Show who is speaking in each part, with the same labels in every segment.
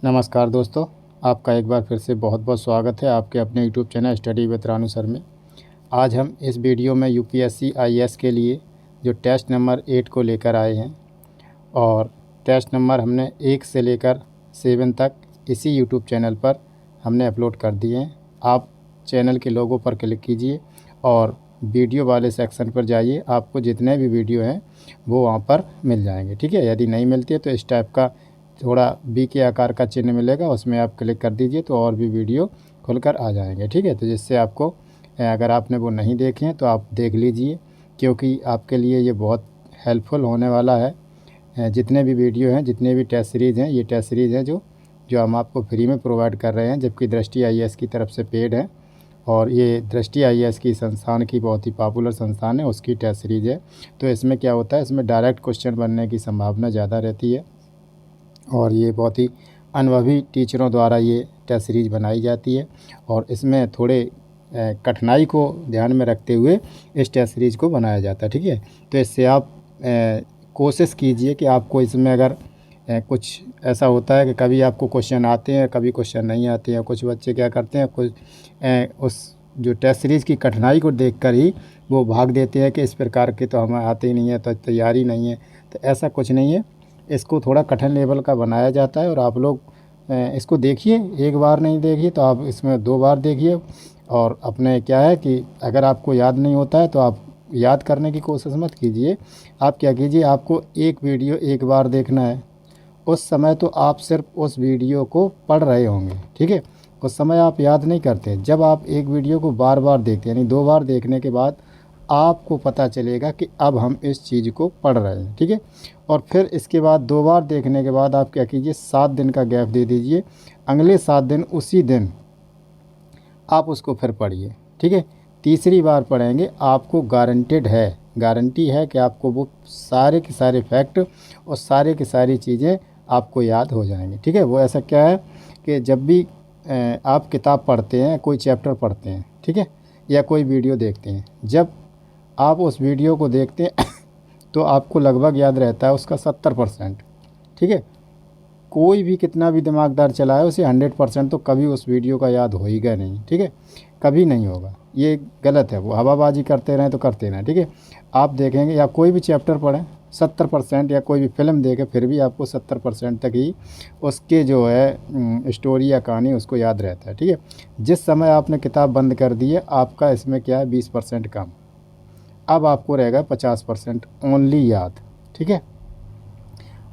Speaker 1: नमस्कार दोस्तों, आपका एक बार फिर से बहुत बहुत स्वागत है आपके अपने YouTube channel study with Ranu sir में। आज हम इस वीडियो में यूपीएससी आईएएस के लिए जो टेस्ट नंबर 8 को लेकर आए हैं और टेस्ट नंबर हमने 1 से लेकर 7 तक इसी यूट्यूब चैनल पर हमने अपलोड कर दिए हैं। आप चैनल के लोगो पर क्लिक कीजिए और वीडियो वाले सेक्शन पर जाइए, आपको जितने भी वीडियो हैं वो वहाँ पर मिल जाएंगे। ठीक है, यदि नहीं मिलती है तो इस टाइप का थोड़ा बी के आकार का चिन्ह मिलेगा, उसमें आप क्लिक कर दीजिए तो और भी वीडियो खुलकर आ जाएंगे। ठीक है, तो जिससे आपको अगर आपने वो नहीं देखे हैं तो आप देख लीजिए, क्योंकि आपके लिए ये बहुत हेल्पफुल होने वाला है। जितने भी वीडियो हैं, जितने भी टेस्ट सीरीज़ हैं, ये टेस्ट सीरीज़ हैं जो हम आपको फ्री में प्रोवाइड कर रहे हैं, जबकि दृष्टि आईएएस की तरफ से पेड है। और ये दृष्टि आईएएस की संस्थान की बहुत ही पॉपुलर संस्थान है, उसकी टेस्ट सीरीज़ है। तो इसमें क्या होता है, इसमें डायरेक्ट क्वेश्चन बनने की संभावना ज़्यादा रहती है और ये बहुत ही अनुभवी टीचरों द्वारा ये टेस्ट सीरीज़ बनाई जाती है और इसमें थोड़े कठिनाई को ध्यान में रखते हुए इस टेस्ट सीरीज़ को बनाया जाता है। ठीक है, तो इससे आप कोशिश कीजिए कि आपको इसमें अगर कुछ ऐसा होता है कि कभी आपको क्वेश्चन आते हैं, कभी क्वेश्चन नहीं आते हैं। कुछ बच्चे क्या करते हैं, कुछ उस जो टेस्ट सीरीज़ की कठिनाई को देखकर ही वो भाग देते हैं कि इस प्रकार के तो हमें आते ही नहीं है, तो तैयारी नहीं है। तो ऐसा कुछ नहीं है, इसको थोड़ा कठिन लेवल का बनाया जाता है और आप लोग इसको देखिए। एक बार नहीं देखिए तो आप इसमें 2 बार देखिए। और अपने क्या है कि अगर आपको याद नहीं होता है तो आप याद करने की कोशिश मत कीजिए। आप क्या कीजिए, आपको एक वीडियो एक बार देखना है, उस समय तो आप सिर्फ उस वीडियो को पढ़ रहे होंगे। ठीक है, उस समय आप याद नहीं करते। जब आप एक वीडियो को बार बार देखते हैं, यानी 2 बार देखने के बाद आपको पता चलेगा कि अब हम इस चीज़ को पढ़ रहे हैं। ठीक है, और फिर इसके बाद 2 बार देखने के बाद आप क्या कीजिए, 7 दिन का गैप दे दीजिए। अगले 7 दिन उसी दिन आप उसको फिर पढ़िए। ठीक है, तीसरी बार पढ़ेंगे, आपको गारंटी है कि आपको वो सारे के सारे फैक्ट और सारे की सारी चीज़ें आपको याद हो जाएंगी। ठीक है, वो ऐसा क्या है कि जब भी आप किताब पढ़ते हैं, कोई चैप्टर पढ़ते हैं, ठीक है, या कोई वीडियो देखते हैं, जब आप उस वीडियो को देखते हैं तो आपको लगभग याद रहता है उसका 70%। ठीक है, कोई भी कितना भी दिमागदार चलाए उसे 100% तो कभी उस वीडियो का याद होएगा नहीं। ठीक है, कभी नहीं होगा, ये गलत है। वो हवाबाजी करते रहें तो करते रहें। ठीक है, आप देखेंगे या कोई भी चैप्टर पढ़ें 70%, या कोई भी फिल्म देखें फिर भी आपको 70% तक ही उसके जो है स्टोरी या कहानी उसको याद रहता है। ठीक है, जिस समय आपने किताब बंद कर दी है, आपका इसमें क्या है 20% कम, अब आपको रहेगा 50% ओनली याद। ठीक है,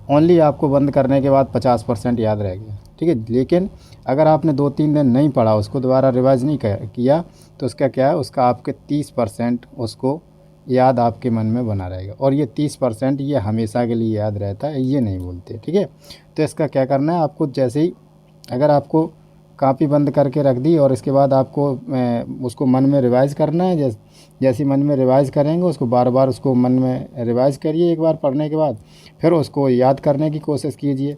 Speaker 1: ओनली आपको बंद करने के बाद 50% याद रह गया। ठीक है, लेकिन अगर आपने 2-3 दिन नहीं पढ़ा, उसको दोबारा रिवाइज नहीं किया, तो उसका क्या है, उसका आपके 30% उसको याद आपके मन में बना रहेगा। और ये 30% ये हमेशा के लिए याद रहता है, ये नहीं भूलते। ठीक है, तो इसका क्या करना है, आपको जैसे ही अगर आपको कापी बंद करके रख दी और इसके बाद आपको उसको मन में रिवाइज़ करना है, जैसे मन में रिवाइज़ करेंगे उसको बार बार उसको मन में रिवाइज़ करिए। एक बार पढ़ने के बाद फिर उसको याद करने की कोशिश कीजिए।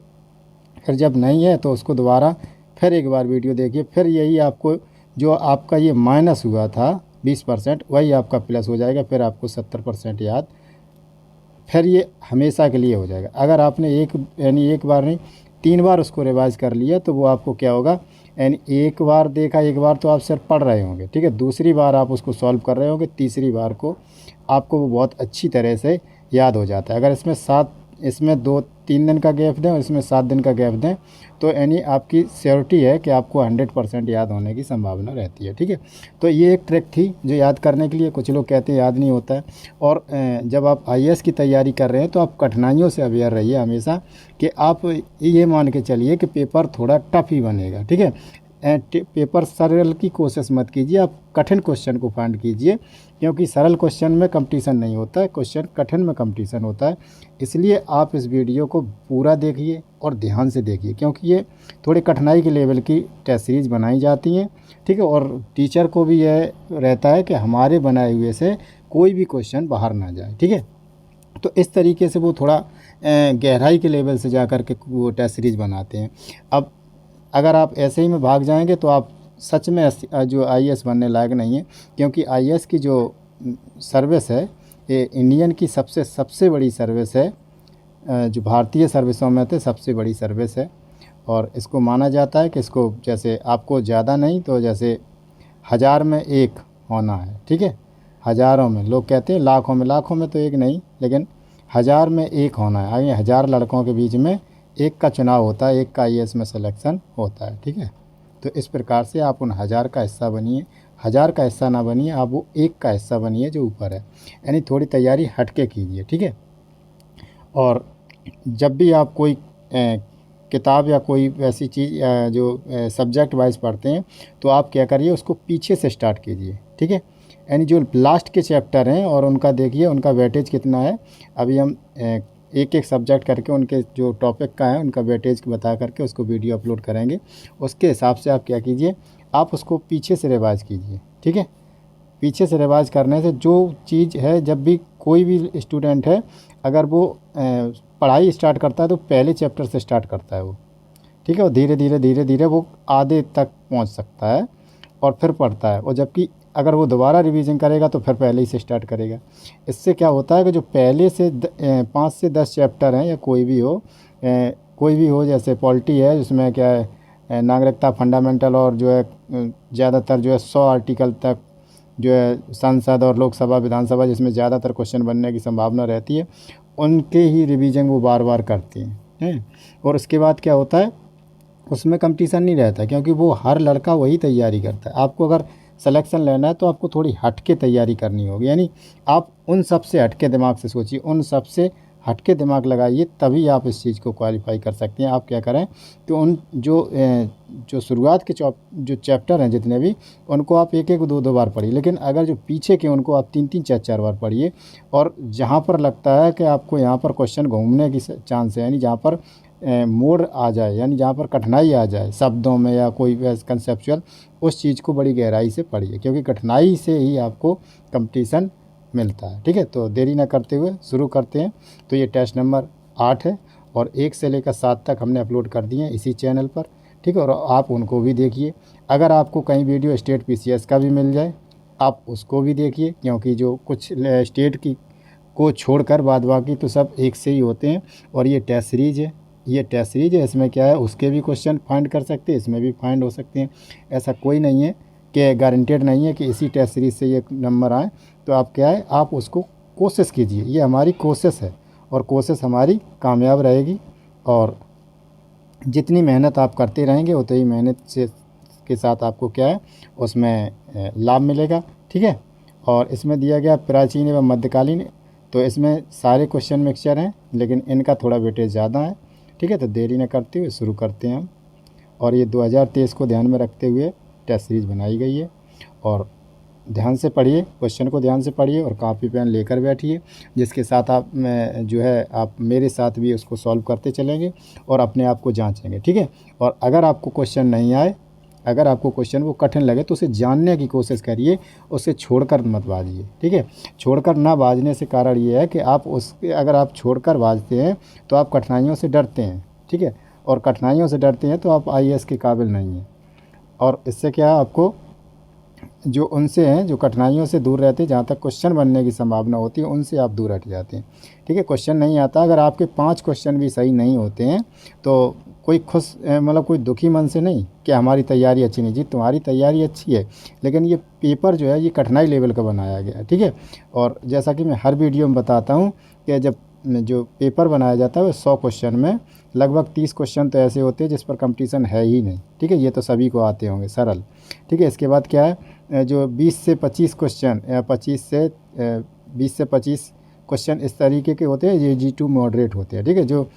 Speaker 1: फिर जब नहीं है तो उसको दोबारा फिर एक बार वीडियो देखिए। फिर यही आपको जो आपका ये माइनस हुआ था 20%, वही आपका प्लस हो जाएगा। फिर आपको 70% याद, फिर ये हमेशा के लिए हो जाएगा। अगर आपने एक बार नहीं 3 बार उसको रिवाइज़ कर लिया तो वो आपको क्या होगा, यानी एक बार देखा, एक बार तो आप सिर्फ पढ़ रहे होंगे। ठीक है, दूसरी बार आप उसको सॉल्व कर रहे होंगे, तीसरी बार को आपको वो बहुत अच्छी तरह से याद हो जाता है। अगर इसमें 2-3 दिन का गैप दें और इसमें 7 दिन का गैप दें तो यानी आपकी श्योरिटी है कि आपको 100% याद होने की संभावना रहती है। ठीक है, तो ये एक ट्रिक थी जो याद करने के लिए। कुछ लोग कहते हैं याद नहीं होता है। और जब आप आईएएस की तैयारी कर रहे हैं तो आप कठिनाइयों से अवेयर रहिए हमेशा, कि आप ये मान के चलिए कि पेपर थोड़ा टफ ही बनेगा। ठीक है, पेपर सरल की कोशिश मत कीजिए, आप कठिन क्वेश्चन को फाइंड कीजिए, क्योंकि सरल क्वेश्चन में कंपटीशन नहीं होता है, क्वेश्चन कठिन में कंपटीशन होता है। इसलिए आप इस वीडियो को पूरा देखिए और ध्यान से देखिए, क्योंकि ये थोड़ी कठिनाई के लेवल की टेस्ट सीरीज़ बनाई जाती हैं। ठीक है, और टीचर को भी यह रहता है कि हमारे बनाए हुए से कोई भी क्वेश्चन बाहर ना जाए। ठीक है, तो इस तरीके से वो थोड़ा गहराई के लेवल से जा कर के वो टेस्ट सीरीज़ बनाते हैं। अब अगर आप ऐसे ही में भाग जाएंगे तो आप सच में जो आईएएस बनने लायक नहीं है, क्योंकि आईएएस की जो सर्विस है ये इंडियन की सबसे बड़ी सर्विस है, जो भारतीय सर्विसों में थे सबसे बड़ी सर्विस है। और इसको माना जाता है कि इसको जैसे आपको ज़्यादा नहीं तो जैसे 1000 में 1 होना है, ठीक है। हज़ारों में, लोग कहते हैं लाखों में तो 1 नहीं, लेकिन 1000 में 1 होना है। आगे 1000 लड़कों के बीच में 1 का चुनाव होता है, 1 का IAS में सिलेक्शन होता है, ठीक है। तो इस प्रकार से आप उन 1000 का हिस्सा बनिए, 1000 का हिस्सा ना बनिए, आप वो 1 का हिस्सा बनिए जो ऊपर है, यानी थोड़ी तैयारी हटके कीजिए, ठीक है। और जब भी आप कोई किताब या कोई वैसी चीज़ जो सब्जेक्ट वाइज पढ़ते हैं तो आप क्या करिए, उसको पीछे से स्टार्ट कीजिए, ठीक है। यानी जो लास्ट के चैप्टर हैं और उनका देखिए उनका वेटेज कितना है। अभी हम एक एक सब्जेक्ट करके उनके जो टॉपिक का है उनका वेटेज बता करके उसको वीडियो अपलोड करेंगे। उसके हिसाब से आप क्या कीजिए, आप उसको पीछे से रिवाइज कीजिए, ठीक है। पीछे से रिवाइज करने से जो चीज़ है, जब भी कोई भी स्टूडेंट है अगर वो पढ़ाई स्टार्ट करता है तो पहले चैप्टर से स्टार्ट करता है वो, ठीक है। और धीरे धीरे वो आधे तक पहुंच सकता है और फिर पढ़ता है। और जबकि अगर वो दोबारा रिवीजन करेगा तो फिर पहले ही से स्टार्ट करेगा। इससे क्या होता है कि जो पहले से 5 से 10 चैप्टर हैं या कोई भी हो जैसे पॉलिटी है जिसमें क्या है नागरिकता फंडामेंटल और जो है ज़्यादातर जो है 100 आर्टिकल तक जो है संसद और लोकसभा विधानसभा जिसमें ज़्यादातर क्वेश्चन बनने की संभावना रहती है, उनके ही रिवीजन वो बार बार करते हैं। और उसके बाद क्या होता है, उसमें कंपटीशन नहीं रहता क्योंकि वो हर लड़का वही तैयारी करता है। आपको अगर सिलेक्शन लेना है तो आपको थोड़ी हट के तैयारी करनी होगी, यानी आप उन सब से हट के दिमाग से सोचिए, उन सब से हट के दिमाग लगाइए, तभी आप इस चीज़ को क्वालिफाई कर सकते हैं। आप क्या करें कि उन जो शुरुआत के जो चैप्टर हैं जितने भी, उनको आप एक एक दो बार पढ़िए, लेकिन अगर जो पीछे के उनको आप 3 4 4 बार पढ़िए। और जहाँ पर लगता है कि आपको यहाँ पर क्वेश्चन घूमने की चांस है, यानी जहाँ पर मोड़ आ जाए, यानी जहाँ पर कठिनाई आ जाए शब्दों में या कोई कंसेप्चुअल, उस चीज़ को बड़ी गहराई से पढ़िए, क्योंकि कठिनाई से ही आपको कंपटीशन मिलता है, ठीक है। तो देरी ना करते हुए शुरू करते हैं। तो ये टेस्ट नंबर 8 है और 1 से लेकर 7 तक हमने अपलोड कर दिए हैं इसी चैनल पर, ठीक है। और आप उनको भी देखिए। अगर आपको कहीं वीडियो स्टेट PCS का भी मिल जाए आप उसको भी देखिए, क्योंकि जो कुछ स्टेट की को छोड़कर बाद बाकी तो सब एक से ही होते हैं। और ये टेस्ट सीरीज़ है, इसमें क्या है उसके भी क्वेश्चन फाइंड कर सकते हैं, इसमें भी फाइंड हो सकते हैं। ऐसा कोई नहीं है कि गारंटेड नहीं है कि इसी टेस्ट सीरीज़ से ये नंबर आए। तो आप क्या है, आप उसको कोशिश कीजिए, ये हमारी कोशिश है और कोशिश हमारी कामयाब रहेगी। और जितनी मेहनत आप करते रहेंगे उतनी ही मेहनत से के साथ आपको क्या है उसमें लाभ मिलेगा, ठीक है। और इसमें दिया गया प्राचीन एवं मध्यकालीन, तो इसमें सारे क्वेश्चन मिक्सचर हैं लेकिन इनका थोड़ा वेटेज ज़्यादा है, ठीक है। तो देरी न करते हुए शुरू करते हैं हम। और ये 2023 को ध्यान में रखते हुए टेस्ट सीरीज़ बनाई गई है। और ध्यान से पढ़िए, क्वेश्चन को ध्यान से पढ़िए और कॉपी पेन लेकर बैठिए, जिसके साथ आप जो है आप मेरे साथ भी उसको सॉल्व करते चलेंगे और अपने आप को जांचेंगे, ठीक है। और अगर आपको क्वेश्चन नहीं आए, अगर आपको क्वेश्चन वो कठिन लगे तो उसे जानने की कोशिश करिए, उसे छोड़कर मत बाजिए, ठीक है। छोड़कर ना बाजने से कारण ये है कि अगर आप छोड़कर बाजते हैं तो आप कठिनाइयों से डरते हैं, ठीक है। और कठिनाइयों से डरते हैं तो आप IAS के काबिल नहीं हैं। और इससे क्या आपको जो उनसे हैं जो कठिनाइयों से दूर रहते हैं, जहाँ तक क्वेश्चन बनने की संभावना होती है उनसे आप दूर हट जाते हैं, ठीक है। क्वेश्चन नहीं आता, अगर आपके 5 क्वेश्चन भी सही नहीं होते हैं तो कोई कोई दुखी मन से नहीं कि हमारी तैयारी अच्छी नहीं। जी तुम्हारी तैयारी अच्छी है, लेकिन ये पेपर जो है ये कठिनाई लेवल का बनाया गया है, ठीक है। और जैसा कि मैं हर वीडियो में बताता हूँ कि जब जो पेपर बनाया जाता है वो 100 क्वेश्चन में लगभग 30 क्वेश्चन तो ऐसे होते हैं जिस पर कंपटीशन है ही नहीं, ठीक है। ये तो सभी को आते होंगे सरल, ठीक है। इसके बाद क्या है, जो 20 से 25 क्वेश्चन या 20 से 25 क्वेश्चन इस तरीके के होते हैं, ये G2 मॉडरेट होते हैं, ठीक है, जो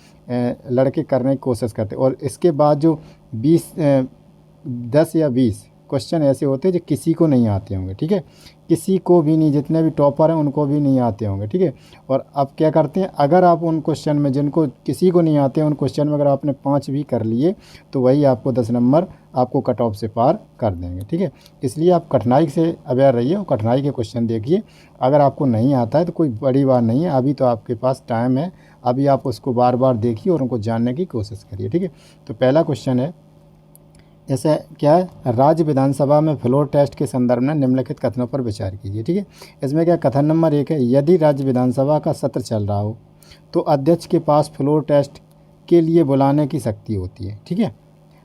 Speaker 1: लड़के करने की कोशिश करते हैं। और इसके बाद जो 10 या 20 क्वेश्चन ऐसे होते हैं जो किसी को नहीं आते होंगे, ठीक है, किसी को भी नहीं, जितने भी टॉपर हैं उनको भी नहीं आते होंगे, ठीक है। और अब क्या करते हैं, अगर आप उन क्वेश्चन में जिनको किसी को नहीं आते हैं उन क्वेश्चन में अगर आपने 5 भी कर लिए तो वही आपको 10 नंबर आपको कट ऑफ से पार कर देंगे, ठीक है। इसलिए आप कठिनाई से अवेयर रहिए और कठिनाई के क्वेश्चन देखिए। अगर आपको नहीं आता है तो कोई बड़ी बात नहीं है, अभी तो आपके पास टाइम है, अभी आप उसको बार बार देखिए और उनको जानने की कोशिश करिए, ठीक है। तो पहला क्वेश्चन है, ऐसा क्या है, राज्य विधानसभा में फ्लोर टेस्ट के संदर्भ में निम्नलिखित कथनों पर विचार कीजिए, ठीक है। इसमें क्या कथन नंबर 1 है, यदि राज्य विधानसभा का सत्र चल रहा हो तो अध्यक्ष के पास फ्लोर टेस्ट के लिए बुलाने की शक्ति होती है, ठीक है।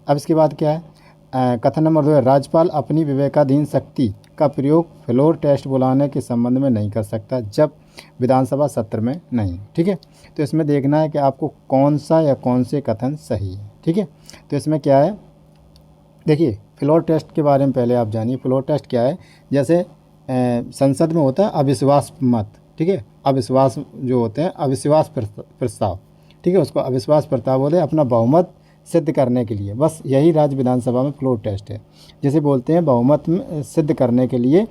Speaker 1: अब इसके बाद क्या है, कथन नंबर 2 है, राज्यपाल अपनी विवेकाधीन शक्ति का प्रयोग फ्लोर टेस्ट बुलाने के संबंध में नहीं कर सकता जब विधानसभा सत्र में नहीं। ठीक है, तो इसमें देखना है कि आपको कौन सा या कौन से कथन सही है। ठीक है, तो इसमें क्या है, देखिए फ्लोर टेस्ट के बारे में पहले आप जानिए। फ्लोर टेस्ट क्या है, जैसे संसद में होता है अविश्वास मत, ठीक है, अविश्वास जो होते हैं अविश्वास प्रस्ताव, ठीक है, उसको अविश्वास प्रस्ताव बोलते हैं, अपना बहुमत सिद्ध करने के लिए। बस यही राज्य विधानसभा में फ्लोर टेस्ट है, जिसे बोलते हैं बहुमत सिद्ध करने के लिए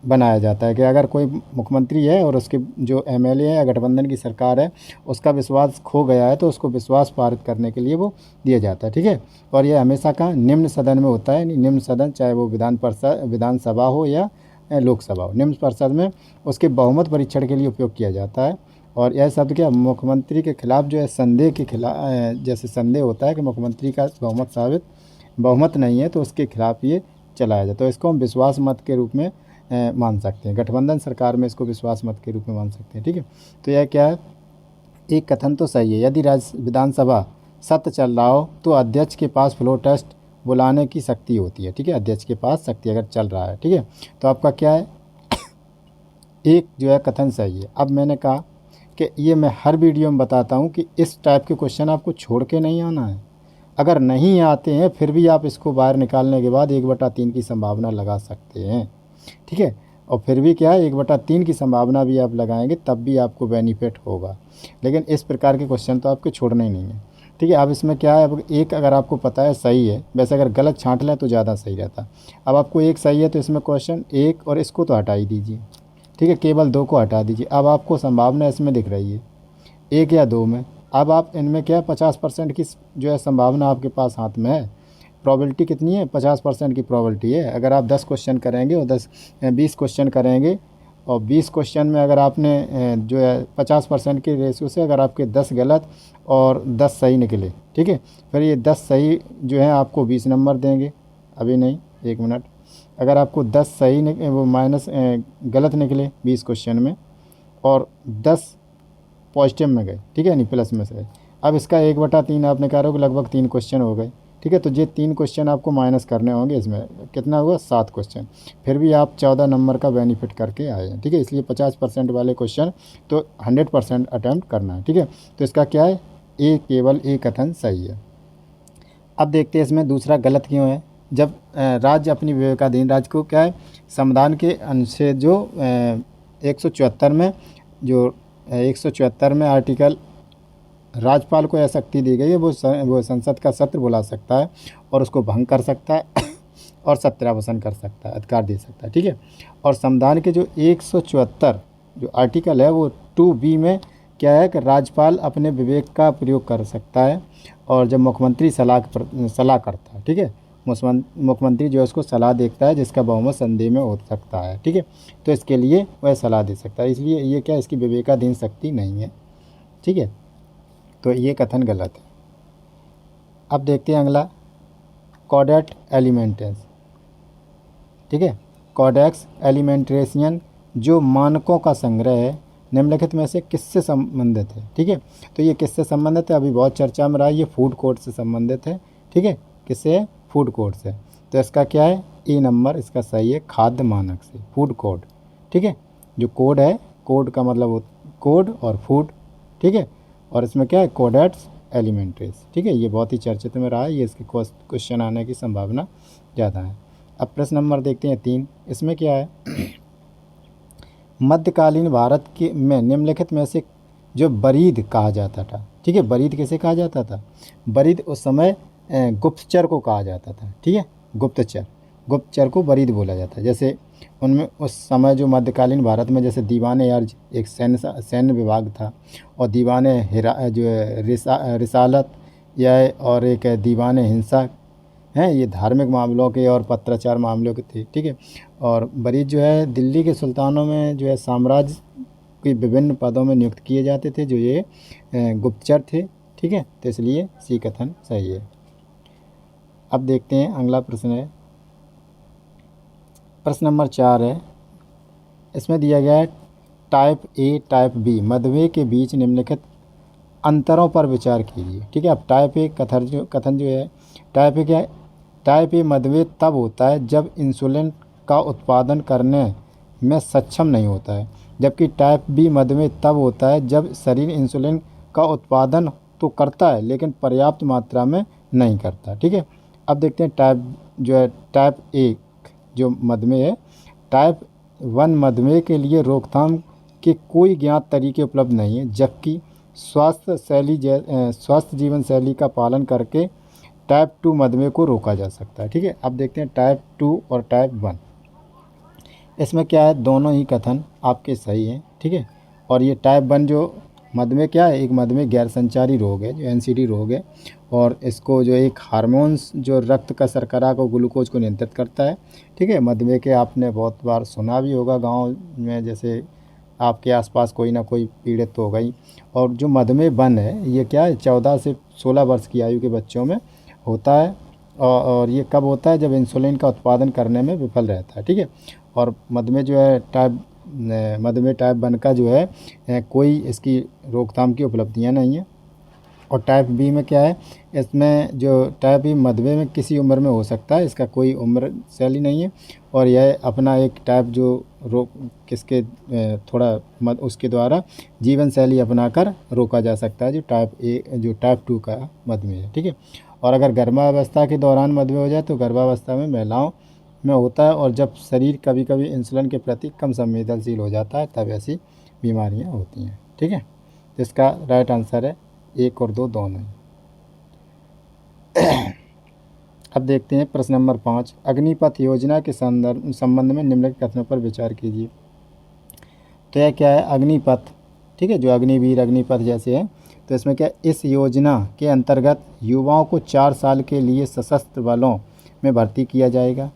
Speaker 1: बनाया जाता है कि अगर कोई मुख्यमंत्री है और उसके जो एमएलए है या गठबंधन की सरकार है उसका विश्वास खो गया है तो उसको विश्वास पारित करने के लिए वो दिया जाता है। ठीक है, और यह हमेशा का निम्न सदन में होता है। निम्न सदन चाहे वो विधानसभा हो या लोकसभा हो, निम्न परिषद में उसके बहुमत परीक्षण के लिए उपयोग किया जाता है। और यह शब्द क्या, मुख्यमंत्री के खिलाफ जो है संदेह के खिलाफ, जैसे संदेह होता है कि मुख्यमंत्री का बहुमत नहीं है तो उसके खिलाफ ये चलाया जाता है, तो इसको हम विश्वास मत के रूप में मान सकते हैं। गठबंधन सरकार में इसको विश्वास मत के रूप में मान सकते हैं। ठीक है, तो यह क्या है, एक कथन तो सही है, यदि राज्य विधानसभा सत्र चल रहा हो तो अध्यक्ष के पास फ्लोर टेस्ट बुलाने की शक्ति होती है। ठीक है, अध्यक्ष के पास शक्ति अगर चल रहा है। ठीक है, तो आपका क्या है, एक जो है कथन सही है। अब मैंने कहा कि ये मैं हर वीडियो में बताता हूँ कि इस टाइप के क्वेश्चन आपको छोड़ के नहीं आना है। अगर नहीं आते हैं फिर भी आप इसको बाहर निकालने के बाद 1/3 की संभावना लगा सकते हैं। ठीक है, और फिर भी क्या है, 1/3 की संभावना भी आप लगाएंगे तब भी आपको बेनिफिट होगा, लेकिन इस प्रकार के क्वेश्चन तो आपके छोड़ने ही नहीं है। ठीक है, अब इसमें क्या है, अब एक अगर आपको पता है सही है, वैसे अगर गलत छांट लें तो ज़्यादा सही रहता। अब आपको एक सही है तो इसमें क्वेश्चन एक और इसको तो हटा ही दीजिए। ठीक है, केवल 2 को हटा दीजिए। अब आपको संभावना इसमें दिख रही है 1 या 2 में। अब आप इनमें क्या है, 50% की जो है संभावना आपके पास हाथ में है। प्रोबेबिलिटी कितनी है, 50% की प्रोबेबिलिटी है। अगर आप 10 क्वेश्चन करेंगे और 20 क्वेश्चन करेंगे और 20 क्वेश्चन में अगर आपने जो है 50% के रेशियो से अगर आपके 10 गलत और 10 सही निकले, ठीक है, फिर ये 10 सही जो है आपको 20 नंबर देंगे। अभी नहीं, 1 मिनट, अगर आपको 10 सही वो माइनस गलत निकले 20 क्वेश्चन में और 10 पॉजिटिव में गए, ठीक है, नहीं प्लस में से गए, अब इसका 1/3 आपने कहा कि लगभग 3 क्वेश्चन हो गए। ठीक है, तो ये 3 क्वेश्चन आपको माइनस करने होंगे, इसमें कितना हुआ 7 क्वेश्चन, फिर भी आप 14 नंबर का बेनिफिट करके आए हैं। ठीक है, इसलिए 50% वाले क्वेश्चन तो 100% अटैम्प्ट करना है। ठीक है, तो इसका क्या है, केवल एक कथन सही है। अब देखते हैं इसमें दूसरा गलत क्यों है। जब राज्य अपनी विवेकाधीन राज्य को क्या है, संविधान के अनुच्छेद जो 174 में जो 174 में आर्टिकल राज्यपाल को यह शक्ति दी गई है, वो संसद का सत्र बुला सकता है और उसको भंग कर सकता है और सत्यावसान कर सकता है, अधिकार दे सकता है। ठीक है, और संविधान के जो 174 जो आर्टिकल है वो 2B में क्या है कि राज्यपाल अपने विवेक का प्रयोग कर सकता है और जब मुख्यमंत्री सलाह करता है, ठीक है, मुख्यमंत्री जो है उसको सलाह देखता है जिसका बहुमत संदेह में हो सकता है। ठीक है, तो इसके लिए वह सलाह दे सकता है, इसलिए ये क्या, इसकी विवेकाधीन शक्ति नहीं है। ठीक है, तो ये कथन गलत है। अब देखते हैं अगला, कॉडेक्स एलिमेंटेंस। ठीक है, कॉडेक्स एलिमेंटेशन जो मानकों का संग्रह है निम्नलिखित में से किससे संबंधित है। ठीक है, तो ये किससे संबंधित है, अभी बहुत चर्चा में रहा है, ये फूड कोड से संबंधित है। ठीक है, किससे है, फूड कोड से। तो इसका क्या है, ए नंबर इसका सही है, खाद्य मानक से, फूड कोड। ठीक है, जो कोड है, कोड का मतलब कोड और फूड। ठीक है, और इसमें क्या है, कोडेक्स एलिमेंट्रीज। ठीक है, ये बहुत ही चर्चित में रहा है, ये इसके क्वेश्चन आने की संभावना ज़्यादा है। अब प्रश्न नंबर देखते हैं 3, इसमें क्या है, मध्यकालीन भारत के में निम्नलिखित में से जो बरीद कहा जाता था। ठीक है, बरीद किसे कहा जाता था, बरीद उस समय गुप्तचर को कहा जाता था। ठीक है, गुप्तचर को बरीद बोला जाता है। जैसे उनमें उस समय जो मध्यकालीन भारत में जैसे दीवाने अर्ज एक सैन्य विभाग था और दीवाने जो है रिसालत या और एक दीवाने हिंसा हैं, ये धार्मिक मामलों के और पत्राचार मामलों के थे। ठीक है, और बरीद जो है दिल्ली के सुल्तानों में जो है साम्राज्य के विभिन्न पदों में नियुक्त किए जाते थे, जो ये गुप्तचर थे। ठीक है, तो इसलिए सी कथन सही है। अब देखते हैं अगला प्रश्न है, प्रश्न नंबर 4 है, इसमें दिया गया है टाइप ए टाइप बी मधुमेह के बीच निम्नलिखित अंतरों पर विचार कीजिए। ठीक है, अब टाइप ए कथन जो है टाइप ए क्या है? टाइप ए मधुमेह तब होता है जब इंसुलिन का उत्पादन करने में सक्षम नहीं होता है, जबकि टाइप बी मधुमेह तब होता है जब शरीर इंसुलिन का उत्पादन तो करता है लेकिन पर्याप्त मात्रा में नहीं करता। ठीक है, अब देखते हैं टाइप ए जो मधुमेह है। टाइप 1 मधुमेह के लिए रोकथाम के कोई ज्ञात तरीके उपलब्ध नहीं है, जबकि स्वस्थ जीवन शैली का पालन करके टाइप 2 मधुमेह को रोका जा सकता है। ठीक है, अब देखते हैं टाइप 2 और टाइप 1। इसमें क्या है, दोनों ही कथन आपके सही हैं। ठीक है, और ये टाइप 1 जो मधुमेह क्या है, एक मधुमेह गैर संचारी रोग है जो एनसीडी रोग है, और इसको जो एक हार्मोन्स जो रक्त का शर्करा को ग्लूकोज को नियंत्रित करता है। ठीक है, मधुमेह के आपने बहुत बार सुना भी होगा गांव में, जैसे आपके आसपास कोई ना कोई पीड़ित तो होगा ही। और जो मधुमेह 1 है ये क्या है, 14 से 16 वर्ष की आयु के बच्चों में होता है, और ये कब होता है, जब इंसुलिन का उत्पादन करने में विफल रहता है। ठीक है, और मधुमेह जो है मधुमेह टाइप 1 का जो है कोई इसकी रोकथाम की उपलब्धियां नहीं है। और टाइप बी में क्या है, इसमें जो टाइप बी मधुमेह में किसी उम्र में हो सकता है, इसका कोई उम्र शैली नहीं है, और यह अपना एक टाइप जो रोक किसके उसके द्वारा जीवन शैली अपनाकर रोका जा सकता है, जो टाइप 2 का मधुमेह है। ठीक है, और अगर गर्भावस्था के दौरान मधुमेह हो जाए तो गर्भावस्था में महिलाओं में होता है, और जब शरीर कभी कभी इंसुलिन के प्रति कम संवेदनशील हो जाता है तब ऐसी बीमारियां होती हैं। ठीक है, तो इसका राइट आंसर है 1 और 2 दोनों ही। अब देखते हैं प्रश्न नंबर 5। अग्निपथ योजना के संबंध में निम्नलिखित कथनों पर विचार कीजिए। तो यह क्या है, अग्निपथ। ठीक है, जो अग्निवीर अग्निपथ जैसे है, तो इसमें क्या, इस योजना के अंतर्गत युवाओं को 4 साल के लिए सशस्त्र बलों में भर्ती किया जाएगा।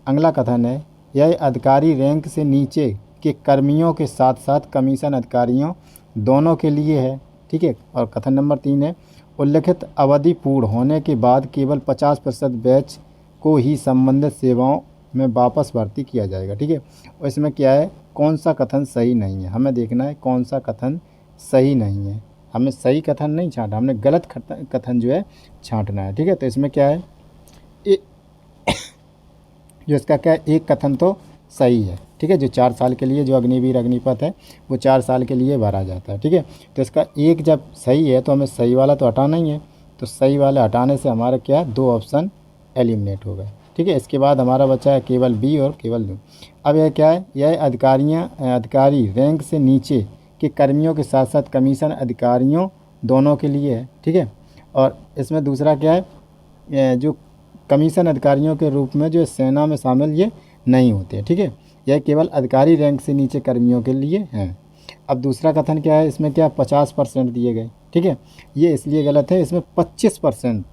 Speaker 1: अगला कथन है, यह अधिकारी रैंक से नीचे के कर्मियों के साथ साथ कमीशन अधिकारियों दोनों के लिए है। ठीक है, और कथन नंबर 3 है, उल्लिखित अवधि पूर्ण होने के बाद केवल 50% बैच को ही संबंधित सेवाओं में वापस भर्ती किया जाएगा। ठीक है, और इसमें क्या है, कौन सा कथन सही नहीं है, हमें देखना है कौन सा कथन सही नहीं है। हमें सही कथन नहीं छांटना, हमने गलत कथन जो है छांटना है। ठीक है, तो इसमें क्या है, जो इसका क्या है, एक कथन तो सही है। ठीक है, जो 4 साल के लिए जो अग्निवीर अग्निपथ है वो 4 साल के लिए भरा जाता है। ठीक है, तो इसका एक जब सही है तो हमें सही वाला तो हटाना ही है, तो सही वाले हटाने से हमारा क्या है, 2 ऑप्शन एलिमिनेट हो गए। ठीक है, इसके बाद हमारा बचा है केवल बी और केवल दो। अब यह क्या है, यह अधिकारी रैंक से नीचे के कर्मियों के साथ साथ कमीशन अधिकारियों दोनों के लिए है। ठीक है, और इसमें दूसरा क्या है, जो कमीशन अधिकारियों के रूप में जो सेना में शामिल ये नहीं होते। ठीक है, यह केवल अधिकारी रैंक से नीचे कर्मियों के लिए हैं। अब दूसरा कथन क्या है, इसमें क्या 50% दिए गए। ठीक है, ये इसलिए गलत है, इसमें 25%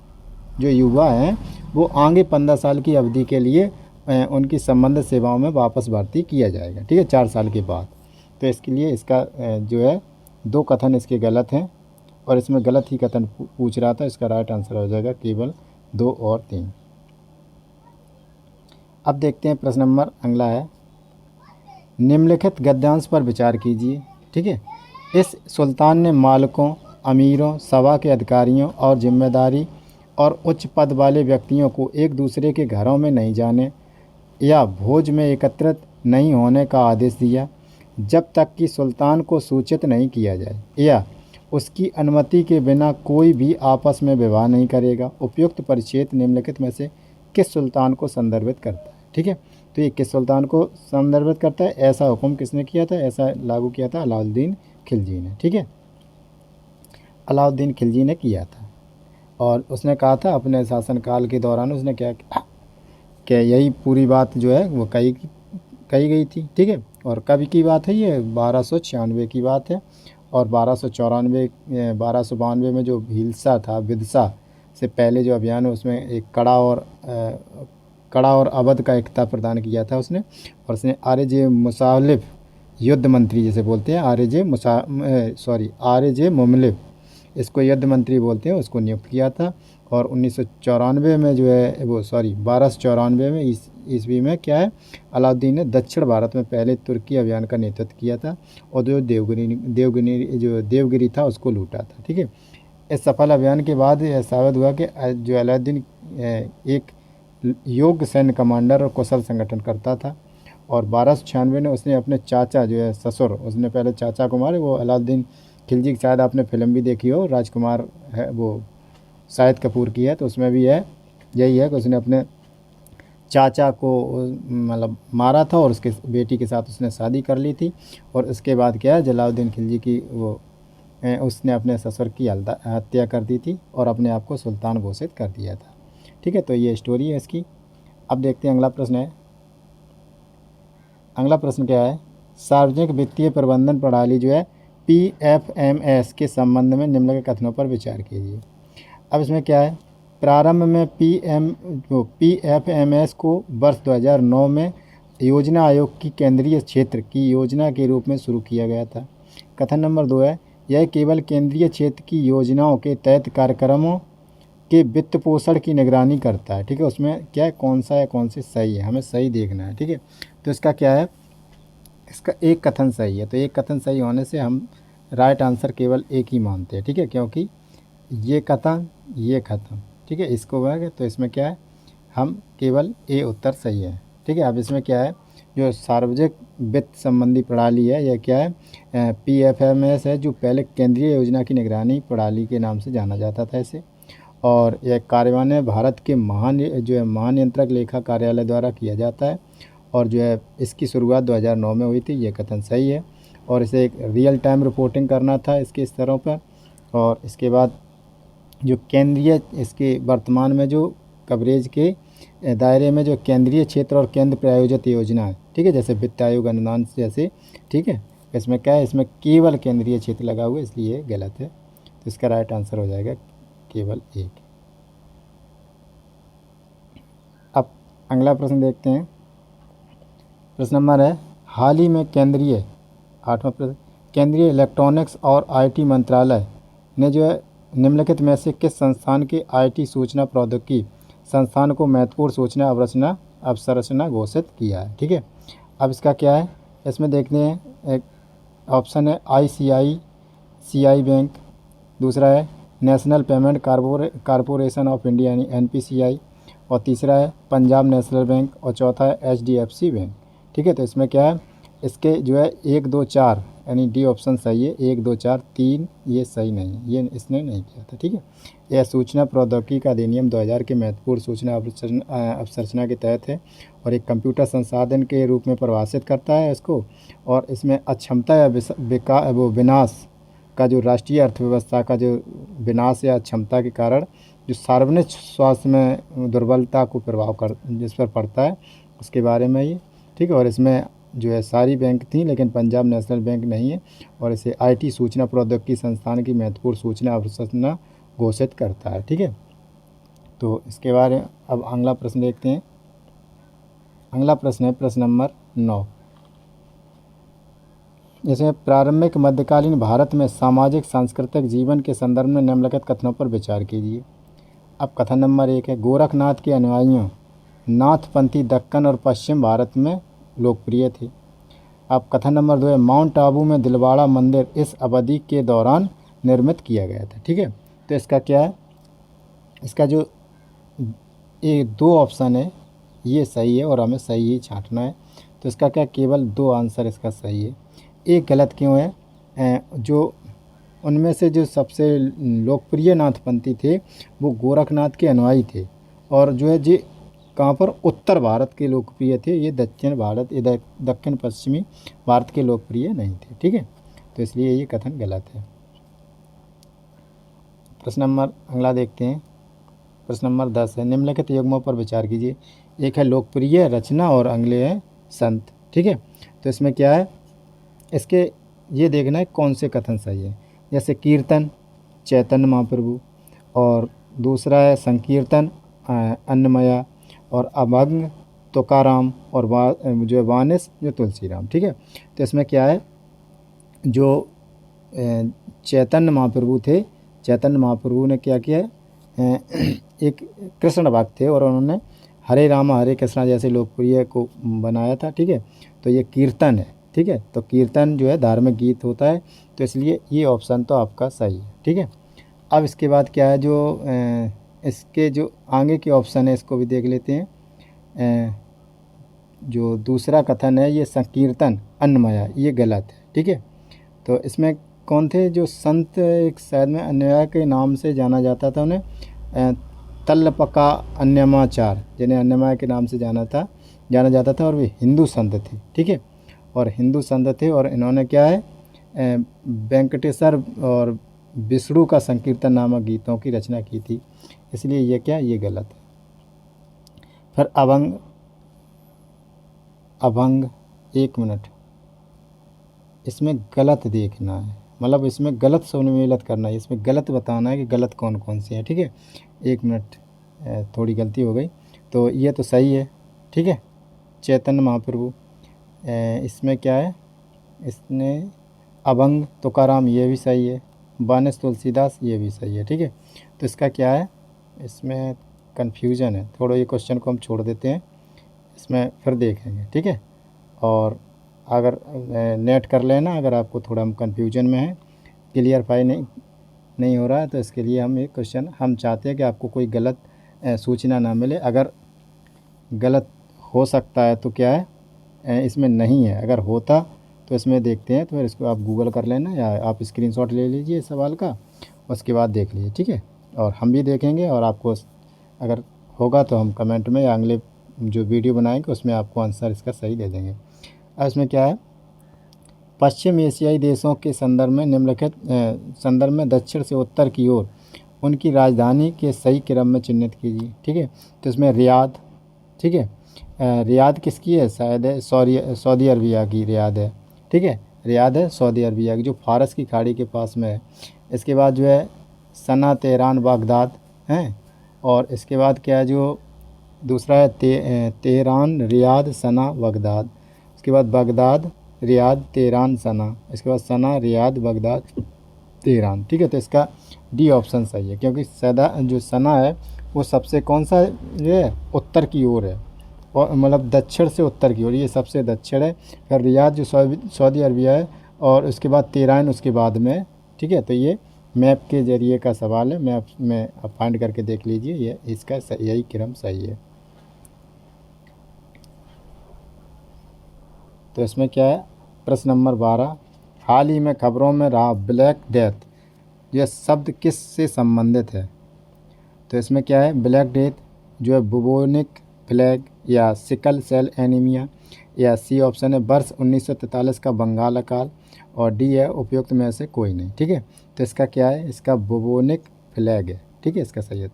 Speaker 1: जो युवा हैं वो आगे 15 साल की अवधि के लिए उनकी संबंधित सेवाओं में वापस भर्ती किया जाएगा। ठीक है, 4 साल के बाद। तो इसके लिए इसका जो है 2 कथन इसके गलत हैं, और इसमें गलत ही कथन पूछ रहा था, इसका राइट आंसर हो जाएगा केवल 2 और 3। अब देखते हैं प्रश्न नंबर अगला है, निम्नलिखित गद्यांश पर विचार कीजिए। ठीक है, इस सुल्तान ने मालिकों, अमीरों, सभा के अधिकारियों और जिम्मेदारी और उच्च पद वाले व्यक्तियों को एक दूसरे के घरों में नहीं जाने या भोज में एकत्रित नहीं होने का आदेश दिया जब तक कि सुल्तान को सूचित नहीं किया जाए, या उसकी अनुमति के बिना कोई भी आपस में विवाह नहीं करेगा। उपयुक्त परिच्छेद निम्नलिखित में से किस सुल्तान को संदर्भित करता है। ठीक है, तो ये किस सुल्तान को संदर्भित करता है, ऐसा हुक्म किसने किया था, ऐसा लागू किया था अलाउद्दीन खिलजी ने। ठीक है, अलाउद्दीन खिलजी ने किया था, और उसने कहा था अपने शासनकाल के दौरान उसने क्या यही पूरी बात जो है वो कही गई थी। ठीक है, और कब की बात है, ये 1296 की बात है, और 1292 में जो विदिशा से पहले जो अभियान है उसमें एक कड़ा और अवध का एकता प्रदान किया था उसने, और उसने आरजे मुसालिफ युद्ध मंत्री जिसे बोलते हैं, आरजे मुमलिफ, इसको युद्ध मंत्री बोलते हैं, उसको नियुक्त किया था। और 1994 में जो है वो 1294 में ईस्वी में क्या है, अलाउद्दीन ने दक्षिण भारत में पहले तुर्की अभियान का नेतृत्व किया था, और जो देवगिरी था उसको लूटा था। ठीक है, इस सफल अभियान के बाद यह साबित हुआ कि जो अलाउद्दीन एक योग्य सैन्य कमांडर और कुशल संगठन करता था। और 1296 में उसने अपने चाचा जो है ससुर, उसने पहले चाचा को मारे, वो अलाउद्दीन खिलजी, शायद आपने फिल्म भी देखी हो, राजकुमार है वो, शाहिद कपूर की है, तो उसमें भी है यही है कि उसने अपने चाचा को मतलब मारा था और उसके बेटी के साथ उसने शादी कर ली थी। और उसके बाद क्या है, जलालुद्दीन खिलजी की वो उसने अपने ससुर की हत्या कर दी थी और अपने आप को सुल्तान घोषित कर दिया था। ठीक है, तो ये स्टोरी है इसकी। अब देखते हैं अगला प्रश्न है। अगला प्रश्न क्या है, सार्वजनिक वित्तीय प्रबंधन प्रणाली जो है PFMS के संबंध में निम्नलिखित कथनों पर विचार कीजिए। अब इसमें क्या है, प्रारंभ में PFMS को वर्ष 2009 में योजना आयोग की केंद्रीय क्षेत्र की योजना के रूप में शुरू किया गया था। कथन नंबर 2 है, यह केवल केंद्रीय क्षेत्र की योजनाओं के तहत कार्यक्रमों के वित्त पोषण की निगरानी करता है। ठीक है, उसमें क्या है, कौन सा है कौन से सही है, हमें सही देखना है। ठीक है, तो इसका क्या है, इसका एक कथन सही है, तो एक कथन सही होने से हम राइट आंसर केवल एक ही मानते हैं। ठीक है, क्योंकि ये कथन ये कथन, ठीक है, इसको वर्ग, तो इसमें क्या है, हम केवल ए उत्तर सही है। ठीक है, अब इसमें क्या है, जो सार्वजनिक वित्त संबंधी प्रणाली है, यह क्या है, PFMS है, जो पहले केंद्रीय योजना की निगरानी प्रणाली के नाम से जाना जाता था इसे। और यह कार्यान्वयन भारत के महानियंत्रक लेखा कार्यालय द्वारा किया जाता है। और जो है इसकी शुरुआत 2009 में हुई थी, ये कथन सही है। और इसे एक रियल टाइम रिपोर्टिंग करना था इसके स्तरों पर। और इसके बाद जो केंद्रीय, इसके वर्तमान में जो कवरेज के दायरे में जो केंद्रीय क्षेत्र और केंद्र प्रायोजित योजना है, ठीक है, जैसे वित्त आयोग अनुदान जैसे, ठीक है, इसमें क्या है, इसमें केवल केंद्रीय क्षेत्र लगा हुआ है, इसलिए गलत है। तो इसका राइट आंसर हो जाएगा केवल एक। अब अगला प्रश्न देखते हैं। प्रश्न नंबर है, हाल ही में केंद्रीय 8वां प्रश्न, केंद्रीय इलेक्ट्रॉनिक्स और IT मंत्रालय ने जो है निम्नलिखित में से किस संस्थान के IT सूचना प्रौद्योगिकी संस्थान को महत्वपूर्ण सूचना अवसंरचना घोषित किया है। ठीक है, अब इसका क्या है, इसमें देखते हैं, एक ऑप्शन है ICICI बैंक, दूसरा है national payment corporation of India यानी NPCI, और तीसरा है पंजाब नेशनल बैंक, और चौथा है HDFC बैंक। ठीक है, तो इसमें क्या है, इसके जो है 1 2 4 यानी डी ऑप्शन सही है, 1 2 4 3 ये सही नहीं है, ये इसने नहीं किया था। ठीक है, यह सूचना प्रौद्योगिकी का अधिनियम 2000 के महत्वपूर्ण सूचना अवसंरचना के तहत है और एक कंप्यूटर संसाधन के रूप में परिभाषित करता है इसको। और इसमें अक्षमता या विनाश का जो राष्ट्रीय अर्थव्यवस्था का जो विनाश या अक्षमता के कारण जो सार्वजनिक स्वास्थ्य में दुर्बलता को प्रभाव कर जिस पर पड़ता है उसके बारे में ये। ठीक है, और इसमें जो है सारी बैंक थी लेकिन पंजाब नेशनल बैंक नहीं है, और इसे IT सूचना प्रौद्योगिकी संस्थान की महत्वपूर्ण सूचना अवसंरचना घोषित करता है। ठीक है, तो इसके बारे में अब अगला प्रश्न देखते हैं। अगला प्रश्न है प्रश्न नंबर 9। इसमें प्रारंभिक मध्यकालीन भारत में सामाजिक सांस्कृतिक जीवन के संदर्भ में निम्नलिखित कथनों पर विचार कीजिए। अब कथन नंबर 1 है, गोरखनाथ के अनुयायियों नाथपंथी दक्कन और पश्चिम भारत में लोकप्रिय थे। अब कथन नंबर 2 है, माउंट आबू में दिलवाड़ा मंदिर इस अवधि के दौरान निर्मित किया गया था। ठीक है, तो इसका क्या है, इसका जो ये 2 ऑप्शन है ये सही है और हमें सही ही छांटना है। तो इसका क्या, केवल 2 आंसर इसका सही है, एक गलत क्यों है। जो उनमें से जो सबसे लोकप्रिय नाथपंथी थे वो गोरखनाथ के अनुयायी थे, और जो है जी कहाँ पर, उत्तर भारत के लोकप्रिय थे, ये दक्षिण भारत इधर दक्षिण पश्चिमी भारत के लोकप्रिय नहीं थे। ठीक है, तो इसलिए ये कथन गलत है। प्रश्न नंबर अगला देखते हैं। प्रश्न नंबर 10 है, निम्नलिखित युग्मों पर विचार कीजिए। एक है लोकप्रिय रचना और अगले है संत। ठीक है, तो इसमें क्या है, इसके ये देखना है कौन से कथन सही है। जैसे कीर्तन चैतन्य महाप्रभु, और दूसरा है संकीर्तन अन्नमया, और अभंग तुकाराम, और जो है वानिस जो तुलसीराम। ठीक है, तो इसमें क्या है, जो चैतन्य महाप्रभु थे, चैतन्य महाप्रभु ने क्या किया है, एक कृष्ण भक्त थे और उन्होंने हरे रामा हरे कृष्णा जैसे लोकप्रिय को बनाया था। ठीक है, तो ये कीर्तन है। ठीक है, तो कीर्तन जो है धार्मिक गीत होता है, तो इसलिए ये ऑप्शन तो आपका सही है। ठीक है, अब इसके बाद क्या है, जो इसके जो आगे के ऑप्शन है इसको भी देख लेते हैं। जो दूसरा कथन है ये संकीर्तन अन्नमया, ये गलत है। ठीक है, तो इसमें कौन थे जो संत, एक शायद में अन्नमया के नाम से जाना जाता था उन्हें, तल्लपका अन्यमाचार, जिन्हें अन्नमया के नाम से जाना जाता था, और वे हिंदू संत थे। ठीक है, और हिंदू संत थे, और इन्होंने क्या है वेंकटेश्वर और विष्णु का संकीर्तन नामक गीतों की रचना की थी, इसलिए ये क्या, ये गलत है। फिर अभंग, एक मिनट, इसमें गलत देखना है, मतलब इसमें गलत सम्मिलित करना है, इसमें गलत बताना है कि गलत कौन कौन से हैं। ठीक है, एक मिनट, थोड़ी गलती हो गई, तो ये तो सही है। ठीक है, चैतन्य महाप्रभु, इसमें क्या है, इसने अभंग तुकाराम, ये भी सही है। बानिस तुलसीदास, ये भी सही है। ठीक है, तो इसका क्या है, इसमें कन्फ्यूज़न है थोड़ा, ये क्वेश्चन को हम छोड़ देते हैं, इसमें फिर देखेंगे। ठीक है, और अगर नेट कर लेना, अगर आपको थोड़ा हम कन्फ्यूजन में है, क्लियरफाई नहीं हो रहा है, तो इसके लिए हम एक क्वेश्चन हम चाहते हैं कि आपको कोई गलत सूचना ना मिले। अगर गलत हो सकता है तो क्या है, इसमें नहीं है, अगर होता तो इसमें देखते हैं, तो फिर इसको आप गूगल कर लेना, या आप स्क्रीनशॉट ले लीजिए इस सवाल का, उसके बाद देख लीजिए। ठीक है, और हम भी देखेंगे, और आपको अगर होगा तो हम कमेंट में या अगले जो वीडियो बनाएंगे उसमें आपको आंसर इसका सही दे देंगे। अब इसमें क्या है, पश्चिम एशियाई देशों के संदर्भ में निम्नलिखित संदर्भ में दक्षिण से उत्तर की ओर उनकी राजधानी के सही क्रम में चिन्हित कीजिए। ठीक है, तो इसमें रियाद, ठीक है, रियाद किसकी है, शायद है सऊदी अरबिया की रियाद है। ठीक है, रियाद है सऊदी अरबिया की, जो फारस की खाड़ी के पास में है। इसके बाद जो है सना, तेहरान, बगदाद हैं, और इसके बाद क्या है, जो दूसरा है तेहरान, रियाद, सना, बगदाद। उसके बाद बगदाद, रियाद, तेहरान, सना। इसके बाद सना, रियाद, बगदाद, तेहरान। ठीक है, तो इसका डी ऑप्शन सही है, क्योंकि जो सना है वो सबसे कौन सा ये उत्तर की ओर है, और मतलब दक्षिण से उत्तर की ओर, ये सबसे दक्षिण है। फिर रियाद जो सऊदी अरबिया है, और उसके बाद तेहरान उसके बाद में है। ठीक है, तो ये मैप के ज़रिए का सवाल है, मैप में आप फाइंड करके देख लीजिए, ये इसका यही क्रम सही है। तो इसमें क्या है, प्रश्न नंबर 12, हाल ही में खबरों में रहा ब्लैक डेथ, यह शब्द किस से संबंधित है। तो इसमें क्या है, ब्लैक डेथ जो है बुबोनिक प्लेग या सिकल सेल एनीमिया, या सी ऑप्शन है वर्ष 1943 का बंगाल अकाल, और डी है उपयुक्त में से कोई नहीं। ठीक है, तो इसका क्या है, इसका बुबोनिक प्लेग है। ठीक है, इसका सही है।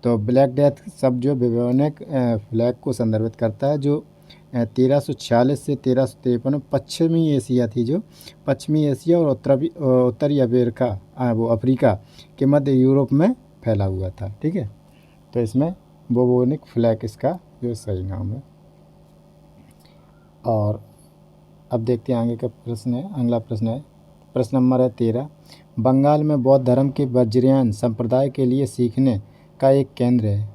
Speaker 1: तो ब्लैक डेथ शब्द जो बुबोनिक प्लेग को संदर्भित करता है, जो 1346 से 1353 में पश्चिमी एशिया थी, जो पश्चिमी एशिया और उत्तरी अमेरिका, वो अफ्रीका के मध्य यूरोप में फैला हुआ था। ठीक है, तो इसमें बुबोनिक प्लेग इसका जो सही नाम है। और अब देखते हैं आगे का प्रश्न है, अगला प्रश्न है, प्रश्न नंबर है 13, बंगाल में बौद्ध धर्म के वज्रयान संप्रदाय के लिए सीखने का एक केंद्र है।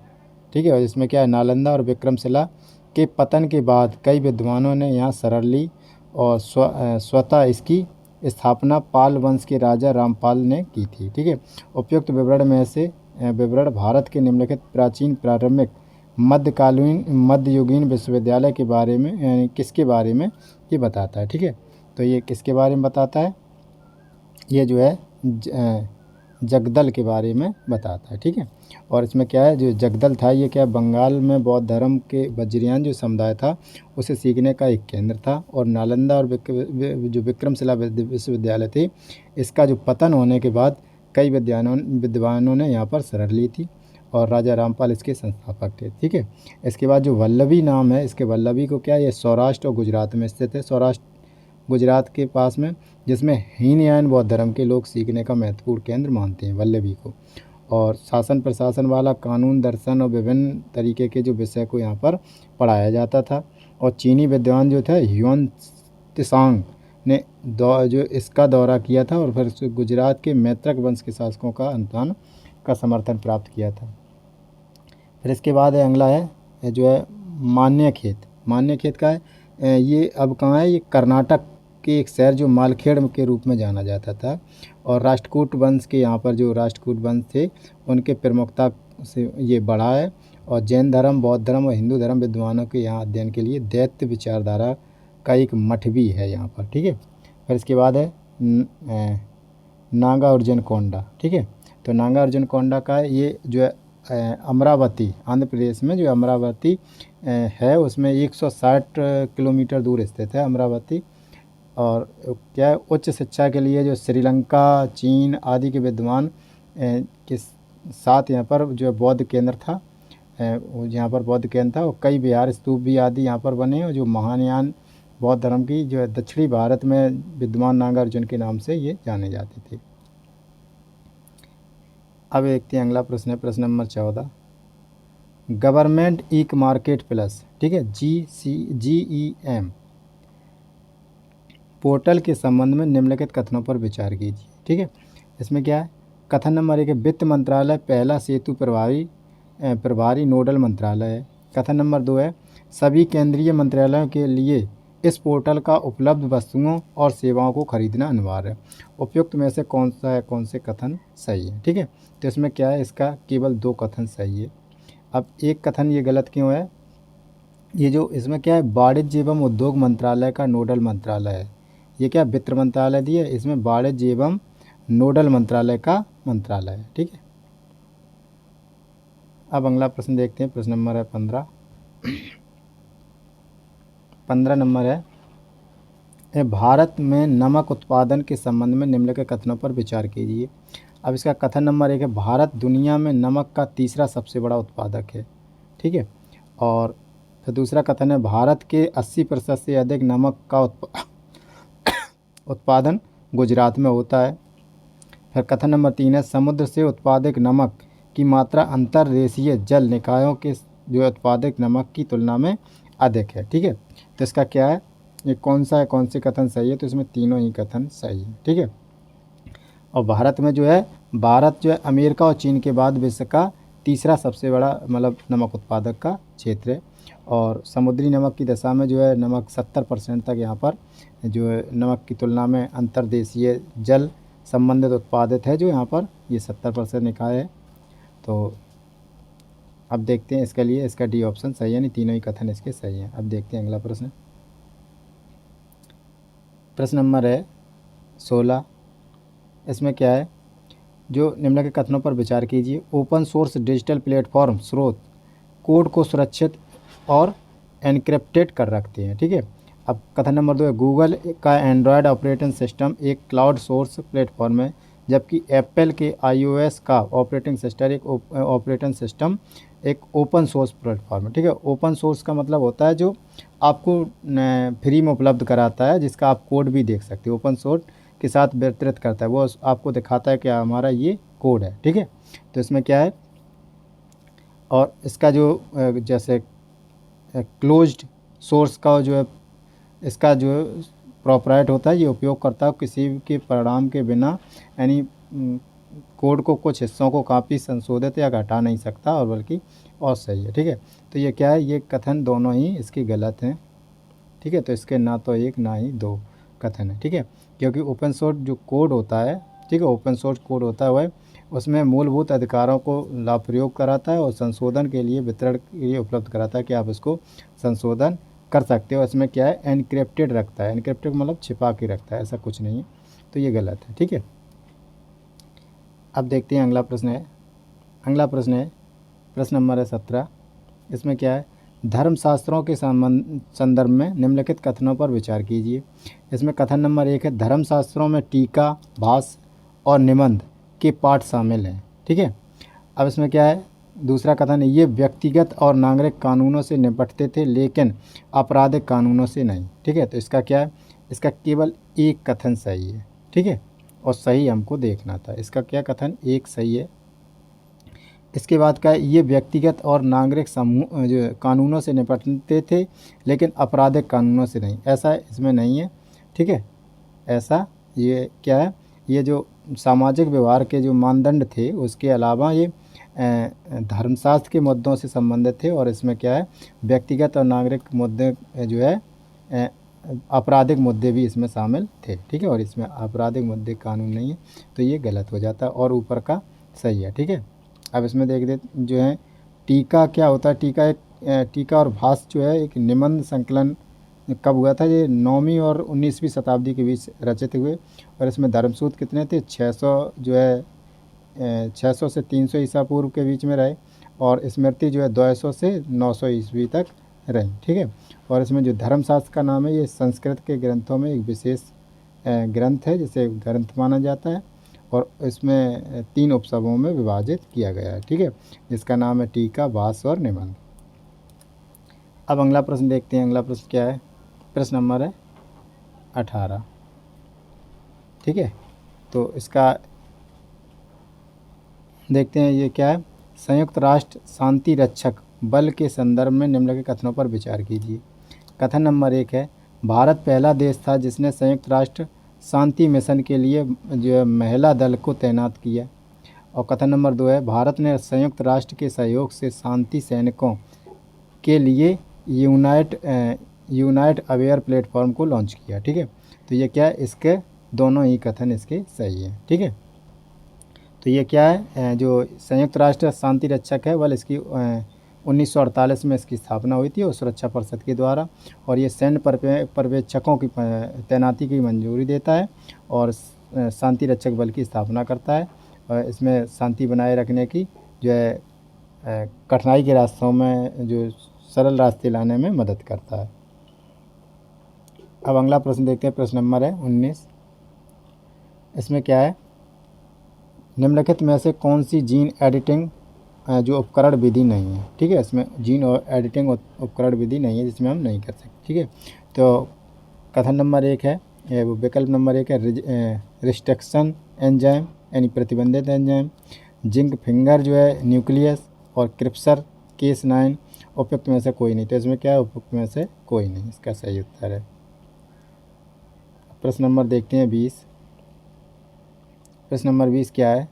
Speaker 1: ठीक है, और इसमें क्या है, नालंदा और विक्रमशिला के पतन के बाद कई विद्वानों ने यहाँ शरण ली, और स्वतः इसकी स्थापना पाल वंश के राजा रामपाल ने की थी। ठीक है, उपयुक्त विवरण में से विवरण भारत के निम्नलिखित प्राचीन, प्रारंभिक, मध्यकालीन, मध्ययुगीन विश्वविद्यालय के बारे में, यानी किसके बारे में ये बताता है। ठीक है, तो ये किसके बारे में बताता है, ये जो है जगदल के बारे में बताता है। ठीक है, और इसमें क्या है, जो जगदल था ये क्या, बंगाल में बौद्ध धर्म के वज्रयान जो समुदाय था उसे सीखने का एक केंद्र था, और नालंदा और जो विक्रमशिला विश्वविद्यालय थे, इसका जो पतन होने के बाद कई विद्वानों ने यहाँ पर शरण ली थी, और राजा रामपाल इसके संस्थापक थे। ठीक है, इसके बाद जो वल्लभी नाम है, इसके वल्लभी को क्या, ये सौराष्ट्र और गुजरात में स्थित है, सौराष्ट्र गुजरात के पास में, जिसमें हीनयान बौद्ध धर्म के लोग सीखने का महत्वपूर्ण केंद्र मानते हैं वल्लभी को। और शासन प्रशासन वाला, कानून, दर्शन और विभिन्न तरीके के जो विषय को यहाँ पर पढ़ाया जाता था। और चीनी विद्वान जो थे ह्यून त्सांग ने जो इसका दौरा किया था, और फिर गुजरात के मैत्रक वंश के शासकों का अंतान का समर्थन प्राप्त किया था। फिर इसके बाद है अगला है जो है मान्यखेत। मान्यखेत का है, ये अब कहाँ है, ये कर्नाटक के एक शहर जो मालखेड़ के रूप में जाना जाता था। और राष्ट्रकूट वंश के यहाँ पर जो राष्ट्रकूट वंश थे उनके प्रमुखता से ये बढ़ा है। और जैन धर्म, बौद्ध धर्म और हिंदू धर्म विद्वानों के यहाँ अध्ययन के लिए दैत्य विचारधारा का एक मठ भी है यहाँ पर, ठीक है। फिर इसके बाद है नागा अर्जुन कोंडा, ठीक है। तो नागा अर्जुन कोंडा का ये जो है अमरावती, आंध्र प्रदेश में जो अमरावती है उसमें 160 किलोमीटर दूर स्थित है अमरावती। और क्या है, उच्च शिक्षा के लिए जो श्रीलंका, चीन आदि के विद्वान के साथ यहाँ पर जो बौद्ध केंद्र था, यहाँ पर बौद्ध केंद्र था, और कई विहार स्तूप भी आदि यहाँ पर बने, और जो महायान बौद्ध धर्म की जो है दक्षिणी भारत में विद्वान नागार्जुन के नाम से ये जाने जाते थे। अब देखते हैं अगला प्रश्न है, प्रश्न number 14, government e market plus, ठीक है, GEM पोर्टल के संबंध में निम्नलिखित कथनों पर विचार कीजिए, ठीक है। इसमें क्या है, कथन नंबर 1 है वित्त मंत्रालय पहला सेतु प्रभारी नोडल मंत्रालय है। कथन नंबर 2 है सभी केंद्रीय मंत्रालयों के लिए इस पोर्टल का उपलब्ध वस्तुओं और सेवाओं को खरीदना अनिवार्य है। उपयुक्त में से कौन सा है, कौन से कथन सही है, ठीक है। तो इसमें क्या है, इसका केवल 2 कथन सही है। अब एक कथन ये गलत क्यों है, ये जो इसमें क्या है, वाणिज्य एवं उद्योग मंत्रालय का नोडल मंत्रालय है। ये क्या वित्त मंत्रालय दिया है, इसमें वाणिज्य एवं नोडल मंत्रालय का मंत्रालय है, ठीक है। अब अगला प्रश्न देखते हैं, प्रश्न नंबर है 15 नंबर है भारत में नमक उत्पादन के संबंध में निम्नलिखित कथनों पर विचार कीजिए। अब इसका कथन नंबर 1 है भारत दुनिया में नमक का तीसरा सबसे बड़ा उत्पादक है, ठीक है। और फिर दूसरा कथन है भारत के 80% से अधिक नमक का उत्पादन गुजरात में होता है। फिर कथन नंबर 3 है समुद्र से उत्पादित नमक की मात्रा अंतर्देशीय जल निकायों के जो उत्पादित नमक की तुलना में अधिक है, ठीक है। तो इसका क्या है, ये कौन सा है, कौन से कथन सही है, तो इसमें तीनों ही कथन सही है, ठीक है। और भारत में जो है, भारत जो है अमेरिका और चीन के बाद विश्व का तीसरा सबसे बड़ा मतलब नमक उत्पादक का क्षेत्र है। और समुद्री नमक की दशा में जो है नमक 70% तक यहाँ पर जो है नमक की तुलना में अंतर्देशीय जल संबंधित उत्पादित है, जो यहाँ पर ये 70% निकाय है। तो अब देखते हैं इसके लिए, इसका डी ऑप्शन सही है, नहीं तीनों ही कथन इसके सही हैं। अब देखते हैं अगला प्रश्न, प्रश्न नंबर है 16। इसमें क्या है, जो निम्नलिखित कथनों पर विचार कीजिए। ओपन सोर्स डिजिटल प्लेटफॉर्म स्रोत कोड को सुरक्षित और एनक्रिप्टेड कर रखते हैं, ठीक है। अब कथन नंबर 2 है गूगल का एंड्रॉयड ऑपरेटिंग सिस्टम एक क्लाउड सोर्स प्लेटफॉर्म है, जबकि एप्पल के iOS का ऑपरेटिंग सिस्टम एक ओपन सोर्स प्लेटफॉर्म है, ठीक है। ओपन सोर्स का मतलब होता है जो आपको फ्री में उपलब्ध कराता है, जिसका आप कोड भी देख सकते हो, ओपन सोर्स के साथ वितरित करता है, वो आपको दिखाता है कि हमारा ये कोड है, ठीक है। तो इसमें क्या है, और इसका जो जैसे क्लोज्ड सोर्स का जो है, इसका जो प्रॉपराइट होता है, ये उपयोगकर्ता किसी के परिणाम के बिना यानी कोड को कुछ हिस्सों को काफ़ी संशोधित या घटा नहीं सकता, और बल्कि और सही है, ठीक है। तो ये क्या है, ये कथन दोनों ही इसके गलत हैं, ठीक है। तो इसके ना तो एक ना ही 2 कथन है, ठीक है। क्योंकि ओपन सोर्स जो कोड होता है, ठीक है, ओपन सोर्स कोड होता है वह उसमें मूलभूत अधिकारों को लाभ प्रयोग कराता है और संशोधन के लिए वितरण के लिए उपलब्ध कराता है कि आप इसको संशोधन कर सकते हो। इसमें क्या है, एनक्रिप्टेड रखता है, एनक्रिप्टेड मतलब छिपा के रखता है, ऐसा कुछ नहीं है, तो ये गलत है, ठीक है। अब देखते हैं अगला प्रश्न है, प्रश्न नंबर है 17। इसमें क्या है, धर्मशास्त्रों के संदर्भ में निम्नलिखित कथनों पर विचार कीजिए। इसमें कथन नंबर 1 है धर्मशास्त्रों में टीका, भाष्य और निबंध के पाठ शामिल हैं, ठीक है। अब इसमें क्या है, दूसरा कथन है ये व्यक्तिगत और नागरिक कानूनों से निपटते थे लेकिन आपराधिक कानूनों से नहीं, ठीक है। तो इसका क्या है, इसका केवल एक कथन सही है, ठीक है, और सही हमको देखना था। इसका क्या कथन, एक सही है। इसके बाद का ये व्यक्तिगत और नागरिक समूह जो कानूनों से निपटते थे लेकिन आपराधिक कानूनों से नहीं, ऐसा इसमें नहीं है, ठीक है। ऐसा ये क्या है, ये जो सामाजिक व्यवहार के जो मानदंड थे उसके अलावा ये धर्मशास्त्र के मुद्दों से संबंधित थे, और इसमें क्या है, व्यक्तिगत और नागरिक मुद्दे जो है आपराधिक मुद्दे भी इसमें शामिल थे, ठीक है। और इसमें आपराधिक मुद्दे कानून नहीं है, तो ये गलत हो जाता है, और ऊपर का सही है, ठीक है। अब इसमें देख दे जो है टीका क्या होता है। टीका एक टीका और भाष्य जो है एक निबंध संकलन कब हुआ था, ये 9वीं और 19वीं शताब्दी के बीच रचित हुए। और इसमें धर्मसूत्र कितने थे, 600 जो है 600 से 300 ईसा पूर्व के बीच में रहे। और स्मृति जो है 200 से 900 ईस्वी तक रही। ठीक है। और इसमें जो धर्मशास्त्र का नाम है ये संस्कृत के ग्रंथों में एक विशेष ग्रंथ है, जिसे ग्रंथ माना जाता है। और इसमें 3 उपसमों में विभाजित किया गया है। ठीक है, जिसका नाम है टीका, भाष्य और निबंध। अब अगला प्रश्न देखते हैं। अगला प्रश्न क्या है, प्रश्न नंबर है 18। ठीक है, तो इसका देखते हैं ये क्या है। संयुक्त राष्ट्र शांति रक्षक बल के संदर्भ में निम्नलिखित कथनों पर विचार कीजिए। कथन नंबर 1 है, भारत पहला देश था जिसने संयुक्त राष्ट्र शांति मिशन के लिए जो है महिला दल को तैनात किया। और कथन नंबर 2 है, भारत ने संयुक्त राष्ट्र के सहयोग से शांति सैनिकों के लिए यूनाइट अवेयर प्लेटफॉर्म को लॉन्च किया। ठीक है, तो ये क्या है, इसके दोनों ही कथन इसके सही हैं। ठीक है, तो ये क्या है, जो संयुक्त राष्ट्र शांति रक्षक है वह इसकी 1948 में इसकी स्थापना हुई थी और सुरक्षा परिषद के द्वारा। और ये सैन्य पर्यवेक्षकों की तैनाती की मंजूरी देता है और शांति रक्षक बल की स्थापना करता है। और इसमें शांति बनाए रखने की जो है कठिनाई के रास्तों में जो सरल रास्ते लाने में मदद करता है। अब अगला प्रश्न देखते हैं। प्रश्न नंबर है 19। इसमें क्या है, निम्नलिखित में से कौन सी जीन एडिटिंग जो उपकरण विधि नहीं है। ठीक है, इसमें जीन और एडिटिंग उपकरण विधि नहीं है जिसमें हम नहीं कर सकते। ठीक है, तो कथन नंबर 1 है, वो विकल्प नंबर 1 है रिस्ट्रिक्शन एंजाइम यानी प्रतिबंधित एंजाइम, जिंक फिंगर जो है न्यूक्लियस, और क्रिप्सर केस 9 उपयुक्त में से कोई नहीं। तो इसमें क्या है, उपयुक्त में से कोई नहीं, इसका सही उत्तर है। प्रश्न नंबर देखते हैं 20। प्रश्न नंबर 20 क्या है,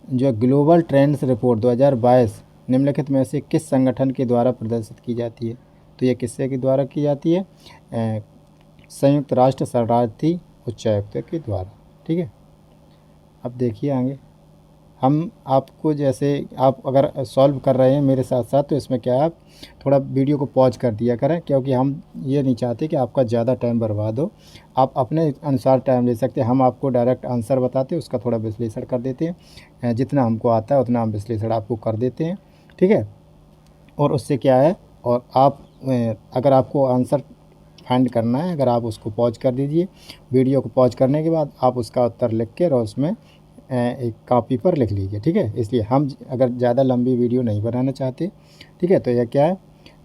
Speaker 1: जो ग्लोबल ट्रेंड्स रिपोर्ट 2022 निम्नलिखित में से किस संगठन के द्वारा प्रदर्शित की जाती है। तो ये किससे के द्वारा की जाती है, संयुक्त राष्ट्र शरणार्थी उच्चायुक्त के द्वारा। ठीक है, अब देखिए आगे हम आपको, जैसे आप अगर सॉल्व कर रहे हैं मेरे साथ साथ, तो इसमें क्या है, आप थोड़ा वीडियो को पॉज कर दिया करें, क्योंकि हम ये नहीं चाहते कि आपका ज़्यादा टाइम बर्बाद हो। आप अपने अनुसार टाइम ले सकते हैं। हम आपको डायरेक्ट आंसर बताते हैं, उसका थोड़ा विश्लेषण कर देते हैं। जितना हमको आता है उतना हम विश्लेषण आपको कर देते हैं। ठीक है, और उससे क्या है, और आप अगर आपको आंसर फाइंड करना है, अगर आप उसको पॉज कर दीजिए, वीडियो को पॉज करने के बाद आप उसका उत्तर लिख के और उसमें एक कॉपी पर लिख लीजिए। ठीक है, इसलिए हम अगर ज़्यादा लंबी वीडियो नहीं बनाना चाहते। ठीक है, तो यह क्या है,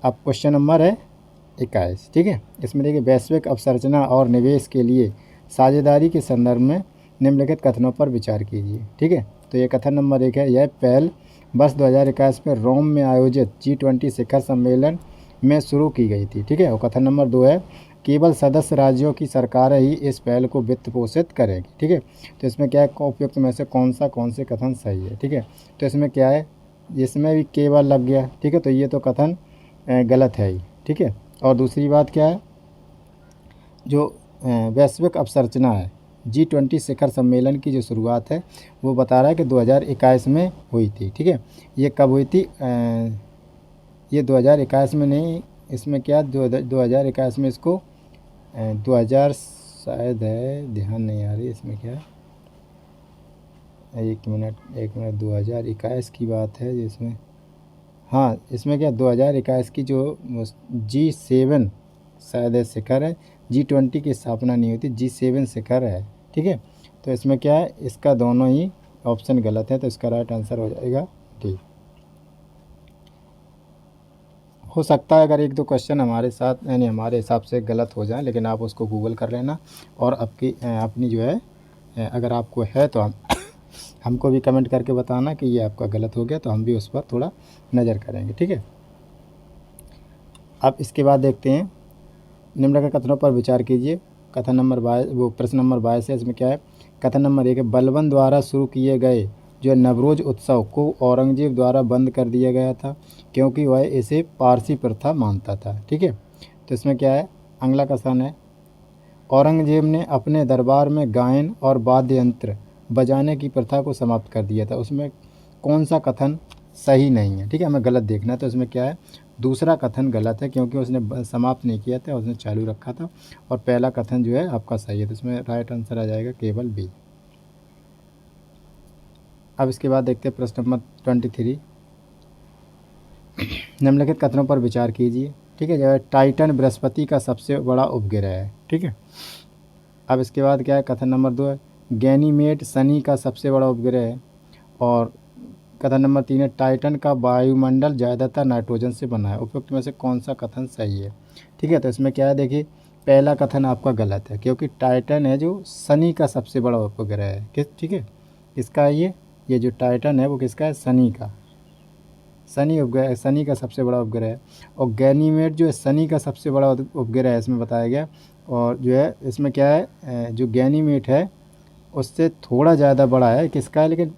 Speaker 1: अब क्वेश्चन नंबर है 21। ठीक है, इसमें देखिए, वैश्विक अवसंरचना और निवेश के लिए साझेदारी के संदर्भ में निम्नलिखित कथनों पर विचार कीजिए। ठीक है, तो ये कथन नंबर 1 है, यह पहल वर्ष 2021 में रोम में आयोजित G20 शिखर सम्मेलन में शुरू की गई थी। ठीक है, और कथन नंबर 2 है, केवल सदस्य राज्यों की सरकारें ही इस पहल को वित्त पोषित करेगी। ठीक है, तो इसमें क्या है, उपयुक्त में से कौन से कथन सही है। ठीक है, तो इसमें क्या है, इसमें भी केवल लग गया। ठीक है, तो ये तो कथन गलत है ही। ठीक है, और दूसरी बात क्या है, जो वैश्विक अवसंरचना है G20 शिखर सम्मेलन की जो शुरुआत है वो बता रहा है कि 2021 में हुई थी। ठीक है, ये कब हुई थी, ये 2021 में नहीं, इसमें क्या 2021 में इसको 2000 शायद है, ध्यान नहीं आ रही इसमें क्या है, एक मिनट 2021 की बात है जिसमें, हाँ इसमें क्या 2021 की जो G7 शायद शिखर है, G20 की स्थापना नहीं होती, G7 शिखर है। ठीक है, तो इसमें क्या है, इसका दोनों ही ऑप्शन गलत है, तो इसका राइट आंसर हो जाएगा डी। हो सकता है अगर 1-2 क्वेश्चन हमारे साथ यानी हमारे हिसाब से गलत हो जाए, लेकिन आप उसको गूगल कर लेना और अपनी जो है अगर आपको है तो हमको भी कमेंट करके बताना कि ये आपका गलत हो गया, तो हम भी उस पर थोड़ा नज़र करेंगे। ठीक है, अब इसके बाद देखते हैं, निम्नलिखित कथनों पर विचार कीजिए। कथन नंबर 22, प्रश्न नंबर 22 है, इसमें क्या है, कथन नंबर 1 है, बलबन द्वारा शुरू किए गए जो नवरोज़ उत्सव को औरंगजेब द्वारा बंद कर दिया गया था क्योंकि वह इसे पारसी प्रथा मानता था। ठीक है, तो इसमें क्या है, अगला कथन है, औरंगजेब ने अपने दरबार में गायन और वाद्य यंत्र बजाने की प्रथा को समाप्त कर दिया था। उसमें कौन सा कथन सही नहीं है। ठीक है, हमें गलत देखना है। तो इसमें क्या है, दूसरा कथन गलत है क्योंकि उसने समाप्त नहीं किया था, उसने चालू रखा था, और पहला कथन जो है आपका सही है। तो इसमें राइट आंसर आ जाएगा केवल बी। अब इसके बाद देखते हैं प्रश्न नंबर 23। निम्नलिखित कथनों पर विचार कीजिए। ठीक है, जो है टाइटन बृहस्पति का सबसे बड़ा उपग्रह है। ठीक है, अब इसके बाद क्या है, कथन नंबर 2 है गैनीमेड शनि का सबसे बड़ा उपग्रह है। और कथन नंबर 3 है टाइटन का वायुमंडल ज़्यादातर नाइट्रोजन से बना है। उपयुक्त में से कौन सा कथन सही है। ठीक है, तो इसमें क्या है, देखिए पहला कथन आपका गलत है क्योंकि टाइटन है जो शनि का सबसे बड़ा उपग्रह है। किस, ठीक है, इसका ये जो टाइटन है वो किसका है, शनि का, शनि उपग्रह, शनि का सबसे बड़ा उपग्रह है। और गैनीमेड जो है शनि का सबसे बड़ा उपग्रह है, इसमें बताया गया। और जो है इसमें क्या है, जो गैनीमेड है उससे थोड़ा ज़्यादा बड़ा है किसका है, लेकिन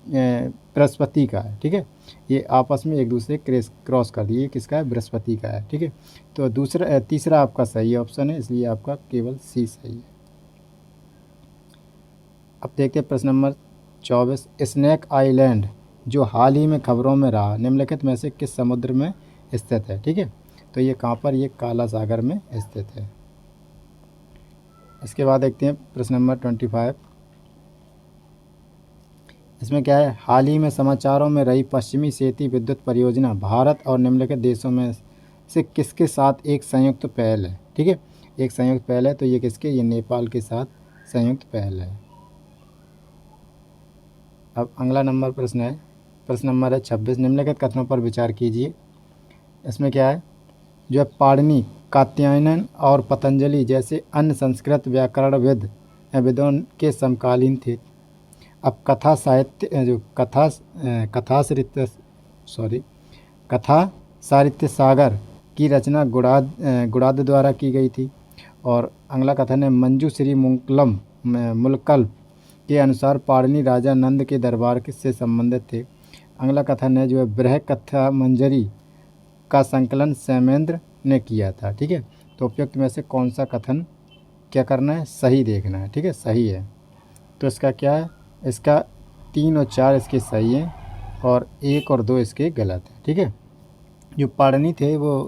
Speaker 1: बृहस्पति का है। ठीक है, ये आपस में एक दूसरे क्रॉस कर दिए, किसका है, बृहस्पति का है। ठीक है, तो तीसरा आपका सही ऑप्शन है, इसलिए आपका केवल सी सही है। अब देखते हैं प्रश्न नंबर 24। स्नैक आइलैंड जो हाल ही में खबरों में रहा, निम्नलिखित में से किस समुद्र में स्थित है। ठीक है, तो ये कहाँ पर, ये काला सागर में स्थित है। इसके बाद देखते हैं प्रश्न नंबर 25। इसमें क्या है, हाल ही में समाचारों में रही पश्चिमी सेती विद्युत परियोजना भारत और निम्नलिखित देशों में से किसके साथ एक संयुक्त पहल है। ठीक है, एक संयुक्त पहल है, तो ये किसके, ये नेपाल के साथ संयुक्त पहल है। अब अगला नंबर प्रश्न है, प्रश्न नंबर है 26। निम्नलिखित कथनों पर विचार कीजिए। इसमें क्या है, जो है पाणिनि, कात्यायन और पतंजलि जैसे अन्य संस्कृत व्याकरणविद विदों के समकालीन थे। अब कथा साहित्य जो कथा साहित्य सागर की रचना गुणाद द्वारा की गई थी। और अगला कथन है मंजू श्री मुलकल्प के अनुसार पाणिनि राजा नंद के दरबार से संबंधित थे। अगला कथन है जो है बृहत कथा मंजरी का संकलन सैमेंद्र ने किया था। ठीक है, तो उपयुक्त में से कौन सा कथन क्या करना है, सही देखना है। ठीक है, सही है, तो इसका क्या है, इसका 3 और 4 इसके सही हैं और 1 और 2 इसके गलत हैं। ठीक है, जो पाणिनि थे वो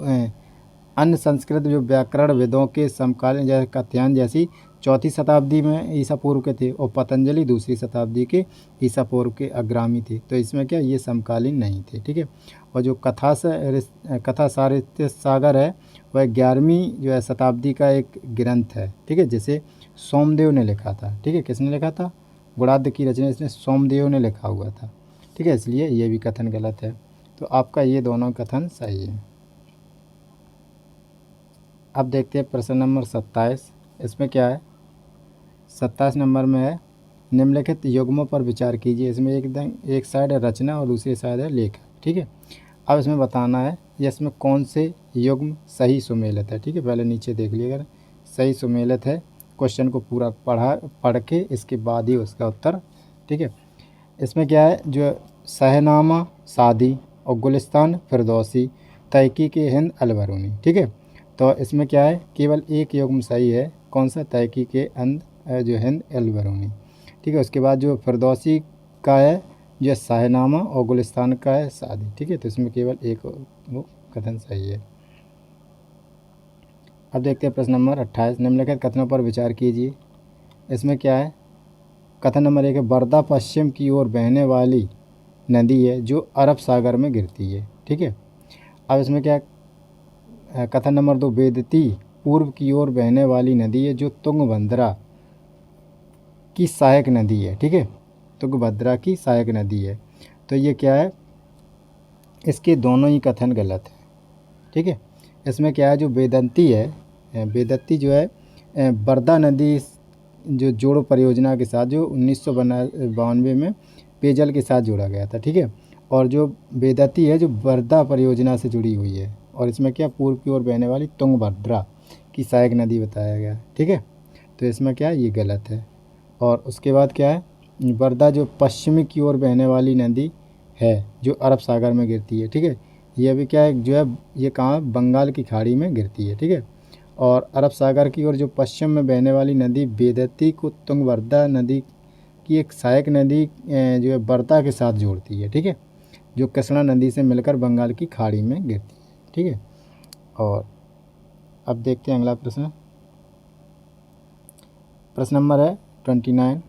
Speaker 1: अन्य संस्कृत जो व्याकरण वेदों के समकालीन जैसे कात्यायन जैसी 4वीं शताब्दी में ईसा पूर्व के थे, और पतंजलि 2री शताब्दी के ईसा पूर्व के अग्रामी थे। तो इसमें क्या, ये समकालीन नहीं थे। ठीक है, और जो कथा साहित्य सागर है वह 11वीं जो है शताब्दी का एक ग्रंथ है। ठीक है, जिसे सोमदेव ने लिखा था। ठीक है, किसने लिखा था, गुणाद की रचना इसने सोमदेव ने लिखा हुआ था। ठीक है, इसलिए ये भी कथन गलत है। तो आपका ये दोनों कथन सही है। अब देखते हैं प्रश्न नंबर 27। इसमें क्या है, 27 नंबर में है निम्नलिखित युग्मों पर विचार कीजिए। इसमें एक साइड है रचना और दूसरी साइड है लेखक। ठीक है, अब इसमें बताना है ये इसमें कौन से युग्म सही सुमेलित है। ठीक है, पहले नीचे देख लिया, अगर सही सुमेलित है क्वेश्चन को पूरा पढ़ के इसके बाद ही उसका उत्तर। ठीक है, इसमें क्या है, जो शहनामा सादी और गुलिस्तान फिरदौसी तहकीक हिंद अलबरूनी। ठीक है, तो इसमें क्या है, केवल एक युग्म सही है, कौन सा, तहकीक जो हिंद अलबरूनी। ठीक है, उसके बाद जो फिरदौसी का है जो शहनामा और गुलिस्तान का है सादी। ठीक है, तो इसमें केवल एक वो कथन सही है। अब देखते हैं प्रश्न नंबर 28। निम्नलिखित कथनों पर विचार कीजिए। इसमें क्या है, कथन नंबर 1 है वर्धा पश्चिम की ओर बहने वाली नदी है जो अरब सागर में गिरती है। ठीक है, अब इसमें क्या है, कथन नंबर 2 वेदती पूर्व की ओर बहने वाली नदी है जो तुंगभद्रा की सहायक नदी है। ठीक है, तुंगभद्रा की सहायक नदी है। तो ये क्या है, इसके दोनों ही कथन गलत है। ठीक है, इसमें क्या है, जो वेदंती है, वेदत्ती जो है वर्धा नदी जो जोड़ो परियोजना के साथ जो 1992 में पेयजल के साथ जोड़ा गया था। ठीक है, और जो वेदत्ती है जो वर्धा परियोजना से जुड़ी हुई है, और इसमें क्या पूर्व की ओर बहने वाली तुंगभद्रा की सहायक नदी बताया गया। ठीक है, तो इसमें क्या है, ये गलत है। और उसके बाद क्या है, वर्धा जो पश्चिमी की ओर बहने वाली नदी है जो अरब सागर में गिरती है। ठीक है, ये भी क्या है, जो है ये कहाँ, बंगाल की खाड़ी में गिरती है। ठीक है, और अरब सागर की ओर जो पश्चिम में बहने वाली नदी वेदती को तुंगभद्रा नदी कि एक सहायक नदी जो है बरता के साथ जोड़ती है, ठीक है, जो कृष्णा नदी से मिलकर बंगाल की खाड़ी में गिरती है, ठीक है। और अब देखते हैं अगला प्रश्न। प्रश्न नंबर है 29।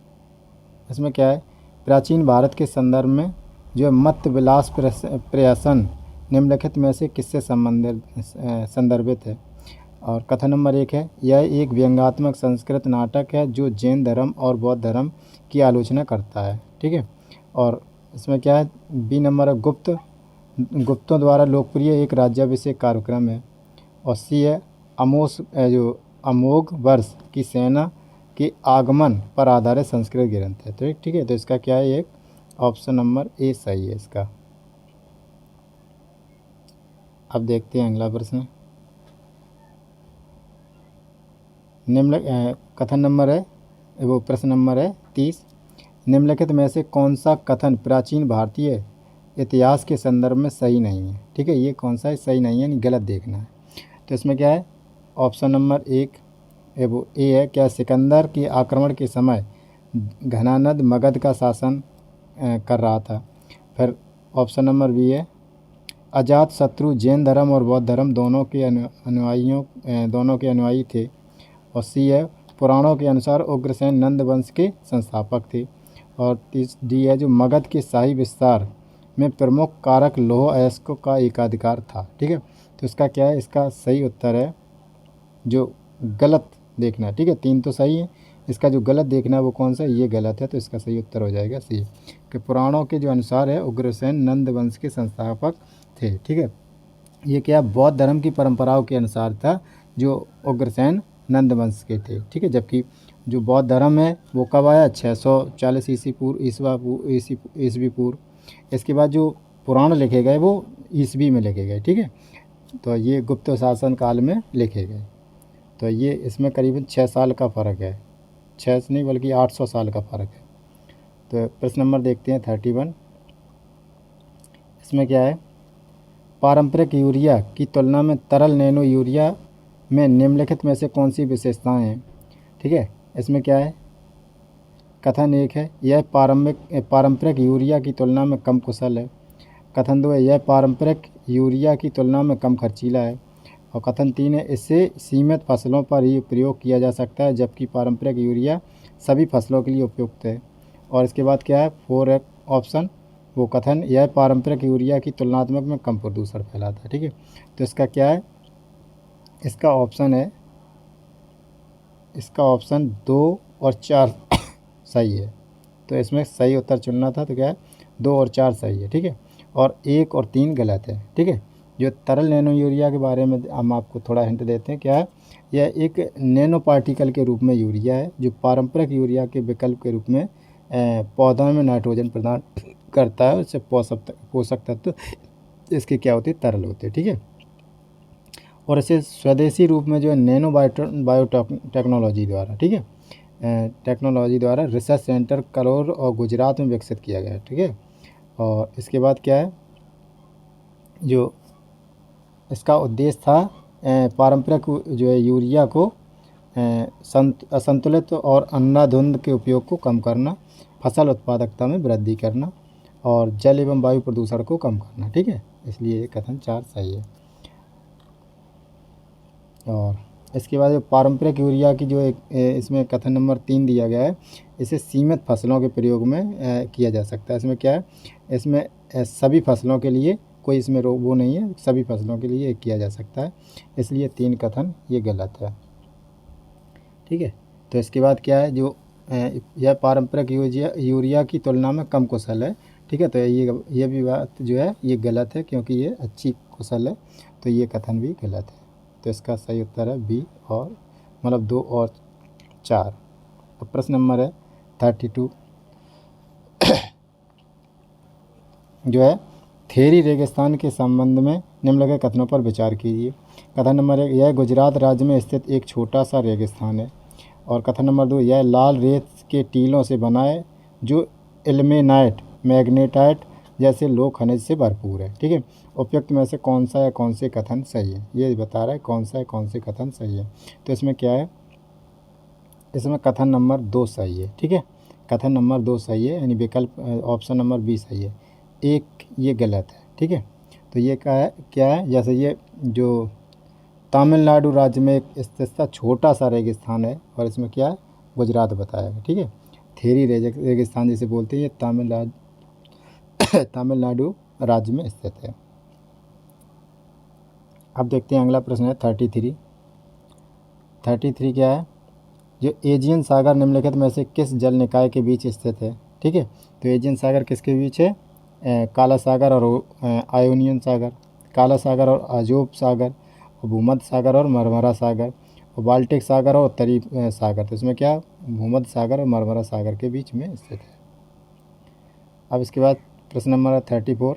Speaker 1: इसमें क्या है, प्राचीन भारत के संदर्भ में जो है मत्स्य विलास प्रहसन निम्नलिखित में से किससे संदर्भित है। और कथन नंबर 1 है, यह एक व्यंग्यात्मक संस्कृत नाटक है जो जैन धर्म और बौद्ध धर्म की आलोचना करता है, ठीक है। और इसमें क्या है, बी नंबर है, गुप्तों द्वारा लोकप्रिय एक राज्याभिषेक कार्यक्रम है। और सी है, जो अमोघ वर्ष की सेना के आगमन पर आधारित संस्कृत ग्रंथ है। तो ठीक है, तो इसका क्या है, एक ऑप्शन नंबर ए सही है इसका। अब देखते हैं अगला प्रश्न। कथन नंबर है, वो प्रश्न नंबर है 30। निम्नलिखित में से कौन सा कथन प्राचीन भारतीय इतिहास के संदर्भ में सही नहीं है, ठीक है, ये कौन सा है सही नहीं है, यानी गलत देखना है। तो इसमें क्या है, ऑप्शन नंबर 1 वो ए है, क्या सिकंदर के आक्रमण के समय घनानद मगध का शासन कर रहा था। फिर ऑप्शन नंबर बी है, अजात शत्रु जैन धर्म और बौद्ध धर्म दोनों के अनुयायी थे। और सी है, पुराणों के अनुसार उग्रसेन नंद वंश के संस्थापक थे। और डी है, जो मगध के शाही विस्तार में प्रमुख कारक लौह अयस्कों का एकाधिकार था, ठीक है। तो इसका क्या है, इसका सही उत्तर है, जो गलत देखना है, ठीक है, 3 तो सही है, इसका जो गलत देखना है वो कौन सा है, ये गलत है। तो इसका सही उत्तर हो जाएगा सी, कि पुराणों के जो अनुसार है उग्रसेन नंद वंश के संस्थापक थे, ठीक है। ये क्या बौद्ध धर्म की परंपराओं के अनुसार था, जो उग्रसेन नंद वंश के थे, ठीक है। जबकि जो बौद्ध धर्म है वो कब आया, 640 ईस्वी पूर्व। इसके बाद जो पुराण लिखे गए वो ईस्वी में लिखे गए, ठीक है। तो ये गुप्त शासन काल में लिखे गए। तो ये इसमें करीबन 6 साल का फ़र्क है, 6 नहीं बल्कि 800 साल का फ़र्क है। तो प्रश्न नंबर देखते हैं 31। इसमें क्या है, पारंपरिक यूरिया की तुलना में तरल नैनो यूरिया में निम्नलिखित में से कौन सी विशेषताएं हैं, ठीक है। इसमें क्या है, कथन 1 है, यह पारंपरिक यूरिया की तुलना में कम कुशल है। कथन 2 है, यह पारंपरिक यूरिया की तुलना में कम खर्चीला है। और कथन 3 है, इससे सीमित फसलों पर ही प्रयोग किया जा सकता है, जबकि पारंपरिक यूरिया सभी फसलों के लिए उपयुक्त है। और इसके बाद क्या है, 4 ऑप्शन, वो कथन, यह पारंपरिक यूरिया की तुलनात्मक में कम प्रदूषण फैलाता है, ठीक है। तो इसका क्या है, इसका ऑप्शन है, इसका ऑप्शन 2 और 4 सही है। तो इसमें सही उत्तर चुनना था, तो क्या है, 2 और 4 सही है, ठीक है। और 1 और 3 गलत है, ठीक है। जो तरल नैनो यूरिया के बारे में हम आपको थोड़ा हिंट देते हैं, क्या है, यह एक नैनो पार्टिकल के रूप में यूरिया है, जो पारंपरिक यूरिया के विकल्प के रूप में पौधों में नाइट्रोजन प्रदान करता है। उससे पोषक तत्व इसके क्या होते हैं, तरल होते हैं, ठीक है। और इसे स्वदेशी रूप में जो है नैनो बायोटेक्नोलॉजी द्वारा, ठीक है, टेक्नोलॉजी द्वारा रिसर्च सेंटर कलोर और गुजरात में विकसित किया गया है, ठीक है। और इसके बाद क्या है, जो इसका उद्देश्य था पारंपरिक जो है यूरिया को असंतुलित और अंधाधुंध के उपयोग को कम करना, फसल उत्पादकता में वृद्धि करना और जल एवं वायु प्रदूषण को कम करना, ठीक है। इसलिए कथन 4 सही है। और इसके बाद जो पारंपरिक यूरिया की जो एक इसमें कथन नंबर 3 दिया गया है, इसे सीमित फसलों के प्रयोग में किया जा सकता है। इसमें क्या है, इसमें सभी फसलों के लिए कोई इसमें वो नहीं है, सभी फसलों के लिए किया जा सकता है, इसलिए 3 कथन ये गलत है, ठीक है। तो इसके बाद क्या है, जो यह पारंपरिक यूरिया की तुलना में कम कुशल है, ठीक है। तो ये भी बात जो है ये गलत है, क्योंकि ये अच्छी कुशल है, तो ये कथन भी गलत है। तो इसका सही उत्तर है बी, और मतलब 2 और 4। तो प्रश्न नंबर है 32 जो है, थेरी रेगिस्तान के संबंध में निम्नलिखित कथनों पर विचार कीजिए। कथन नंबर 1, यह गुजरात राज्य में स्थित एक छोटा सा रेगिस्तान है। और कथन नंबर 2, यह लाल रेत के टीलों से बना है जो इल्मेनाइट, मैग्नेटाइट जैसे लोह खनिज से भरपूर है, ठीक है। उपयुक्त में से कौन सा या कौन से कथन सही है, ये बता रहा है कौन सा या कौन से कथन सही है। तो इसमें क्या है, इसमें कथन नंबर 2 सही है, ठीक है। कथन नंबर 2 सही है, यानी विकल्प ऑप्शन नंबर बी सही है। एक ये गलत है, ठीक है। तो ये क्या है, जैसे ये जो तमिलनाडु राज्य में एक स्थित सा छोटा सा रेगिस्तान है, और इसमें क्या है, गुजरात बताया है, ठीक है। थेरी रेगिस्तान जिसे बोलते हैं, ये तमिलनाडु राज्य में स्थित है। अब देखते हैं अगला प्रश्न है 33। क्या है, जो एजियन सागर निम्नलिखित में से किस जल निकाय के बीच स्थित है, ठीक है। तो एजियन सागर किसके बीच है, काला सागर और आयोनियन सागर, काला सागर और अजोब सागर, और भूमध्य सागर और मरमरा सागर, और बाल्टिक सागर और उत्तरी सागर। तो इसमें क्या, भूमध्य सागर और मरमरा सागर के बीच में स्थित है। अब इसके बाद प्रश्न नंबर 34।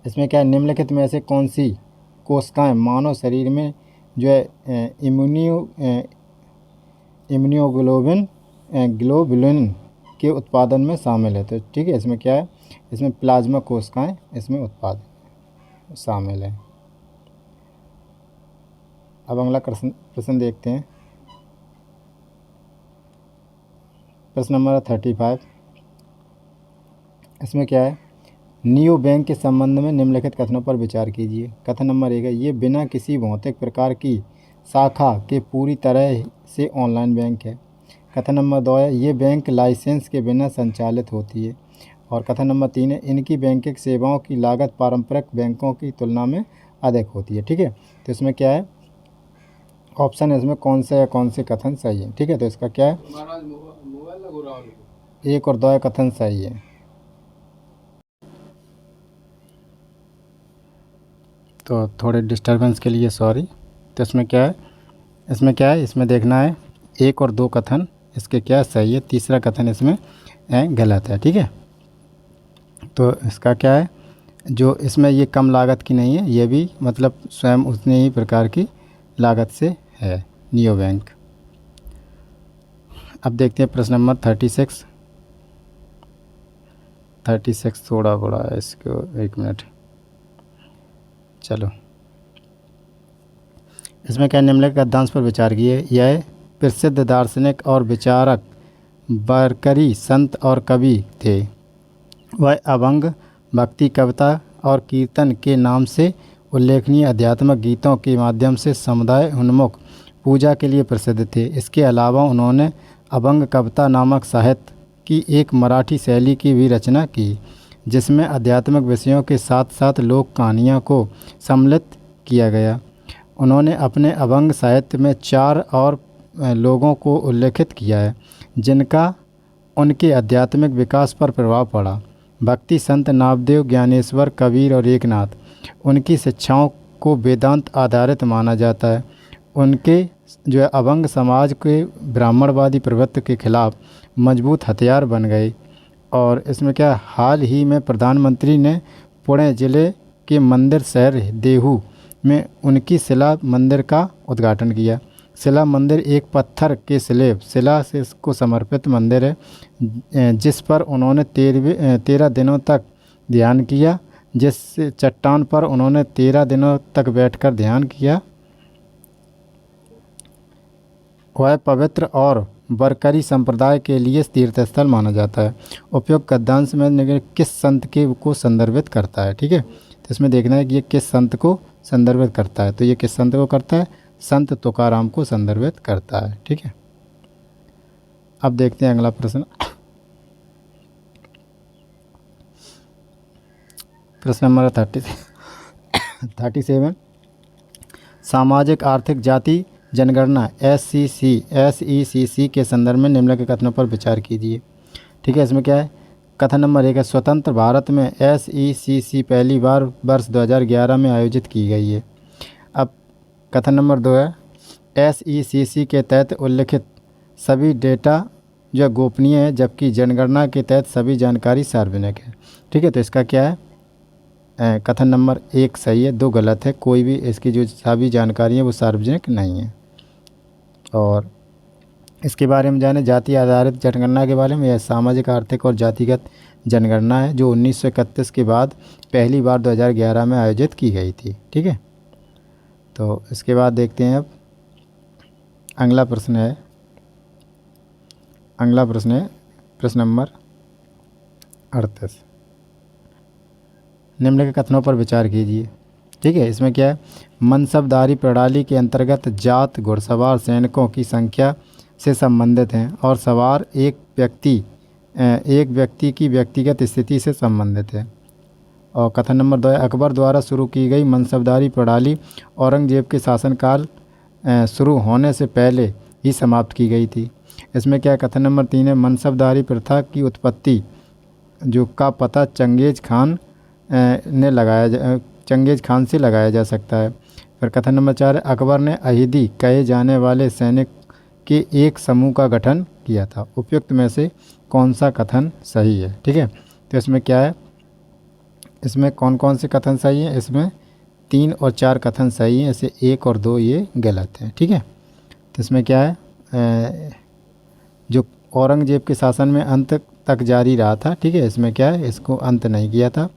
Speaker 1: इसमें क्या है, निम्नलिखित में से कौन सी कोशिकाएं मानव शरीर में जो है ग्लोबुलिन के उत्पादन में शामिल है। तो ठीक है, इसमें क्या है, इसमें प्लाज्मा कोशिकाएं इसमें उत्पादन शामिल है। अब अगला प्रश्न देखते हैं, प्रश्न नंबर 35। इसमें क्या है, नियो बैंक के संबंध में निम्नलिखित कथनों पर विचार कीजिए। कथन नंबर 1 है, ये बिना किसी भौतिक प्रकार की शाखा के पूरी तरह से ऑनलाइन बैंक है। कथन नंबर 2 है, ये बैंक लाइसेंस के बिना संचालित होती है। और कथन नंबर 3 है, इनकी बैंकिंग सेवाओं की लागत पारंपरिक बैंकों की तुलना में अधिक होती है, ठीक है। तो इसमें क्या है, ऑप्शन है इसमें कौन से कथन सही है, ठीक है। तो इसका क्या है, 1 और 2 कथन सही है। तो थोड़े डिस्टरबेंस के लिए सॉरी। तो इसमें क्या है, इसमें देखना है 1 और 2 कथन इसके क्या सही है, तीसरा कथन इसमें गलत है, ठीक है। तो इसका क्या है, जो इसमें ये कम लागत की नहीं है, ये भी मतलब स्वयं उतने ही प्रकार की लागत से है नियो बैंक। अब देखते हैं प्रश्न नंबर 36। थोड़ा बड़ा है, इसको 1 मिनट, चलो। इसमें क्या, निम्नलिखित गद्यांश पर विचार किए। यह प्रसिद्ध दार्शनिक और विचारक बरकरी संत और कवि थे। वह अभंग, भक्ति, कविता और कीर्तन के नाम से उल्लेखनीय आध्यात्मिक गीतों के माध्यम से समुदाय उन्मुख पूजा के लिए प्रसिद्ध थे। इसके अलावा उन्होंने अभंग कविता नामक साहित्य की एक मराठी शैली की भी रचना की, जिसमें आध्यात्मिक विषयों के साथ साथ लोक कहानियों को सम्मिलित किया गया। उन्होंने अपने अभंग साहित्य में 4 और लोगों को उल्लेखित किया है जिनका उनके आध्यात्मिक विकास पर प्रभाव पड़ा। भक्ति संत नामदेव, ज्ञानेश्वर, कबीर और एकनाथ। उनकी शिक्षाओं को वेदांत आधारित माना जाता है। उनके जो है अभंग समाज के ब्राह्मणवादी प्रवृत्ति के खिलाफ मजबूत हथियार बन गए। और इसमें क्या, हाल ही में प्रधानमंत्री ने पुणे जिले के मंदिर शहर देहू में उनकी शिला मंदिर का उद्घाटन किया। शिला मंदिर एक पत्थर के शिला से को समर्पित मंदिर है, जिस पर उन्होंने 13 दिनों तक ध्यान किया। जिस चट्टान पर उन्होंने 13 दिनों तक बैठकर ध्यान किया वह पवित्र और बरकरी संप्रदाय के लिए तीर्थस्थल माना जाता है। उपयुक्त गद्यांश में किस संत के को संदर्भित करता है, ठीक है। तो इसमें देखना है कि ये किस संत को संदर्भित करता है। तो ये किस संत को करता है, संत तुकाराम को संदर्भित करता है, ठीक है। अब देखते हैं अगला प्रश्न, प्रश्न नंबर 37। सामाजिक आर्थिक जाति जनगणना SECC के संदर्भ में निम्नलिखित कथनों पर विचार कीजिए, ठीक है। इसमें क्या है, कथन नंबर 1 है, स्वतंत्र भारत में SECC पहली बार वर्ष 2011 में आयोजित की गई है। अब कथन नंबर 2 है, SECC के तहत उल्लिखित सभी डेटा जो गोपनीय है, जबकि जनगणना के तहत सभी जानकारी सार्वजनिक है, ठीक है। तो इसका क्या है, कथन नंबर 1 सही है, 2 गलत है। कोई भी इसकी जो सभी जानकारी है वो सार्वजनिक नहीं है। और इसके बारे में जाने, जाति आधारित जनगणना के बारे में, यह सामाजिक, आर्थिक और जातिगत जनगणना है जो 1931 के बाद पहली बार 2011 में आयोजित की गई थी, ठीक है। तो इसके बाद देखते हैं अब अगला प्रश्न है अगला प्रश्न है प्रश्न नंबर 38। निम्नलिखित कथनों पर विचार कीजिए। ठीक है, इसमें क्या है, मनसबदारी प्रणाली के अंतर्गत जात घुड़सवार सैनिकों की संख्या से संबंधित हैं और सवार एक व्यक्ति की व्यक्तिगत स्थिति से संबंधित है। और कथन नंबर 2 है, अकबर द्वारा शुरू की गई मनसबदारी प्रणाली औरंगजेब के शासनकाल शुरू होने से पहले ही समाप्त की गई थी। इसमें क्या है, कथन नंबर 3 है, मनसबदारी प्रथा की उत्पत्ति जो का पता चंगेज खान से लगाया जा सकता है। फिर कथन नंबर 4 है, अकबर ने अहीदी कहे जाने वाले सैनिक के एक समूह का गठन किया था। उपयुक्त में से कौन सा कथन सही है? ठीक है, तो इसमें क्या है, इसमें कौन कौन से कथन सही हैं? इसमें 3 और 4 कथन सही हैं, ऐसे 1 और 2 ये गलत हैं। ठीक है, तो इसमें क्या है, जो औरंगजेब के शासन में अंत तक जारी रहा था। ठीक है, इसमें क्या है, इसको अंत नहीं किया था।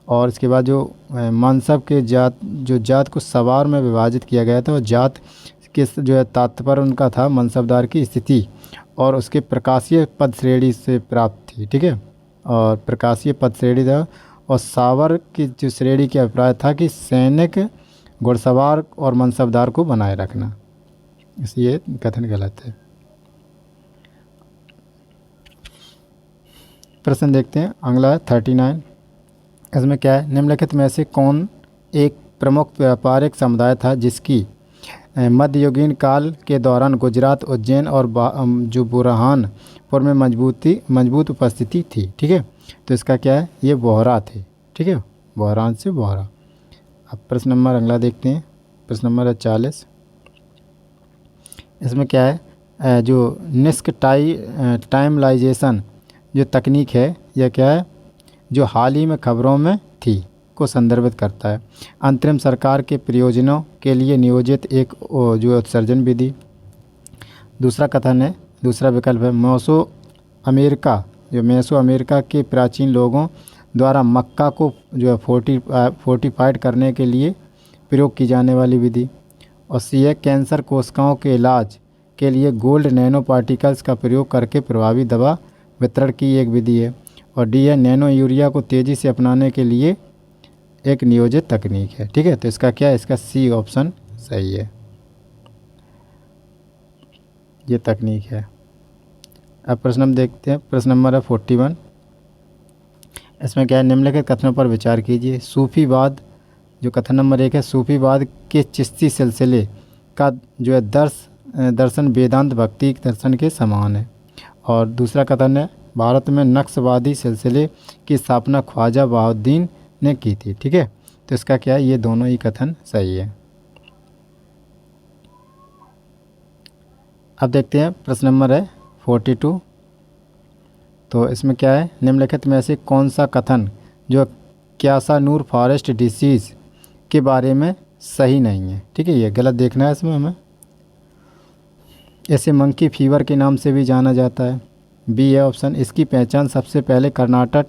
Speaker 1: और इसके बाद जो मनसब के जात को सवार में विभाजित किया गया था, और जात के जो है तात्पर्य उनका था मनसबदार की स्थिति और उसके प्रकाशीय पद श्रेणी से प्राप्त थी। ठीक है, और प्रकाशीय पद श्रेणी था, और सावर की जो श्रेणी के अभिप्राय था कि सैनिक घुड़सवार और मनसबदार को बनाए रखना। इसलिए कथन गलत है। प्रश्न देखते हैं, अगला है 39। इसमें क्या है, निम्नलिखित में से कौन एक प्रमुख व्यापारिक समुदाय था जिसकी मध्ययुगीन काल के दौरान गुजरात, उज्जैन और जो बुरहानपुर में मजबूत उपस्थिति थी? ठीक है, तो इसका क्या है, ये बोहरा थे। ठीक है, बोहरान से बोहरा। अब प्रश्न नंबर अगला देखते हैं, प्रश्न नंबर 40। इसमें क्या है, जो निष्क टाइमलाइजेशन जो तकनीक है, यह क्या है, जो हाल ही में खबरों में थी को संदर्भित करता है। अंतरिम सरकार के प्रयोजनों के लिए नियोजित एक जो उत्सर्जन विधि। दूसरा कथन है, दूसरा विकल्प है, मेसो अमेरिका के प्राचीन लोगों द्वारा मक्का को जो है फोर्टिफाइड करने के लिए प्रयोग की जाने वाली विधि। और सी है, कैंसर कोशिकाओं के इलाज के लिए गोल्ड नैनो पार्टिकल्स का प्रयोग करके प्रभावी दवा वितरण की एक विधि है। और डी है, नैनो यूरिया को तेज़ी से अपनाने के लिए एक नियोजित तकनीक है। ठीक है, तो इसका क्या है, इसका सी ऑप्शन सही है, ये तकनीक है। अब प्रश्न हम देखते हैं, प्रश्न नंबर है 41। इसमें क्या है, निम्नलिखित कथनों पर विचार कीजिए। सूफीवाद, जो कथन नंबर 1 है, सूफीवाद के चिश्ती सिलसिले का जो है दर्शन वेदांत भक्ति दर्शन के समान है। और दूसरा कथन है, भारत में नक्शवादी सिलसिले की स्थापना ख्वाजा बहाउद्दीन ने की थी। ठीक है, तो इसका क्या है, ये दोनों ही कथन सही है। अब देखते हैं प्रश्न नंबर है 42। तो इसमें क्या है, निम्नलिखित में से कौन सा कथन जो क्यासानूर फॉरेस्ट डिसीज़ के बारे में सही नहीं है? ठीक है, ये गलत देखना है इसमें हमें। इसे मंकी फीवर के नाम से भी जाना जाता है। बी है ऑप्शन, इसकी पहचान सबसे पहले कर्नाटक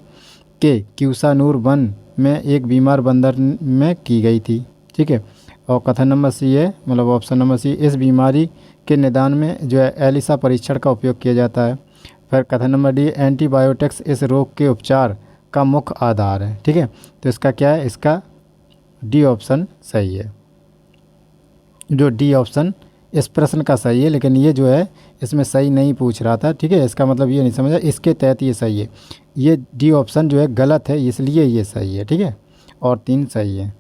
Speaker 1: के क्यूसानूर वन में एक बीमार बंदर में की गई थी। ठीक है, और कथन नंबर सी है, मतलब ऑप्शन नंबर सी, इस बीमारी के निदान में जो है एलिसा परीक्षण का उपयोग किया जाता है। फिर कथन नंबर डी, एंटीबायोटिक्स इस रोग के उपचार का मुख्य आधार है। ठीक है, तो इसका क्या है, इसका डी ऑप्शन सही है। जो डी ऑप्शन इस प्रश्न का सही है, लेकिन ये जो है इसमें सही नहीं पूछ रहा था। ठीक है, इसका मतलब ये नहीं समझा, इसके तहत ये सही है। ये डी ऑप्शन जो है गलत है, इसलिए ये सही है। ठीक है, और 3 सही है।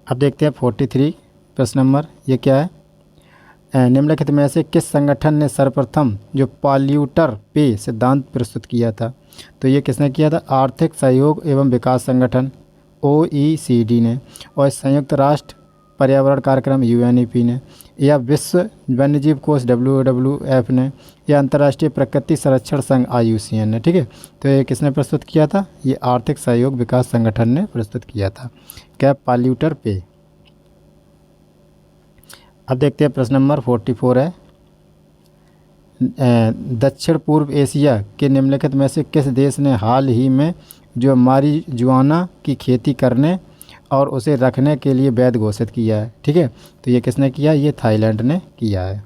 Speaker 1: अब देखते हैं 43 प्रश्न नंबर, ये क्या है, निम्नलिखित में से किस संगठन ने सर्वप्रथम जो पॉल्यूटर पे सिद्धांत प्रस्तुत किया था? तो ये किसने किया था? आर्थिक सहयोग एवं विकास संगठन OECD ने, और संयुक्त राष्ट्र पर्यावरण कार्यक्रम UNEP ने, या विश्व वन्यजीव कोष WWF ने, या अंतर्राष्ट्रीय प्रकृति संरक्षण संघ IUCN ने। ठीक है, तो ये किसने प्रस्तुत किया था? ये आर्थिक सहयोग विकास संगठन ने प्रस्तुत किया था। क्या? पॉल्यूटर पे। अब देखते हैं प्रश्न नंबर 44 है, दक्षिण पूर्व एशिया के निम्नलिखित में से किस देश ने हाल ही में जो मारीजुआना की खेती करने और उसे रखने के लिए वैध घोषित किया है? ठीक है, तो ये किसने किया? ये थाईलैंड ने किया है।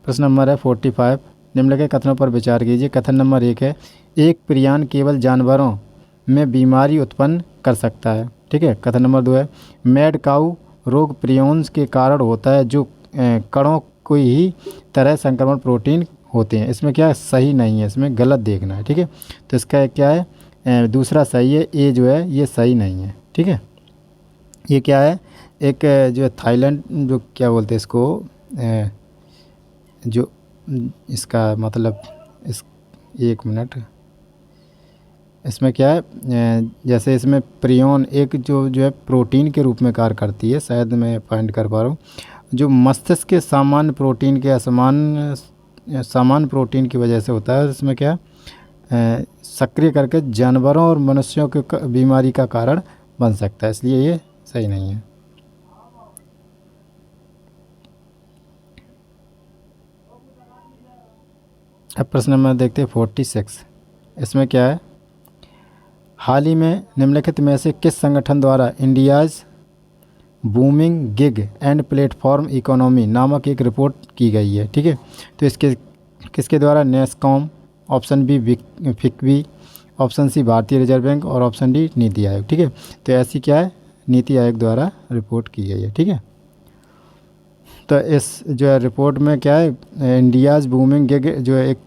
Speaker 1: प्रश्न नंबर है 45, निम्नलिखित कथनों पर विचार कीजिए। कथन नंबर 1 है, एक प्रियन केवल जानवरों में बीमारी उत्पन्न कर सकता है। ठीक है। कथन नंबर 2 है, मैड काऊ रोग प्रियंस के कारण होता है जो कणों को ही तरह संक्रमण प्रोटीन होते हैं। इसमें क्या है, सही नहीं है, इसमें गलत देखना है। ठीक है। तो इसका क्या है, दूसरा सही है, ए जो है ये सही नहीं है। ठीक है। ये क्या है, एक जो है थाईलैंड, जो क्या बोलते हैं इसको, जो इसका मतलब इस, एक मिनट, इसमें क्या है, जैसे इसमें प्रियोन एक जो है प्रोटीन के रूप में कार्य करती है, शायद मैं फाइंड कर पा रहा हूँ, जो मस्तिष्क के सामान्य प्रोटीन के सामान्य प्रोटीन की वजह से होता है। इसमें क्या सक्रिय करके जानवरों और मनुष्यों के बीमारी का कारण बन सकता है, इसलिए ये सही नहीं है। अब प्रश्न नंबर देखते हैं 46। इसमें क्या है, हाल ही में निम्नलिखित में से किस संगठन द्वारा India's booming gig and platform economy नामक एक रिपोर्ट की गई है। ठीक है। तो इसके किसके द्वारा, नेस्कॉम, ऑप्शन बी फिक्बी, option C Bharatiya reserve bank और ऑप्शन डी नीति आयोग। ठीक है। तो ऐसी क्या है, नीति आयोग द्वारा रिपोर्ट की गई है। ठीक है। तो इस जो है रिपोर्ट में क्या है, इंडियाज़ बूमिंग गिग जो है एक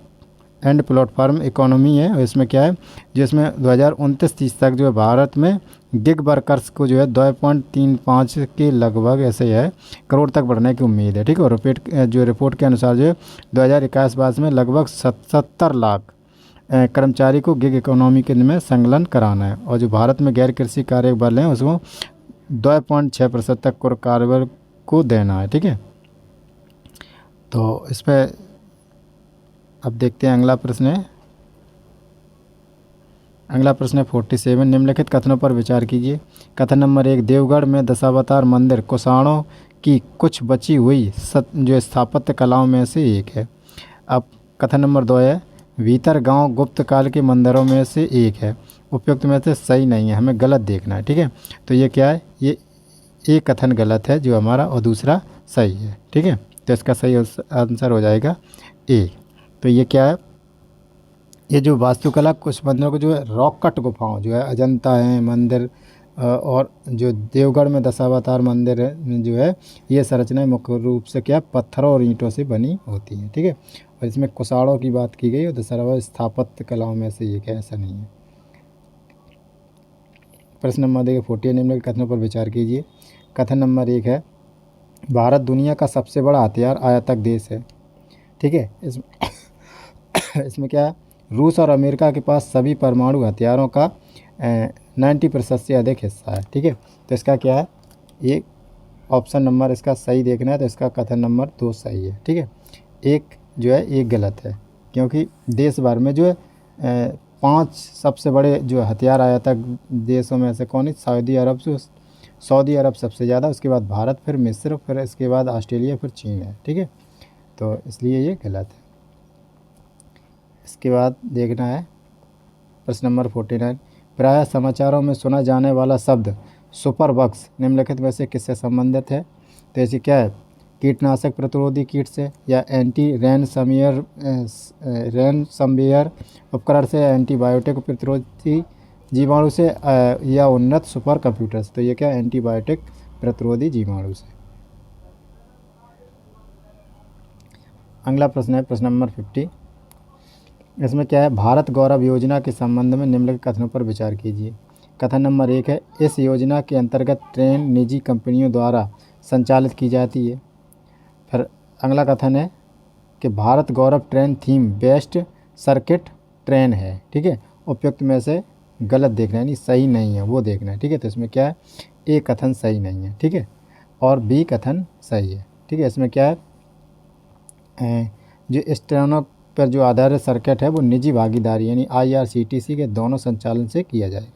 Speaker 1: एंड प्लेटफॉर्म इकोनॉमी है, और इसमें क्या है, जिसमें 2029-30 तक जो है भारत में गिग वर्कर्स को जो है 2.35 के लगभग ऐसे है करोड़ तक बढ़ने की उम्मीद है। ठीक है। और रिपोर्ट के अनुसार जो है 2021-22 में लगभग 77 लाख कर्मचारी को गिग इकोनॉमी के में संलग्न कराना है, और जो भारत में गैर कृषि कार्य बल हैं उसको 2.6% तक कार्यबल को देना है। ठीक है। तो इस पर अब देखते हैं अगला प्रश्न है। अगला प्रश्न है 47, निम्नलिखित कथनों पर विचार कीजिए। कथन नंबर 1, देवगढ़ में दशावतार मंदिर कुषाणों की कुछ बची हुई जो स्थापत्य कलाओं में से एक है। अब कथन नंबर 2 है, भीतर गांव गुप्त काल के मंदिरों में से एक है। उपयुक्त में से सही नहीं है, हमें गलत देखना है। ठीक है। तो ये क्या है, ये एक कथन गलत है जो हमारा, और दूसरा सही है। ठीक है। तो इसका सही आंसर हो जाएगा ए। तो ये क्या है, ये जो वास्तुकला कुछ मंदिरों को जो है रॉक कट गुफाओं जो है अजंता है मंदिर, और जो देवगढ़ में दशावतार मंदिर है जो है, ये संरचनाएं मुख्य रूप से क्या पत्थरों और ईंटों से बनी होती हैं। ठीक है। और इसमें कुषाणों की बात की गई, और दशावतार स्थापत्य कलाओं में से ये क्या, ऐसा नहीं है। प्रश्न नंबर देखिए 40, निम्नलिखित कथनों पर विचार कीजिए। कथन नंबर 1 है, भारत दुनिया का सबसे बड़ा हथियार आयातक देश है। ठीक है। इसमें क्या है, रूस और अमेरिका के पास सभी परमाणु हथियारों का 90% से अधिक हिस्सा है। ठीक है। तो इसका क्या है, ये ऑप्शन नंबर इसका सही देखना है, तो इसका कथन नंबर 2 सही है। ठीक है। एक जो है एक गलत है, क्योंकि देश भर में जो है 5 सबसे बड़े जो हथियार आयातक देशों में से कौन है, सऊदी अरब सबसे ज़्यादा, उसके बाद भारत, फिर मिस्र, फिर इसके बाद ऑस्ट्रेलिया, फिर चीन है। ठीक है। तो इसलिए ये गलत है। इसके बाद देखना है प्रश्न नंबर 49, प्रायः समाचारों में सुना जाने वाला शब्द सुपर बग्स निम्नलिखित में से किससे संबंधित है। तो ऐसे क्या है, कीटनाशक प्रतिरोधी कीट से, या एंटी रैनसमवेयर उपकरण से, एंटीबायोटिक प्रतिरोधी जीवाणु से, या उन्नत सुपर कंप्यूटर से। तो ये क्या, एंटीबायोटिक प्रतिरोधी जीवाणु से। अगला प्रश्न है प्रश्न नंबर 50। इसमें क्या है, भारत गौरव योजना के संबंध में निम्नलिखित कथनों पर विचार कीजिए। कथन नंबर 1 है, इस योजना के अंतर्गत ट्रेन निजी कंपनियों द्वारा संचालित की जाती है। फिर अगला कथन है कि Bharat Gaurav train theme based circuit train है। ठीक है। उपयुक्त में से गलत देखना है, यानी सही नहीं है वो देखना है। ठीक है। तो इसमें क्या है, ए कथन सही नहीं है। ठीक है। और बी कथन सही है। ठीक है। इसमें क्या है, जो इस ट्रेनों पर जो आधारित सर्किट है वो निजी भागीदारी यानी IRCTC के दोनों संचालन से किया जाएगा।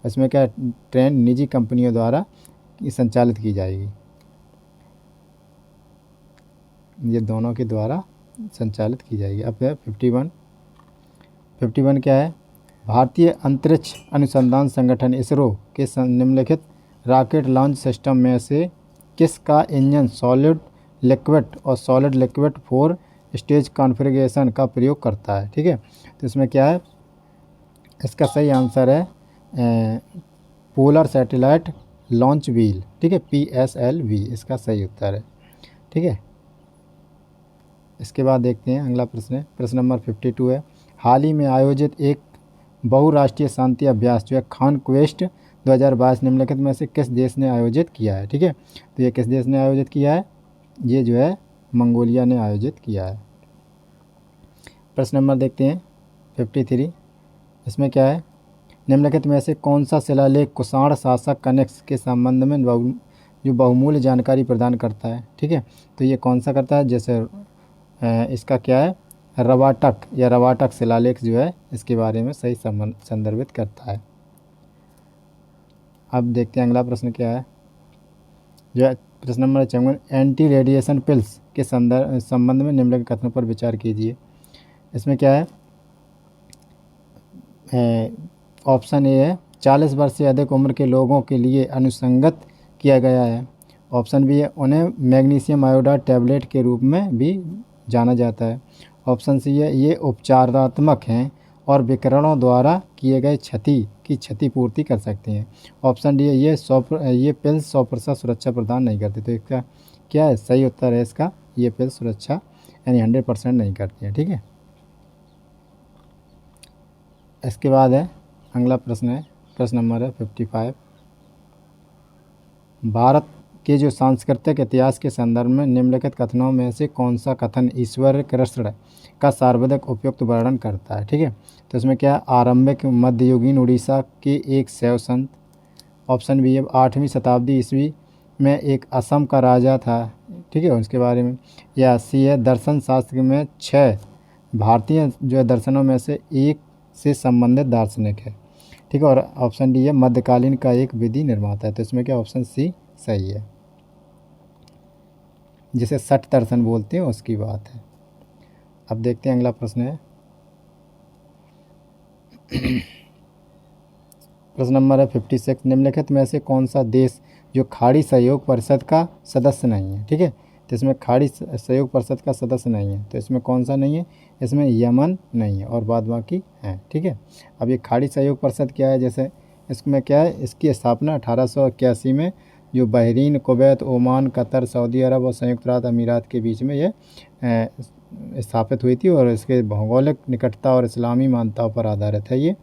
Speaker 1: इसमें क्या, ट्रेन निजी कंपनियों द्वारा संचालित की जाएगी, ये दोनों के द्वारा संचालित की जाएगी। अब है 51 क्या है, भारतीय अंतरिक्ष अनुसंधान संगठन इसरो के निम्नलिखित रॉकेट लॉन्च सिस्टम में से किसका इंजन सॉलिड लिक्विड और सॉलिड लिक्विड 4 स्टेज कॉन्फ़िगरेशन का प्रयोग करता है। ठीक है, तो इसमें क्या है, इसका सही आंसर है पोलर सैटेलाइट लॉन्च व्हील। ठीक है, PSLV इसका सही उत्तर है। ठीक है, इसके बाद देखते हैं अगला प्रश्न है, प्रश्न नंबर 52 है। हाल ही में आयोजित एक बहुराष्ट्रीय शांति अभ्यास जो है कॉनक्वेस्ट 2022 निम्नलिखित में से किस देश ने आयोजित किया है। ठीक है, तो ये किस देश ने आयोजित किया है, ये जो है मंगोलिया ने आयोजित किया है। प्रश्न नंबर देखते हैं 53, इसमें क्या है, निम्नलिखित में से कौन सा शिलालेख कुषाण शासक कनिष्क के संबंध में जो बहुमूल्य जानकारी प्रदान करता है। ठीक है, तो ये कौन सा करता है, जैसे इसका क्या है, रवाटक या रवाटक शिलालेख जो है इसके बारे में सही संदर्भित करता है। अब देखते हैं अगला प्रश्न क्या है, जो है प्रश्न नंबर 54, एंटी रेडिएशन पिल्स के संबंध में निम्नलिखित कथनों पर विचार कीजिए। इसमें क्या है, ऑप्शन ए है 40 वर्ष से अधिक उम्र के लोगों के लिए अनुसंगत किया गया है। ऑप्शन बी है उन्हें मैग्नीशियम आयोडाइड टैबलेट के रूप में भी जाना जाता है। ऑप्शन सी है ये उपचारात्मक हैं और विकिरणों द्वारा किए गए क्षतिपूर्ति कर सकते हैं। ऑप्शन डी है ये पिल्स 100% सुरक्षा प्रदान नहीं करती। तो इसका क्या है, सही उत्तर है इसका, ये पिल्स सुरक्षा यानी 100% नहीं करती है। ठीक है, इसके बाद है अगला प्रश्न है, प्रश्न नंबर है 55, भारत के जो सांस्कृतिक इतिहास के संदर्भ में निम्नलिखित कथनों में से कौन सा कथन ईश्वर कृष्ण का सर्वाधिक उपयुक्त वर्णन करता है। ठीक है, तो इसमें क्या है, आरंभिक मध्ययुगीन उड़ीसा के एक शैव संत। ऑप्शन बी है 8वीं शताब्दी ईस्वी में एक असम का राजा था। ठीक है, उसके बारे में। या सी है दर्शन शास्त्र में 6 भारतीय जो है दर्शनों में से एक से संबंधित दार्शनिक है। ठीक है, और ऑप्शन डी है मध्यकालीन का एक विधि निर्माता है। तो इसमें क्या, ऑप्शन सी सही है, जिसे सठ दर्शन बोलते हैं उसकी बात है। अब देखते हैं अगला प्रश्न है, प्रश्न नंबर है 56, निम्नलिखित में से कौन सा देश जो खाड़ी सहयोग परिषद का सदस्य नहीं है। ठीक है, तो इसमें खाड़ी सहयोग परिषद का सदस्य नहीं है, तो इसमें कौन सा नहीं है, इसमें यमन नहीं है और बाद बाकी हैं। ठीक है, अब ये खाड़ी सहयोग परिषद क्या है, जैसे इसमें क्या है, इसकी स्थापना 1881 में जो Bahrain, Kuwait, Oman, Qatar, Saudi अरब और संयुक्त अरब अमीरात के बीच में ये स्थापित हुई थी और इसके भौगोलिक निकटता और इस्लामी मान्यताओं पर आधारित है ये,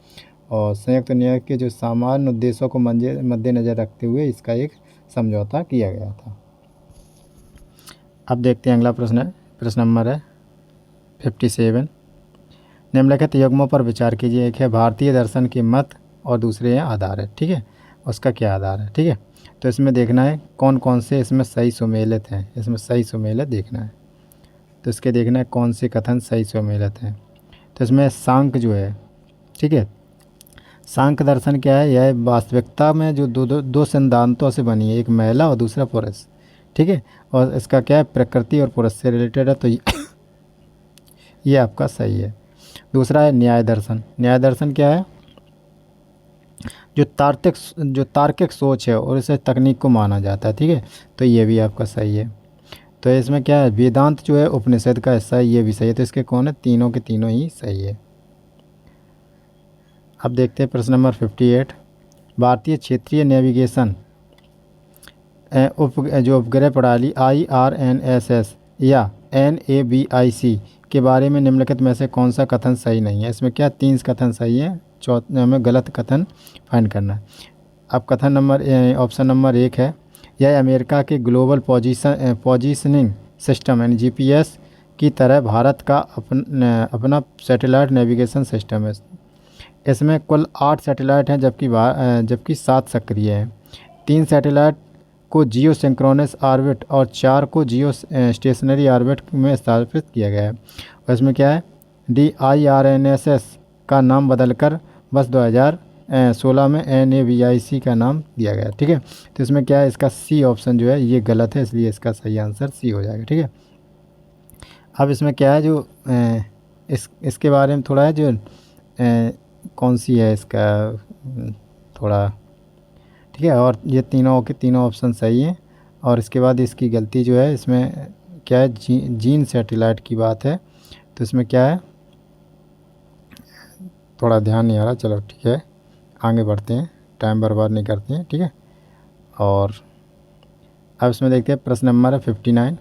Speaker 1: और संयुक्त न्याय के जो सामान्य उद्देश्यों को मद्देनज़र रखते हुए इसका एक समझौता किया गया था। अब देखते हैं अगला प्रश्न है, प्रश्न नंबर है 57, निम्नलिखित युग्मों पर विचार कीजिए। एक है भारतीय दर्शन के मत और दूसरे हैं आधार है। ठीक है, उसका क्या आधार है। ठीक है, तो इसमें देखना है कौन कौन से इसमें सही सुमेलित हैं, इसमें सही सुमेलित देखना है। तो इसके देखना है कौन से कथन सही सुमेलित हैं। तो इसमें सांख्य जो है, ठीक है, सांख्य दर्शन क्या है, यह वास्तविकता में जो दो सिद्धांतों से बनी है, एक महिला और दूसरा पुरुष। ठीक है, और इसका क्या है, प्रकृति और पुरुष से रिलेटेड है, तो ये आपका सही है। दूसरा है न्याय दर्शन। न्याय दर्शन क्या है, जो तार्किक सोच है और इसे तकनीक को माना जाता है। ठीक है, तो ये भी आपका सही है। तो इसमें क्या है, वेदांत जो है उपनिषद का हिस्सा है, ये भी सही है। तो इसके कौन है, तीनों के तीनों ही सही है। अब देखते हैं प्रश्न नंबर 58, भारतीय क्षेत्रीय नेविगेशन जो उपग्रह प्रणाली IRNSS या NAVIC के बारे में निम्नलिखित में से कौन सा कथन सही नहीं है। इसमें क्या 3 कथन सही है, हमें गलत कथन फाइंड करना है। अब कथन नंबर ऑप्शन नंबर 1 है, यह अमेरिका के ग्लोबल पोजीशनिंग सिस्टम यानी GPS की तरह भारत का अपना सैटेलाइट नेविगेशन सिस्टम है। इसमें कुल 8 सैटेलाइट हैं जबकि 7 सक्रिय हैं। 3 सैटेलाइट को जियो सिंक्रोनस ऑर्बिट और 4 को जियो स्टेशनरी ऑर्बिट में स्थापित किया गया है। और इसमें क्या है, IRNSS का नाम बदलकर बस 2016 में NAVIC का नाम दिया गया। ठीक है, तो इसमें क्या है, इसका सी ऑप्शन जो है ये गलत है, इसलिए इसका सही आंसर सी हो जाएगा। ठीक है, अब इसमें क्या है, जो इसके बारे में थोड़ा है, जो कौन सी है इसका थोड़ा, ठीक है, और ये तीनों के तीनों ऑप्शन सही हैं। और इसके बाद इसकी गलती जो है, इसमें क्या है, जीन सैटेलाइट की बात है। तो इसमें क्या है, थोड़ा ध्यान नहीं आ रहा, चलो ठीक है आगे बढ़ते हैं, टाइम बर्बाद नहीं करते हैं, ठीक है। और अब इसमें देखते हैं प्रश्न नंबर है 59।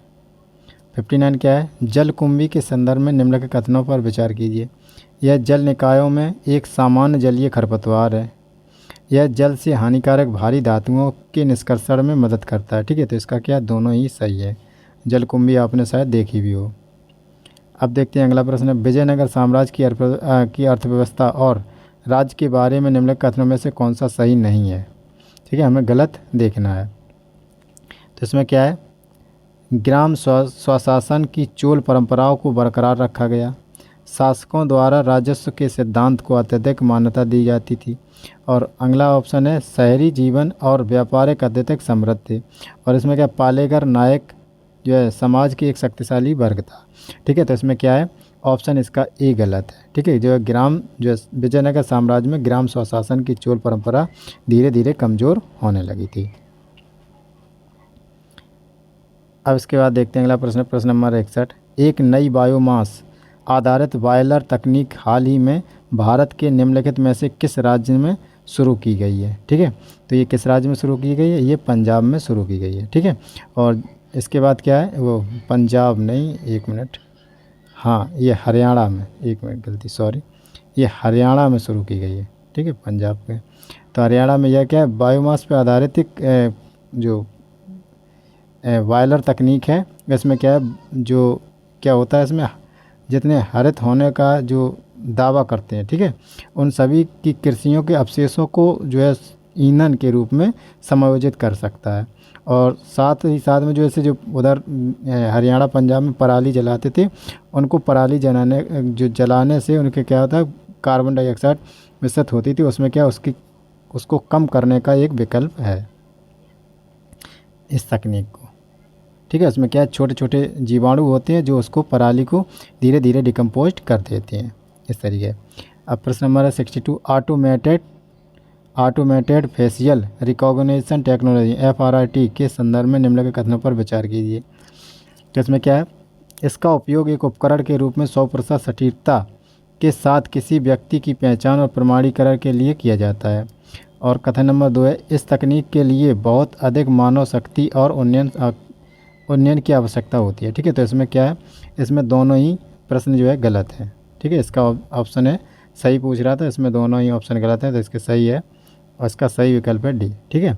Speaker 1: 59 क्या है, जलकुंभी के संदर्भ में निम्नलिखित कथनों पर विचार कीजिए। यह जल निकायों में एक सामान्य जलीय खरपतवार है। यह जल से हानिकारक भारी धातुओं के निष्कर्षण में मदद करता है, ठीक है। तो इसका क्या, दोनों ही सही है। जलकुंभी आपने शायद देखी भी हो। अब देखते हैं अगला प्रश्न है, विजयनगर साम्राज्य की अर्थव्यवस्था और राज्य के बारे में निम्नलिखित कथनों में से कौन सा सही नहीं है, ठीक है, हमें गलत देखना है। तो इसमें क्या है, ग्राम स्वशासन की चोल परंपराओं को बरकरार रखा गया। शासकों द्वारा राजस्व के सिद्धांत को अत्यधिक मान्यता दी जाती थी। और अगला ऑप्शन है, शहरी जीवन और व्यापारिक अत्यधिक समृद्ध थे। और इसमें क्या, पालेगर नायक जो है समाज की एक शक्तिशाली वर्ग था, ठीक है। तो इसमें क्या है, ऑप्शन इसका ए गलत है, ठीक है। जो है ग्राम, जो है विजयनगर साम्राज्य में ग्राम स्वशासन की चोल परंपरा धीरे धीरे कमज़ोर होने लगी थी। अब इसके बाद देखते हैं अगला प्रश्न, प्रश्न नंबर 61। एक नई बायोमास आधारित बॉयलर तकनीक हाल ही में भारत के निम्नलिखित में से किस राज्य में शुरू की गई है, ठीक है। तो ये किस राज्य में शुरू की गई है, ये पंजाब में शुरू की गई है, ठीक है। और इसके बाद क्या है, वो पंजाब नहीं, एक मिनट, हाँ ये हरियाणा में, एक मिनट गलती सॉरी, ये हरियाणा में शुरू की गई है, ठीक है, पंजाब के। तो हरियाणा में यह क्या है, बायोमास पर आधारित एक जो बॉयलर तकनीक है। इसमें क्या है, जो क्या होता है, इसमें जितने हरित होने का जो दावा करते हैं, ठीक है, उन सभी की कृषियों के अवशेषों को जो है ईंधन के रूप में समायोजित कर सकता है। और साथ ही साथ में जो ऐसे जो उधर हरियाणा पंजाब में पराली जलाते थे, उनको पराली जलाने से उनके क्या होता है, कार्बन डाइऑक्साइड मिश्रित होती थी, उसमें क्या उसको कम करने का एक विकल्प है इस तकनीक को, ठीक है। उसमें क्या है, छोटे छोटे जीवाणु होते हैं जो उसको पराली को धीरे धीरे डिकम्पोज कर देते हैं, इस तरीके। अब प्रश्न नंबर है 62। Automated facial recognition technology FRIT के संदर्भ में निम्नलिखित कथनों पर विचार कीजिए। तो इसमें क्या है, इसका उपयोग एक उपकरण के रूप में 100% सटीकता के साथ किसी व्यक्ति की पहचान और प्रमाणीकरण के लिए किया जाता है। और कथन नंबर 2 है, इस तकनीक के लिए बहुत अधिक मानव शक्ति और उन्नयन की आवश्यकता होती है, ठीक है। तो इसमें क्या है, इसमें दोनों ही प्रश्न जो है गलत है, ठीक है। इसका ऑप्शन है सही पूछ रहा था, इसमें दोनों ही ऑप्शन गलत है, तो इसके सही है और इसका सही विकल्प है डी, ठीक है।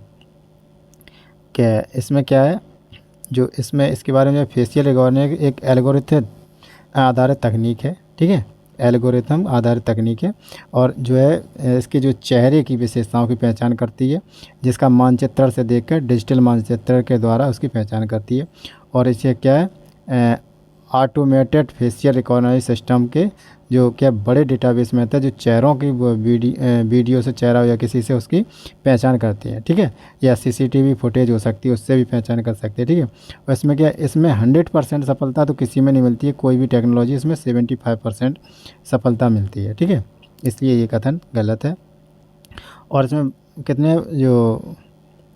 Speaker 1: क्या इसमें क्या है, जो इसमें इसके बारे में फेशियल रिकॉग्निशन एक एल्गोरिथम आधारित तकनीक है, ठीक है, एल्गोरिथम आधारित तकनीक है। और जो है इसके जो चेहरे की विशेषताओं की पहचान करती है, जिसका मानचित्र से देखकर डिजिटल मानचित्र के द्वारा उसकी पहचान करती है। और इसे क्या है, ऑटोमेटेड फेशियल रिकॉग्निशन सिस्टम के जो क्या बड़े डेटाबेस में आता है, जो चेहरों की वीडियो से चेहरा या किसी से उसकी पहचान करती है, ठीक है, या CCTV फुटेज हो सकती है, उससे भी पहचान कर सकते हैं, ठीक है। और इसमें क्या, इसमें 100% सफलता तो किसी में नहीं मिलती है, कोई भी टेक्नोलॉजी, इसमें 75% सफलता मिलती है, ठीक है, इसलिए ये कथन गलत है। और इसमें कितने जो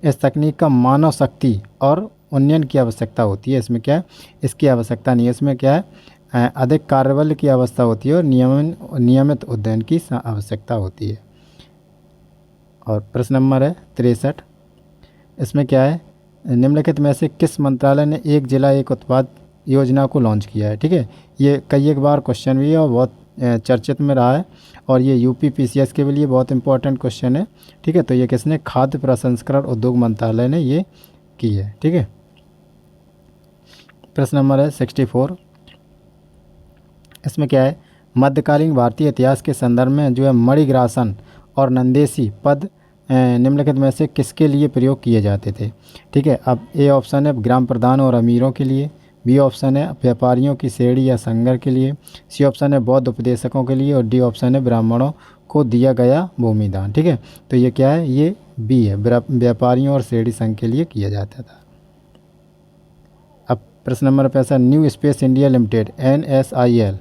Speaker 1: इस तकनीक का मानव शक्ति और उन्नयन की आवश्यकता होती है, इसमें क्या है, इसकी आवश्यकता नहीं है। इसमें क्या है, अधिक कार्यबल की आवश्यकता होती है और नियमित अध्ययन की आवश्यकता होती है। और प्रश्न नंबर है 63। इसमें क्या है, निम्नलिखित में से किस मंत्रालय ने एक जिला एक उत्पाद योजना को लॉन्च किया है, ठीक है। ये कई एक बार क्वेश्चन भी है और बहुत चर्चित में रहा है, और ये UPPCS के लिए बहुत इंपॉर्टेंट क्वेश्चन है, ठीक है। तो ये किसने, खाद्य प्रसंस्करण उद्योग मंत्रालय ने ये की है, ठीक है। प्रश्न नंबर है 64। इसमें क्या है, मध्यकालीन भारतीय इतिहास के संदर्भ में जो है मणिग्रासन और नंदेसी पद निम्नलिखित में से किसके लिए प्रयोग किए जाते थे, ठीक है। अब ए ऑप्शन है ग्राम प्रधान और अमीरों के लिए, बी ऑप्शन है व्यापारियों की श्रेणी या संघर के लिए, सी ऑप्शन है बौद्ध उपदेशकों के लिए, और डी ऑप्शन है ब्राह्मणों को दिया गया भूमिदान, ठीक है। तो ये क्या है, ये बी है, व्यापारियों और श्रेणी संघ के लिए किया जाता था। अब प्रश्न number 65। New space India limited NSIL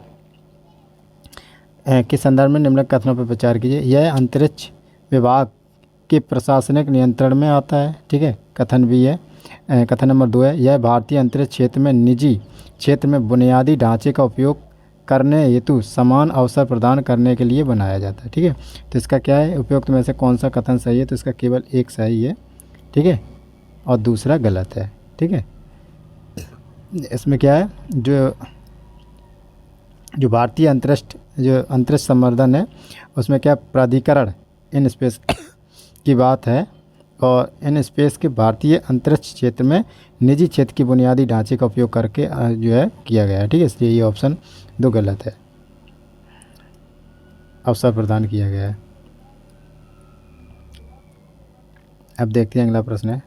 Speaker 1: के संदर्भ में निम्नलिखित कथनों पर विचार कीजिए। यह अंतरिक्ष विभाग के प्रशासनिक नियंत्रण में आता है, ठीक है, कथन भी है। कथन नंबर 2 है, यह भारतीय अंतरिक्ष क्षेत्र में निजी क्षेत्र में बुनियादी ढांचे का उपयोग करने हेतु समान अवसर प्रदान करने के लिए बनाया जाता है। ठीक है, तो इसका क्या है, उपयुक्त में से कौन सा कथन सही है, तो इसका केवल एक सही है। ठीक है, और दूसरा गलत है। ठीक है, इसमें क्या है, जो भारतीय अंतरिक्ष संवर्धन है उसमें क्या प्राधिकरण इन स्पेस की बात है, और इन स्पेस के भारतीय अंतरिक्ष क्षेत्र में निजी क्षेत्र की बुनियादी ढांचे का उपयोग करके जो है किया गया है। ठीक है, इसलिए ये ऑप्शन 2 गलत है, अवसर प्रदान किया गया है। अब देखते हैं अगला प्रश्न है,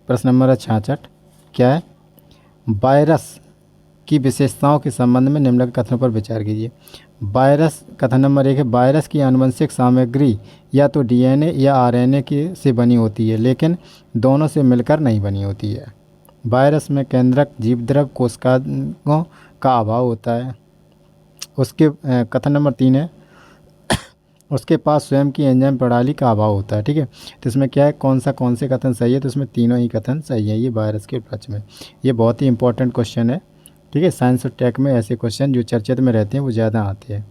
Speaker 1: प्रश्न नंबर 66। क्या है, वायरस की विशेषताओं के संबंध में निम्नलिखित कथनों पर विचार कीजिए। वायरस, कथन नंबर 1 है, वायरस की आनुवंशिक सामग्री या तो डीएनए या आरएनए की से बनी होती है, लेकिन दोनों से मिलकर नहीं बनी होती है। वायरस में केंद्रक जीवद्रव कोशिकाओं का अभाव होता है। उसके कथन नंबर 3 है, उसके पास स्वयं की एंजाइम प्रणाली का अभाव होता है। ठीक है, तो इसमें क्या है, कौन से कथन सही है, तो इसमें तीनों ही कथन सही है ये वायरस के उपलक्ष्य में। ये बहुत ही इंपॉर्टेंट क्वेश्चन है। ठीक है, साइंस और टेक में ऐसे क्वेश्चन जो चर्चित में रहते हैं वो ज़्यादा आते हैं।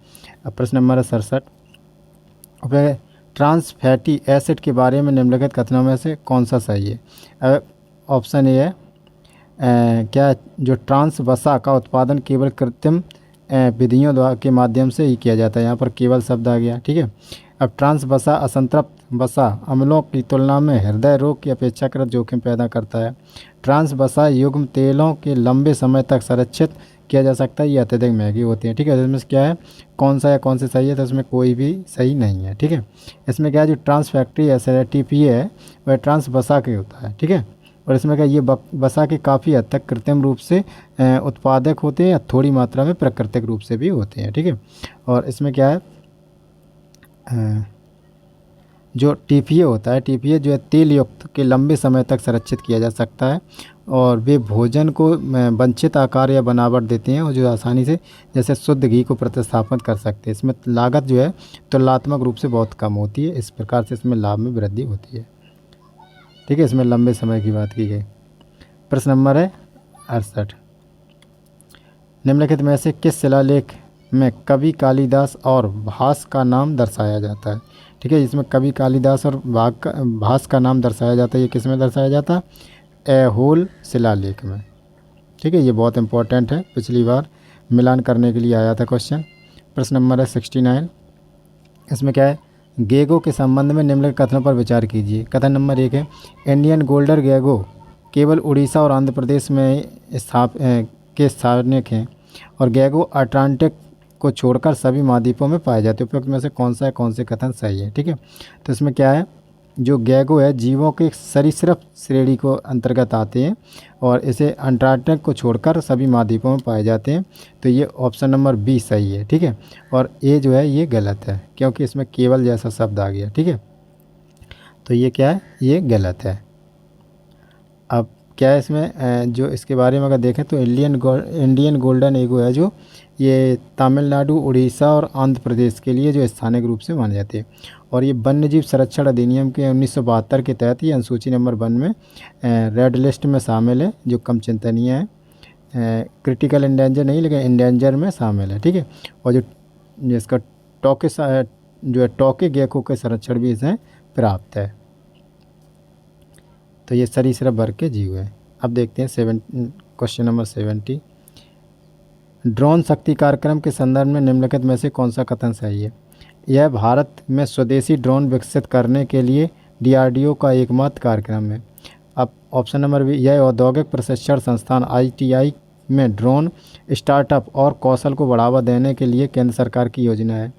Speaker 1: अब प्रश्न नंबर 67, ट्रांस फैटी एसिड के बारे में निम्नलिखित कथनों में से कौन सा सही है। अब ऑप्शन ए है, क्या जो ट्रांस वसा का उत्पादन केवल कृत्रिम विधियों द्वारा के माध्यम से ही किया जाता है, यहाँ पर केवल शब्द आ गया। ठीक है, अब ट्रांस वसा असंतृप्त वसा अम्लों की तुलना में हृदय रोग की अपेक्षाकृत जोखिम पैदा करता है। ट्रांस वसा युग्म तेलों के लंबे समय तक संरक्षित किया जा सकता है, ये अत्यधिक महंगी होती है। ठीक है, तो इसमें क्या है, कौन से सही है, तो इसमें कोई भी सही नहीं है। ठीक है, इसमें क्या है, जो ट्रांस फैक्ट्री एसिड TPA है वह ट्रांस वसा के होता है। ठीक है, और इसमें क्या, ये वसा के काफ़ी हद तक कृत्रिम रूप से उत्पादक होते हैं या थोड़ी मात्रा में प्राकृतिक रूप से भी होते हैं। ठीक है, और इसमें क्या है, जो TPA होता है, TPA जो है तेल युक्त के लंबे समय तक संरक्षित किया जा सकता है, और वे भोजन को वांछित आकार या बनावट देते हैं, और जो आसानी से जैसे शुद्ध घी को प्रतिस्थापित कर सकते हैं। इसमें लागत जो है तुलनात्मक रूप से बहुत कम होती है, इस प्रकार से इसमें लाभ में वृद्धि होती है। ठीक है, इसमें लंबे समय की बात की गई। प्रश्न नंबर है 68, निम्नलिखित में से किस शिलालेख में कवि कालिदास और भास का नाम दर्शाया जाता है। ठीक है, इसमें कवि कालिदास और भास का नाम दर्शाया जाता है, ये किस में दर्शाया जाता है, ऐहोल शिलालेख में। ठीक है, ये बहुत इंपॉर्टेंट है, पिछली बार मिलान करने के लिए आया था क्वेश्चन। प्रश्न नंबर है 69, इसमें क्या है, गेगो के संबंध में निम्नलिखित कथनों पर विचार कीजिए। कथन नंबर 1 है, इंडियन गोल्डन गेगो केवल उड़ीसा और आंध्र प्रदेश में स्थानिक हैं, और गेगो अटलांटिक को छोड़कर सभी महाद्वीपों में पाए जाते हैं। उपयुक्त में से कौन से कथन सही है। ठीक है, तो इसमें क्या है, जो गेगो है जीवों के सरीसृप श्रेणी को अंतर्गत आते हैं, और इसे अंटार्कटिक को छोड़कर सभी महाद्वीपों में पाए जाते हैं, तो ये ऑप्शन नंबर बी सही है। ठीक है, और ए जो है ये गलत है, क्योंकि इसमें केवल जैसा शब्द आ गया। ठीक है, तो ये क्या है, ये गलत है। अब क्या है, इसमें जो इसके बारे में अगर देखें तो इंडियन गोल्डन एगो है, जो ये तमिलनाडु, उड़ीसा और आंध्र प्रदेश के लिए जो स्थानिक रूप से माने जाते हैं, और ये वन्यजीव संरक्षण अधिनियम के 1972 के तहत ये अनुसूची नंबर 1 में रेड लिस्ट में शामिल है, जो कम चिंतनीय है। क्रिटिकल इंडेंजर नहीं, लेकिन इंडेंजर में शामिल है। ठीक है, और जो इसका जो है टोके गेको के संरक्षण भी इसे प्राप्त है। तो ये सरीसृप वर्ग के जीव है। अब देखते हैं क्वेश्चन नंबर 70, ड्रोन शक्ति कार्यक्रम के संदर्भ में निम्नलिखित में से कौन सा कथन सही है। यह भारत में स्वदेशी ड्रोन विकसित करने के लिए DRDO का एकमात्र कार्यक्रम है। अब ऑप्शन नंबर बी, यह औद्योगिक प्रशिक्षण संस्थान ITI में ड्रोन स्टार्टअप और कौशल को बढ़ावा देने के लिए केंद्र सरकार की योजना है।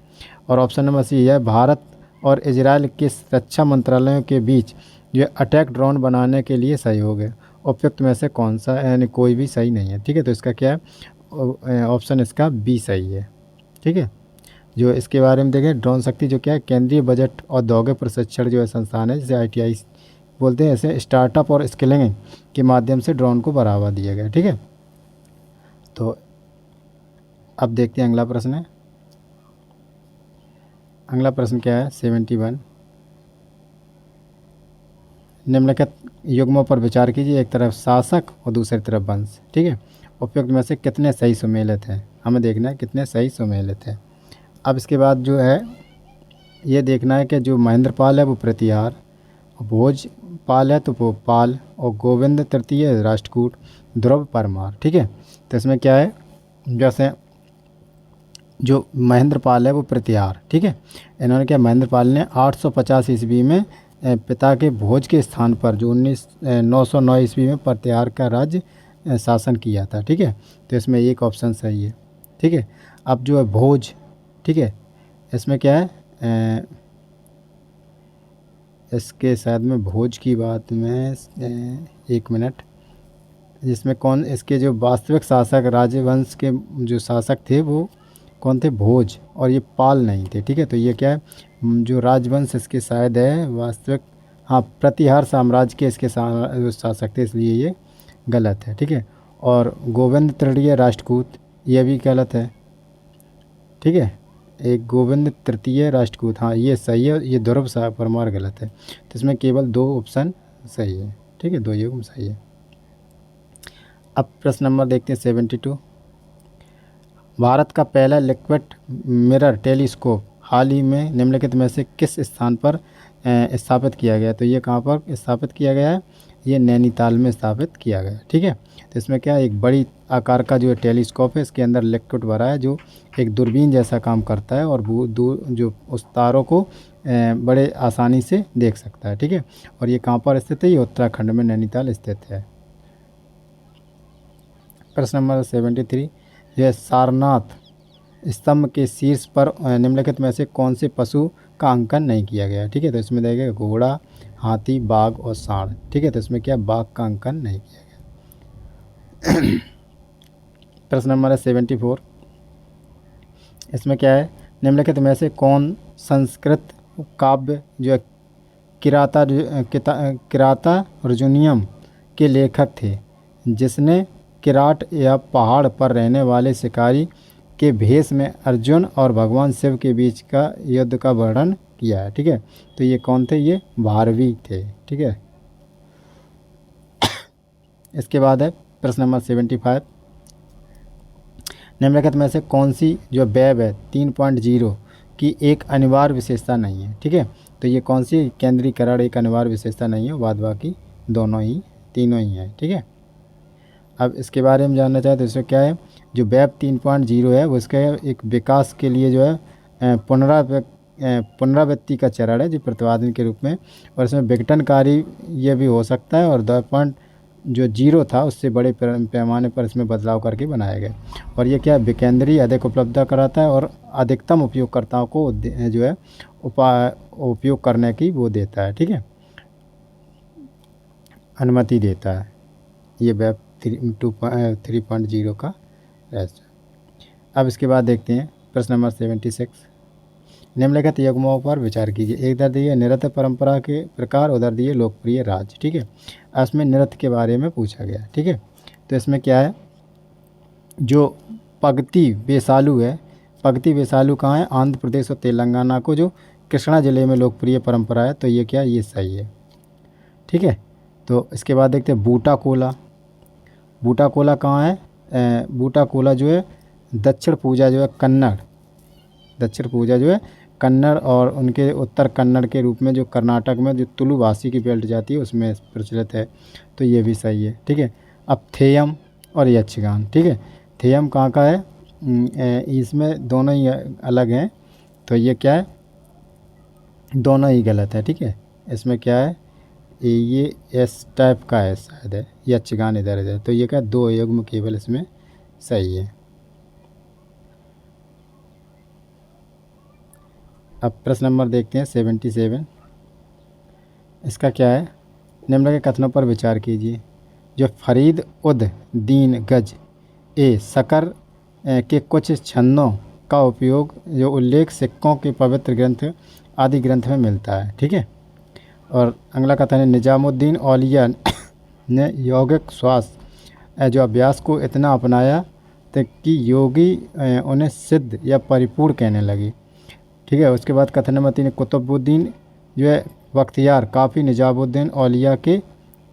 Speaker 1: और ऑप्शन नंबर सी, यह भारत और इजराइल के रक्षा मंत्रालयों के बीच जो अटैक ड्रोन बनाने के लिए सहयोग है। उपयुक्त में से कौन सा, यानी कोई भी सही नहीं है। ठीक है, तो इसका क्या है, ऑप्शन इसका बी सही है। ठीक है, जो इसके बारे में देखें, ड्रोन शक्ति जो क्या है, केंद्रीय बजट औद्योगिक प्रशिक्षण जो है संस्थान है, जिसे ITI बोलते हैं। ऐसे स्टार्टअप और स्किलिंग के माध्यम से ड्रोन को बढ़ावा दिया गया। ठीक है, तो अब देखते हैं अगला प्रश्न है। अगला प्रश्न क्या है, 71, निम्नलिखित युग्मों पर विचार कीजिए, एक तरफ शासक और दूसरी तरफ वंश। ठीक है, उपयुक्त में से कितने सही सुमेलित हैं, हमें देखना है कितने सही सुमेलित हैं। अब इसके बाद जो है ये देखना है कि जो महेंद्रपाल है वो प्रतिहार, भोजपाल है तो वो पाल, और गोविंद तृतीय राष्ट्रकूट, ध्रुव परमार। ठीक है, तो इसमें क्या है, जैसे जो महेंद्रपाल है वो प्रतिहार। ठीक है, इन्होंने क्या, महेंद्रपाल ने 850 ईस्वी में पिता के भोज के स्थान पर जो 909 ईस्वी में प्रतिहार का राज्य शासन किया था। ठीक है, तो इसमें एक ऑप्शन सही है। ठीक है, अब जो है भोज, ठीक है, इसमें क्या है, इसके शायद में भोज की बात में एक मिनट, जिसमें कौन, इसके जो वास्तविक शासक राजवंश के जो शासक थे वो कौन थे, भोज, और ये पाल नहीं थे। ठीक है, तो ये क्या है, जो राजवंश इसके शायद है वास्तविक, हाँ, प्रतिहार साम्राज्य के इसके शासक थे, इसलिए ये गलत है। ठीक है, और गोविंद तृतीय राष्ट्रकूट ये भी गलत है। ठीक है, एक गोविंद तृतीय राष्ट्रकूट, हाँ ये सही है, ये ध्रुव परमार गलत है। तो इसमें केवल 2 ऑप्शन सही है। ठीक है, 2 युग्म सही है। अब प्रश्न नंबर देखते हैं 72। भारत का पहला लिक्विड मिरर टेलीस्कोप हाल ही में निम्नलिखित में से किस स्थान पर स्थापित किया गया, तो ये कहाँ पर स्थापित किया गया है, ये नैनीताल में स्थापित किया गया। ठीक है, तो इसमें क्या है, एक बड़ी आकार का जो टेलीस्कोप है, इसके अंदर लिक्विड भरा है जो एक दूरबीन जैसा काम करता है, और वो जो उस तारों को बड़े आसानी से देख सकता है। ठीक है, और ये कहाँ पर स्थित है, ये उत्तराखंड में नैनीताल स्थित है। प्रश्न नंबर 73, यह सारनाथ स्तंभ के शीर्ष पर निम्नलिखित में से कौन से पशु का अंकन नहीं किया गया। ठीक है, तो इसमें देखेगा घोड़ा, हाथी, बाघ और सांड। ठीक है, तो इसमें क्या, बाघ का अंकन नहीं किया गया। प्रश्न नंबर है 74, इसमें क्या है, निम्नलिखित में से कौन संस्कृत काव्य जो है किराता अर्जुनियम के लेखक थे, जिसने किराट या पहाड़ पर रहने वाले शिकारी के भेष में अर्जुन और भगवान शिव के बीच का युद्ध का वर्णन किया है। ठीक है, तो ये कौन थे, ये भारवी थे। ठीक है, इसके बाद है प्रश्न नंबर 75, निम्नलिखित में से कौन सी जो वेब है 3.0 की एक अनिवार्य विशेषता नहीं है। ठीक है, तो ये कौन सी केंद्रीकरण एक अनिवार्य विशेषता नहीं है, बाद बाकी तीनों ही है। ठीक है, अब इसके बारे में जानना चाहे तो इसमें क्या है, जो वेब 3.0 है वो इसके एक विकास के लिए जो है पुनरावृत्ति का चरण है, जो प्रतिपादन के रूप में, और इसमें विघटनकारी ये भी हो सकता है, और 2.0 था उससे बड़े पैमाने पर इसमें बदलाव करके बनाया गया। और ये क्या, विकेंद्रीय अधिक उपलब्धता कराता है और अधिकतम उपयोगकर्ताओं को जो है उपयोग करने की वो देता है। ठीक है, अनुमति देता है, ये वेब 3.0 का रहस्य। अब इसके बाद देखते हैं प्रश्न नंबर 76, निम्नलिखित युग्मों पर विचार कीजिए। एक दर दिए नृत्य परंपरा के प्रकार, उधर दिए लोकप्रिय राज्य। ठीक है, इसमें नृत्य के बारे में पूछा गया। ठीक है, तो इसमें क्या है, जो पगती बेसालू है, पगती बेसालू कहाँ है, आंध्र प्रदेश और तेलंगाना को जो कृष्णा जिले में लोकप्रिय परंपरा है, तो ये क्या, ये सही है। ठीक है, तो इसके बाद देखते हैं बूटा कोला। बूटा कोला कहाँ है, बूटा कोला जो है दक्षिण पूजा जो है कन्नड़, दक्षिण पूजा जो है कन्नड़ और उनके उत्तर कन्नड़ के रूप में जो कर्नाटक में जो तुलु भाषी की बेल्ट जाती है उसमें प्रचलित है, तो ये भी सही है। ठीक है, अब थेयम और यक्षगान। ठीक है, थेयम कहाँ का है, इसमें दोनों ही अलग हैं, तो ये क्या है, दोनों ही गलत है। ठीक है, इसमें क्या है, ये एस टाइप का है शायद है, यक्षगान इधर इधर, तो ये क्या, 2 युग्म केवल इसमें सही है। अब प्रश्न नंबर देखते हैं 77, इसका क्या है, निम्नलिखित कथनों पर विचार कीजिए। जो फरीद उद दीन गज ए शकर के कुछ छंदों का उपयोग जो उल्लेख सिक्कों के पवित्र ग्रंथ आदि ग्रंथ में मिलता है। ठीक है, और अगला कथन है, निजामुद्दीन औलिया ने यौगिक श्वास जो अभ्यास को इतना अपनाया कि योगी उन्हें सिद्ध या परिपूर्ण कहने लगे। ठीक है, उसके बाद कथन नंबर 3, कुतुबुद्दीन जो है बख्तियार काफ़ी निजामुद्दीन औलिया के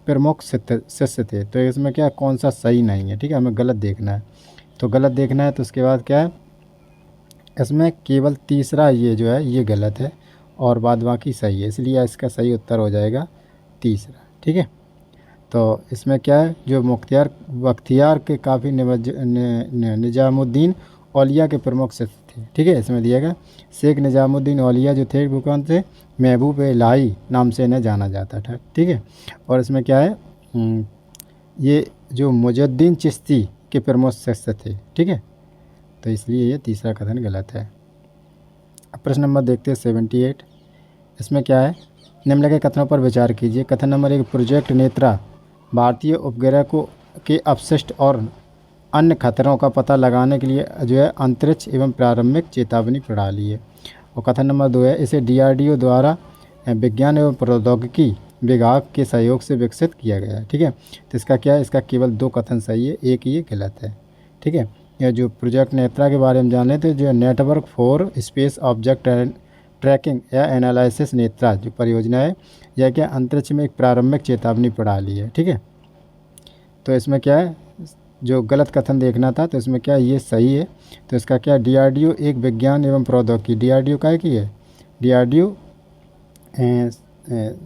Speaker 1: प्रमुख शिष्य थे। तो इसमें क्या कौन सा सही नहीं है, ठीक है, हमें गलत देखना है। तो गलत देखना है तो उसके बाद क्या है, इसमें केवल तीसरा ये जो है ये गलत है और बाद बाकी सही है, इसलिए इसका सही उत्तर हो जाएगा तीसरा, ठीक है। तो इसमें क्या है, जो बख्तियार के काफ़ी निजामुद्दीन औलिया के प्रमुख शिष्य थे, ठीक है। इसमें दिया गया शेख निजामुद्दीन औलिया जो थे वो कौन थे, महबूब इलाही नाम से इन्हें जाना जाता था, ठीक है। और इसमें क्या है, ये जो मुजुद्दीन चिश्ती के प्रमुख शिष्य थे, ठीक है। तो इसलिए ये तीसरा कथन गलत है। अब प्रश्न नंबर देखते हैं 78। इसमें क्या है, निम्नलिखित कथनों पर विचार कीजिए। कथन नंबर 1, प्रोजेक्ट नेत्रा भारतीय उपग्रह को के अपशिष्ट और अन्य खतरों का पता लगाने के लिए जो है अंतरिक्ष एवं प्रारंभिक चेतावनी प्रणाली है। और कथन नंबर 2 है, इसे DRDO द्वारा विज्ञान एवं प्रौद्योगिकी विभाग के सहयोग से विकसित किया गया है, ठीक है। तो इसका क्या है, इसका केवल 2 कथन सही है, एक ये गलत है, ठीक है। यह जो प्रोजेक्ट नेत्रा के बारे में जान लेते हैं, जो network for space object tracking या एनालिसिस नेत्रा जो परियोजना है, यह क्या अंतरिक्ष में एक प्रारंभिक चेतावनी प्रणाली है, ठीक है। तो इसमें क्या है, जो गलत कथन देखना था तो इसमें क्या ये सही है। तो इसका क्या, DRDO एक विज्ञान एवं प्रौद्योगिकी, DRDO का है कि है, DRDO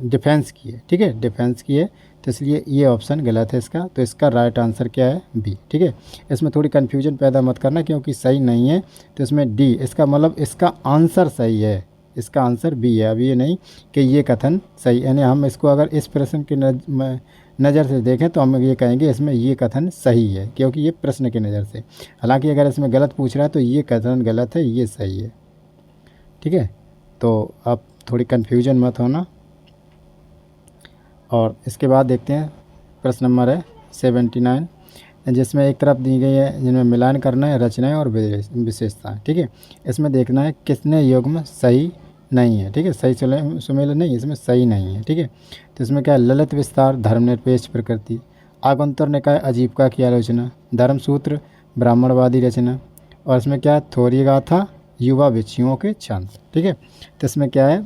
Speaker 1: डिफेंस की है, ठीक है, डिफेंस की है। तो इसलिए ये ऑप्शन गलत है इसका। तो इसका राइट आंसर क्या है, बी, ठीक है। इसमें थोड़ी कन्फ्यूजन पैदा मत करना क्योंकि सही नहीं है, तो इसमें डी, इसका मतलब इसका आंसर सही है, इसका आंसर बी है। अब ये नहीं कि ये कथन सही, यानी हम इसको अगर इस प्रश्न की नज़र से देखें तो हम ये कहेंगे इसमें ये कथन सही है क्योंकि ये प्रश्न की नज़र से। हालांकि अगर इसमें गलत पूछ रहा है तो ये कथन गलत है, ये सही है, ठीक है। तो आप थोड़ी कन्फ्यूजन मत होना। और इसके बाद देखते हैं प्रश्न नंबर है 79, जिसमें एक तरफ दी गई है जिनमें मिलान करना है रचनाएं और विशेषताएं, ठीक है। इसमें देखना है कितने युग्म सही नहीं है, ठीक है, सही सुमेलन नहीं, इसमें सही नहीं है, ठीक है। तो इसमें क्या है, ललित विस्तार, धर्मनिरपेक्ष प्रकृति, आगंतुर निकाय आजीविका की आलोचना, धर्मसूत्र ब्राह्मणवादी रचना, और इसमें क्या है, थोरी गाथा युवा विच्छियों के छंद, ठीक है। तो इसमें क्या है,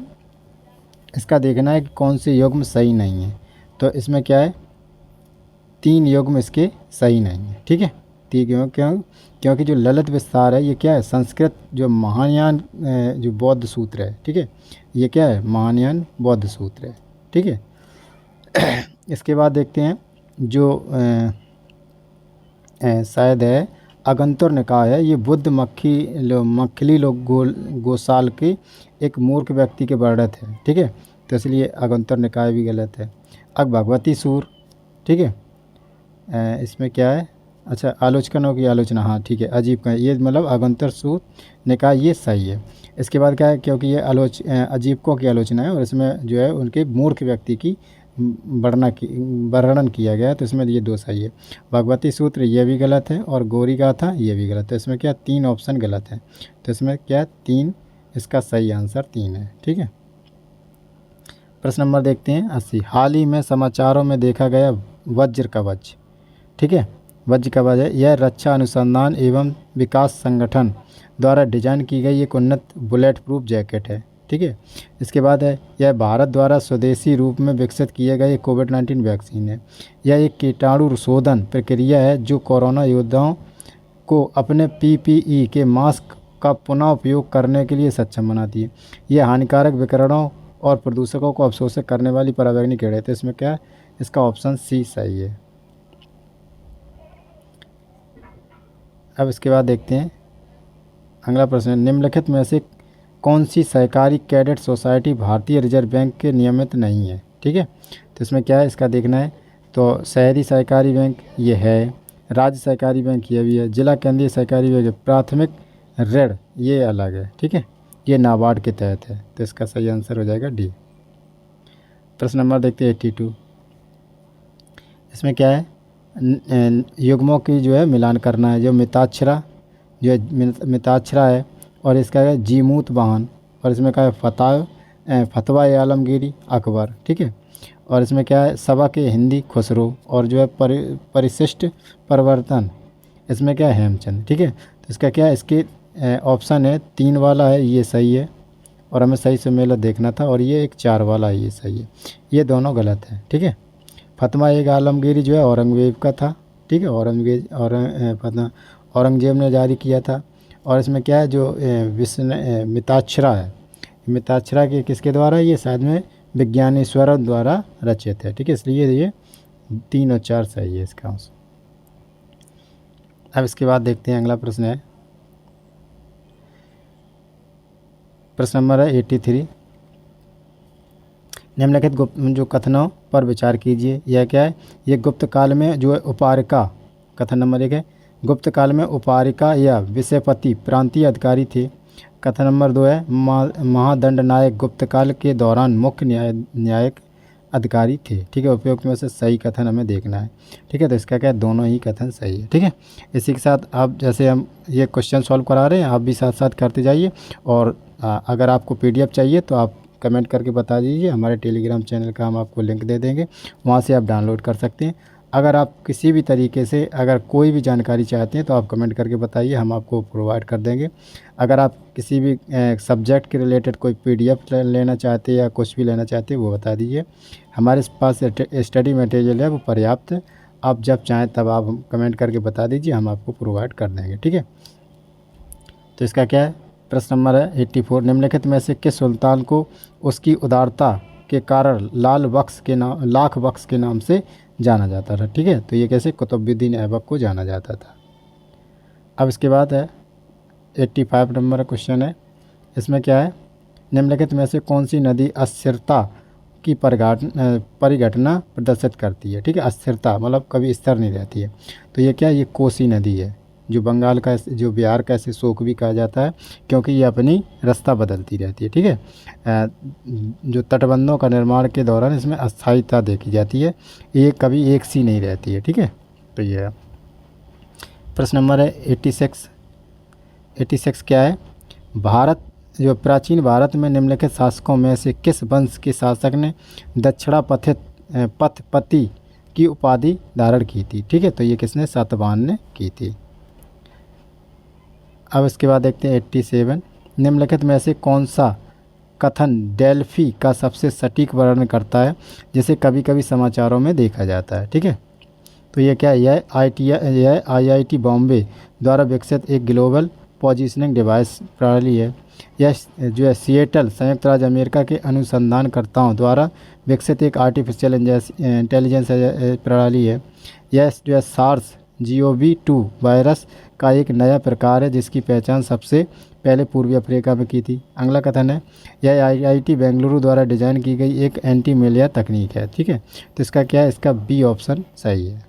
Speaker 1: इसका देखना है कि कौन से युग्म सही नहीं है। तो इसमें क्या है, 3 युग्म इसके सही नहीं है, ठीक है। क्योंकि जो ललित विस्तार है ये क्या है, संस्कृत जो महायान जो बौद्ध सूत्र है, ठीक है, ये क्या है, महायान बौद्ध सूत्र है, ठीक है। इसके बाद देखते हैं जो शायद है अगंतुर निकाय है, ये बुद्ध मक्खली लोग गोसाल के एक मूर्ख व्यक्ति के वर्णित है, ठीक है। तो इसलिए अगंतुर निकाय भी गलत है। अब भगवती सूर, ठीक है, इसमें क्या है, अच्छा आलोचकों की आलोचना, हाँ ठीक है, अजीब का ये मतलब अगंतर सूत निकाय ये सही है। इसके बाद क्या है, क्योंकि ये अजीबकों की आलोचना है और इसमें जो है उनके मूर्ख व्यक्ति की वर्णन किया गया है, तो इसमें ये 2 सही है। भगवती सूत्र ये भी गलत है और गौरी गाथा ये भी गलत है। इसमें क्या 3 ऑप्शन गलत है, तो इसमें क्या 3, इसका सही आंसर 3 है, ठीक है। प्रश्न नंबर देखते हैं 80, हाल ही में समाचारों में देखा गया वज्र कवच, ठीक है, वज्र कवच है, यह रक्षा अनुसंधान एवं विकास संगठन द्वारा डिजाइन की गई एक उन्नत बुलेट प्रूफ जैकेट है, ठीक है। इसके बाद है, यह भारत द्वारा स्वदेशी रूप में विकसित किए गए कोविड-19 वैक्सीन है। यह एक कीटाणु शोधन प्रक्रिया है जो कोरोना योद्धाओं को अपने PPE के मास्क का पुनः उपयोग करने के लिए सक्षम बनाती है। यह हानिकारक विकिरणों और प्रदूषकों को अवशोषित करने वाली परावैज्ञानिक किरण है। तो इसमें क्या है, इसका ऑप्शन सी सही है। अब इसके बाद देखते हैं अगला प्रश्न, निम्नलिखित में से कौन सी सहकारी कैडेट सोसाइटी भारतीय रिजर्व बैंक के नियमित नहीं है, ठीक है। तो इसमें क्या है, इसका देखना है, तो शहरी सहकारी बैंक ये है, राज्य सहकारी बैंक ये भी है, जिला केंद्रीय सहकारी बैंक, प्राथमिक ऋण ये अलग है, ठीक है, ये नाबार्ड के तहत है। तो इसका सही आंसर हो जाएगा डी। प्रश्न नंबर देखते हैं 82, इसमें क्या है, युग्मों की जो है मिलान करना है, जो मिताक्षरा है और इसका है जीमूत वाहन, और इसमें क्या है फतवा आलमगीरी अकबर, ठीक है। और इसमें क्या है, सभा के हिंदी खुसरो, और जो है परिशिष्ट परिवर्तन, इसमें क्या है हेमचंद, ठीक है। तो इसका क्या है, इसके ऑप्शन है 3 वाला है ये सही है, और हमें सही से मेल देखना था, और ये एक 4 वाला ये सही है। ये दोनों गलत है, ठीक है। फतवा एक आलमगीरी जो है औरंगजेब का था, ठीक है। औरंगजेब ने जारी किया था। और इसमें क्या है, जो मिताक्षरा है, मिताक्षरा के किसके द्वारा, ये शायद में विज्ञानेश्वर द्वारा रचित है, ठीक है। इसलिए ये 3 और 4 सही है इसका आंसर। अब इसके बाद देखते हैं अगला प्रश्न है, प्रश्न नंबर है 83। निम्नलिखित गुप्त जो कथनों पर विचार कीजिए। यह क्या है, ये गुप्त काल में जो है उपारिका, कथन नंबर 1 है, गुप्त काल में उपारिका या विषयपति प्रांतीय अधिकारी थे। कथन नंबर 2 है, महादंड नायक गुप्त काल के दौरान मुख्य न्यायिक अधिकारी थे, ठीक है। उपयुक्त में से सही कथन हमें देखना है, ठीक है। तो इसका क्या है, दोनों ही कथन सही है, ठीक है। इसी के साथ आप जैसे हम ये क्वेश्चन सॉल्व करा रहे हैं, आप भी साथ साथ करते जाइए। और अगर आपको PDF चाहिए तो आप कमेंट करके बता दीजिए, हमारे टेलीग्राम चैनल का हम आपको लिंक दे देंगे, वहाँ से आप डाउनलोड कर सकते हैं। अगर आप किसी भी तरीके से अगर कोई भी जानकारी चाहते हैं तो आप कमेंट करके बताइए, हम आपको प्रोवाइड कर देंगे। अगर आप किसी भी सब्जेक्ट के रिलेटेड कोई PDF लेना चाहते हैं या कुछ भी लेना चाहते हैं वो बता दीजिए। हमारे पास स्टडी मटेरियल है वो पर्याप्त है, आप जब चाहें तब आप कमेंट करके बता दीजिए, हम आपको प्रोवाइड कर देंगे, ठीक है। तो इसका क्या है, प्रश्न नंबर है 84। निम्नलिखित में से किस सुल्तान को उसकी उदारता के कारण लाख बख्श के नाम से जाना जाता था, ठीक है। तो ये कैसे, कुतुबुद्दीन ऐबक को जाना जाता था। अब इसके बाद है 85 नंबर क्वेश्चन है, इसमें क्या है, निम्नलिखित में से कौन सी नदी अस्थिरता की परिघटना प्रदर्शित करती है, ठीक है। अस्थिरता मतलब कभी स्थिर नहीं रहती है। तो ये क्या है, ये कोसी नदी है, जो बंगाल का, जो बिहार का ऐसे शोक भी कहा जाता है, क्योंकि ये अपनी रास्ता बदलती रहती है, ठीक है। जो तटबंधों का निर्माण के दौरान इसमें अस्थायीता देखी जाती है, ये कभी एक सी नहीं रहती है, ठीक है। तो ये है। प्रश्न नंबर है 86 क्या है, भारत जो प्राचीन भारत में निम्नलिखित शासकों में से किस वंश के शासक ने दक्षिणा पथपति की उपाधि धारण की थी, ठीक है। तो ये किसने, सातवाहन ने की थी। अब इसके बाद देखते हैं 87। निम्नलिखित में से कौन सा कथन डेल्फी का सबसे सटीक वर्णन करता है, जिसे कभी कभी समाचारों में देखा जाता है, ठीक है। तो ये क्या है, यह IIT बॉम्बे द्वारा विकसित एक ग्लोबल पोजीशनिंग डिवाइस प्रणाली है। यह जो है सिएटल संयुक्त राज्य अमेरिका के अनुसंधानकर्ताओं द्वारा विकसित एक आर्टिफिशियल इंटेलिजेंस प्रणाली है। यह जो है SARS-CoV-2 वायरस का एक नया प्रकार है, जिसकी पहचान सबसे पहले पूर्वी अफ्रीका में की थी। अगला कथन है, यह IIT बेंगलुरु द्वारा डिजाइन की गई एक एंटी मलेरिया तकनीक है, ठीक है। तो इसका क्या है, इसका B ऑप्शन सही है।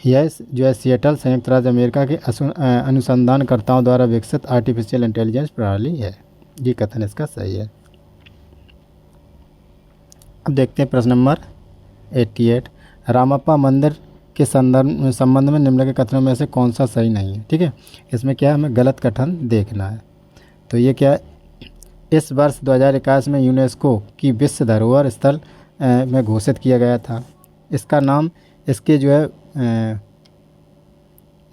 Speaker 1: यह जो है सिएटल संयुक्त राज्य अमेरिका के अनुसंधानकर्ताओं द्वारा विकसित आर्टिफिशियल इंटेलिजेंस प्रणाली है, ये कथन इसका सही है। अब देखते हैं प्रश्न नंबर 88। रामप्पा मंदिर के संबंध में निम्नलिखित कथनों में से कौन सा सही नहीं है, ठीक है। इसमें क्या है, हमें गलत कथन देखना है। तो ये क्या है, इस वर्ष 2021 में यूनेस्को की विश्व धरोहर स्थल में घोषित किया गया था। इसका नाम इसके जो है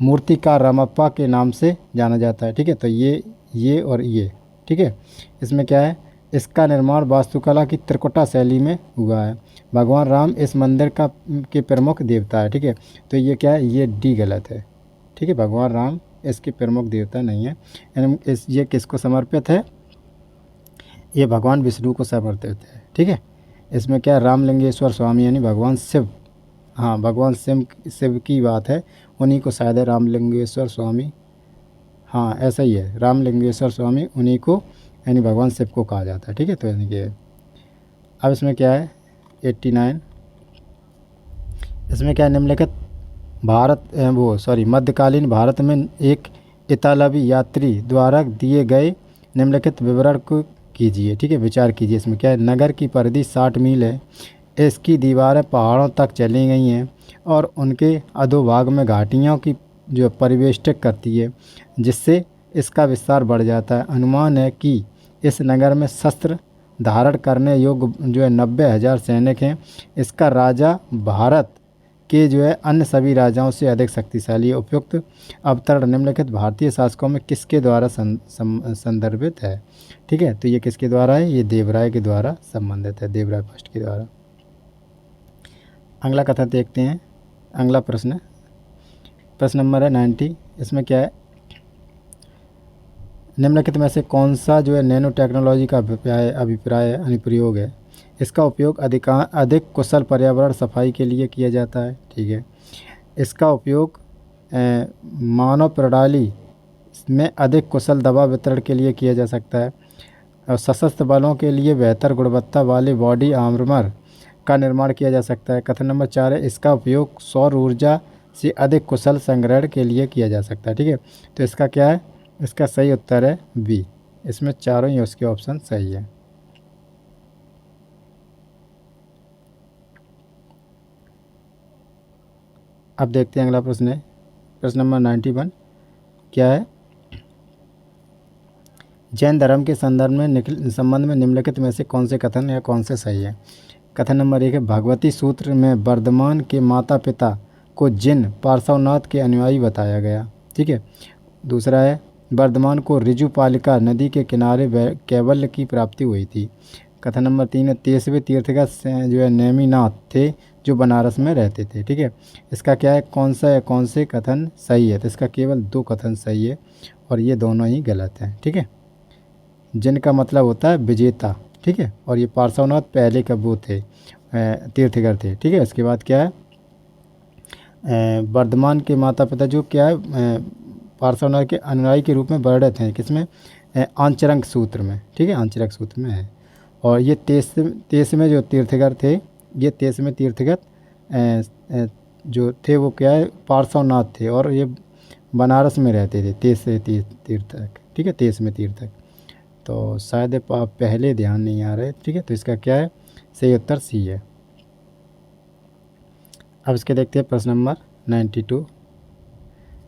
Speaker 1: मूर्तिकार रामप्पा के नाम से जाना जाता है, ठीक है। तो ये और ये, ठीक है। इसमें क्या है, इसका निर्माण वास्तुकला की त्रिकुटा शैली में हुआ है। भगवान राम इस मंदिर के प्रमुख देवता है, ठीक है। तो ये क्या है, ये D गलत है, ठीक है। भगवान राम इसके प्रमुख देवता नहीं है। ये किसको समर्पित है, ये भगवान विष्णु को समर्पित है, ठीक है। इसमें क्या है, रामलिंगेश्वर स्वामी यानी भगवान शिव, हाँ भगवान शिव की बात है, उन्हीं को शायद है रामलिंगेश्वर स्वामी, हाँ ऐसा ही है, रामलिंगेश्वर स्वामी उन्हीं को यानी भगवान शिव को कहा जाता है, ठीक है। तो यानी कि अब इसमें क्या है 89। इसमें क्या है, निम्नलिखित मध्यकालीन भारत में एक इतालवी यात्री द्वारा दिए गए निम्नलिखित विवरण को कीजिए, ठीक है, विचार कीजिए। इसमें क्या है, नगर की परिधि 60 मील है, इसकी दीवारें पहाड़ों तक चली गई हैं और उनके अधोभाग में घाटियों की जो परिवेष्टित करती है, जिससे इसका विस्तार बढ़ जाता है। अनुमान है कि इस नगर में शस्त्र धारण करने योग्य जो है 90,000 सैनिक हैं। इसका राजा भारत के जो है अन्य सभी राजाओं से अधिक शक्तिशाली है। उपयुक्त अवतरण निम्नलिखित भारतीय शासकों में किसके द्वारा संदर्भित है? ठीक है, तो ये किसके द्वारा है? ये देवराय के द्वारा संबंधित है, देवराय फर्स्ट के द्वारा। अगला कथन देखते हैं। अगला प्रश्न नंबर है 90। इसमें क्या है? निम्नलिखित में से कौन सा जो है नैनो टेक्नोलॉजी का अभिप्राय अनुप्रयोग है? इसका उपयोग अधिक कुशल पर्यावरण सफाई के लिए किया जाता है। ठीक है, इसका उपयोग मानव प्रणाली में अधिक कुशल दवा वितरण के लिए किया जा सकता है और सशस्त्र बलों के लिए बेहतर गुणवत्ता वाले बॉडी आर्मर का निर्माण किया जा सकता है। कथन नंबर 4 है, इसका उपयोग सौर ऊर्जा से अधिक कुशल संग्रहण के लिए किया जा सकता है। ठीक है, तो इसका क्या है? इसका सही उत्तर है बी। इसमें चारों ही उसके ऑप्शन सही है। अब देखते हैं अगला प्रश्न है। प्रश्न नंबर 91 क्या है? जैन धर्म के संबंध में निम्नलिखित में से कौन से कथन या कौन से सही है? कथन नंबर 1 है, भगवती सूत्र में वर्धमान के माता पिता को जिन पार्श्वनाथ के अनुयायी बताया गया। ठीक है, दूसरा है, वर्धमान को ऋजुपालिका नदी के किनारे कैवल्य की प्राप्ति हुई थी। कथन नंबर 3 है, 23वें तीर्थंकर जो है नेमिनाथ थे जो बनारस में रहते थे। ठीक है, इसका क्या है? कौन से कथन सही है? तो इसका केवल 2 कथन सही है और ये दोनों ही गलत हैं। ठीक है, जिनका मतलब होता है विजेता। ठीक है, और ये पार्श्वनाथ पहले का वो थे, तीर्थंकर थे। ठीक है, इसके बाद क्या है? वर्धमान के माता पिता जो क्या है पार्श्वनाथ के अनुयायी के रूप में वर्णित हैं। किसमें? आंचरंग सूत्र में। ठीक है, आंचरंग सूत्र में है। और ये 23वें जो तीर्थंकर थे, ये 23वें तीर्थंकर जो थे वो क्या है? पार्श्वनाथ थे और ये बनारस में रहते थे। 23वें तीर्थंकर। ठीक है, 23वें तीर्थंकर। तो शायद पहले ध्यान नहीं आ रहे। ठीक है, तो इसका क्या है? सही उत्तर सी है। अब इसके देखते हैं प्रश्न नंबर 92।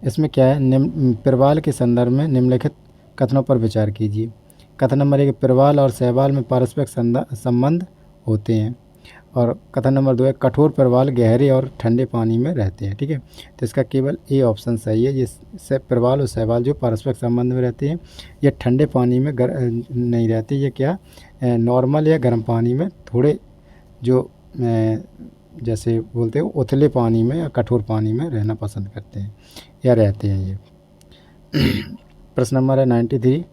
Speaker 1: इसमें क्या है? प्रवाल के संदर्भ में निम्नलिखित कथनों पर विचार कीजिए। कथन नंबर 1, प्रवाल और शैवाल में पारस्परिक संबंध होते हैं। और कथन नंबर 2 है, कठोर प्रवाल गहरे और ठंडे पानी में रहते हैं। ठीक है, तो इसका केवल ए ऑप्शन सही है। ये प्रवाल और शैवाल जो पारस्परिक संबंध में रहते हैं, ये ठंडे पानी में नहीं रहते। ये क्या नॉर्मल या गर्म पानी में थोड़े जो जैसे बोलते हैं उथले पानी में या कठोर पानी में रहना पसंद करते हैं या रहते हैं ये। प्रश्न नंबर है 93।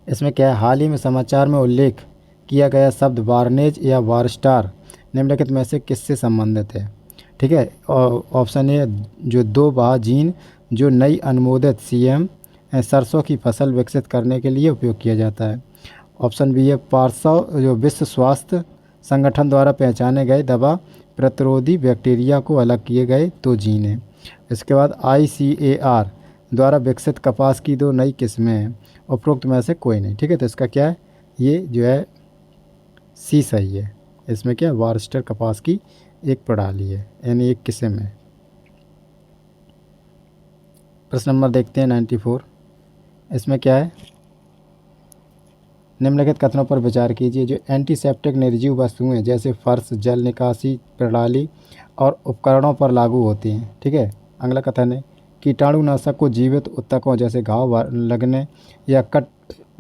Speaker 1: इसमें क्या है? हाल ही में समाचार में उल्लेख किया गया शब्द वार्नेज या वारस्टार निम्नलिखित में से किससे संबंधित है? ठीक है, ऑप्शन ए, जो 2 बाजीन जो नई अनुमोदित सीएम सरसों की फसल विकसित करने के लिए उपयोग किया जाता है। ऑप्शन बी है, पार्सव जो विश्व स्वास्थ्य संगठन द्वारा पहचाने गए दवा प्रतिरोधी बैक्टीरिया को अलग किए गए 2 जीन हैं। इसके बाद ICAR द्वारा विकसित कपास की 2 नई किस्में हैं। उपरोक्त में से कोई नहीं। ठीक है, तो इसका क्या है? ये जो है सी सही है। इसमें क्या वारस्टर कपास की एक प्रणाली है, यानी एक किस्म है। प्रश्न नंबर देखते हैं 94। इसमें क्या है? निम्नलिखित कथनों पर विचार कीजिए। जो एंटीसेप्टिक निर्जीव वस्तुएं जैसे फर्श, जल निकासी प्रणाली और उपकरणों पर लागू होती हैं। ठीक है, अगला कथन है, कीटाणुनाशक को जीवित ऊतकों जैसे घाव लगने या कट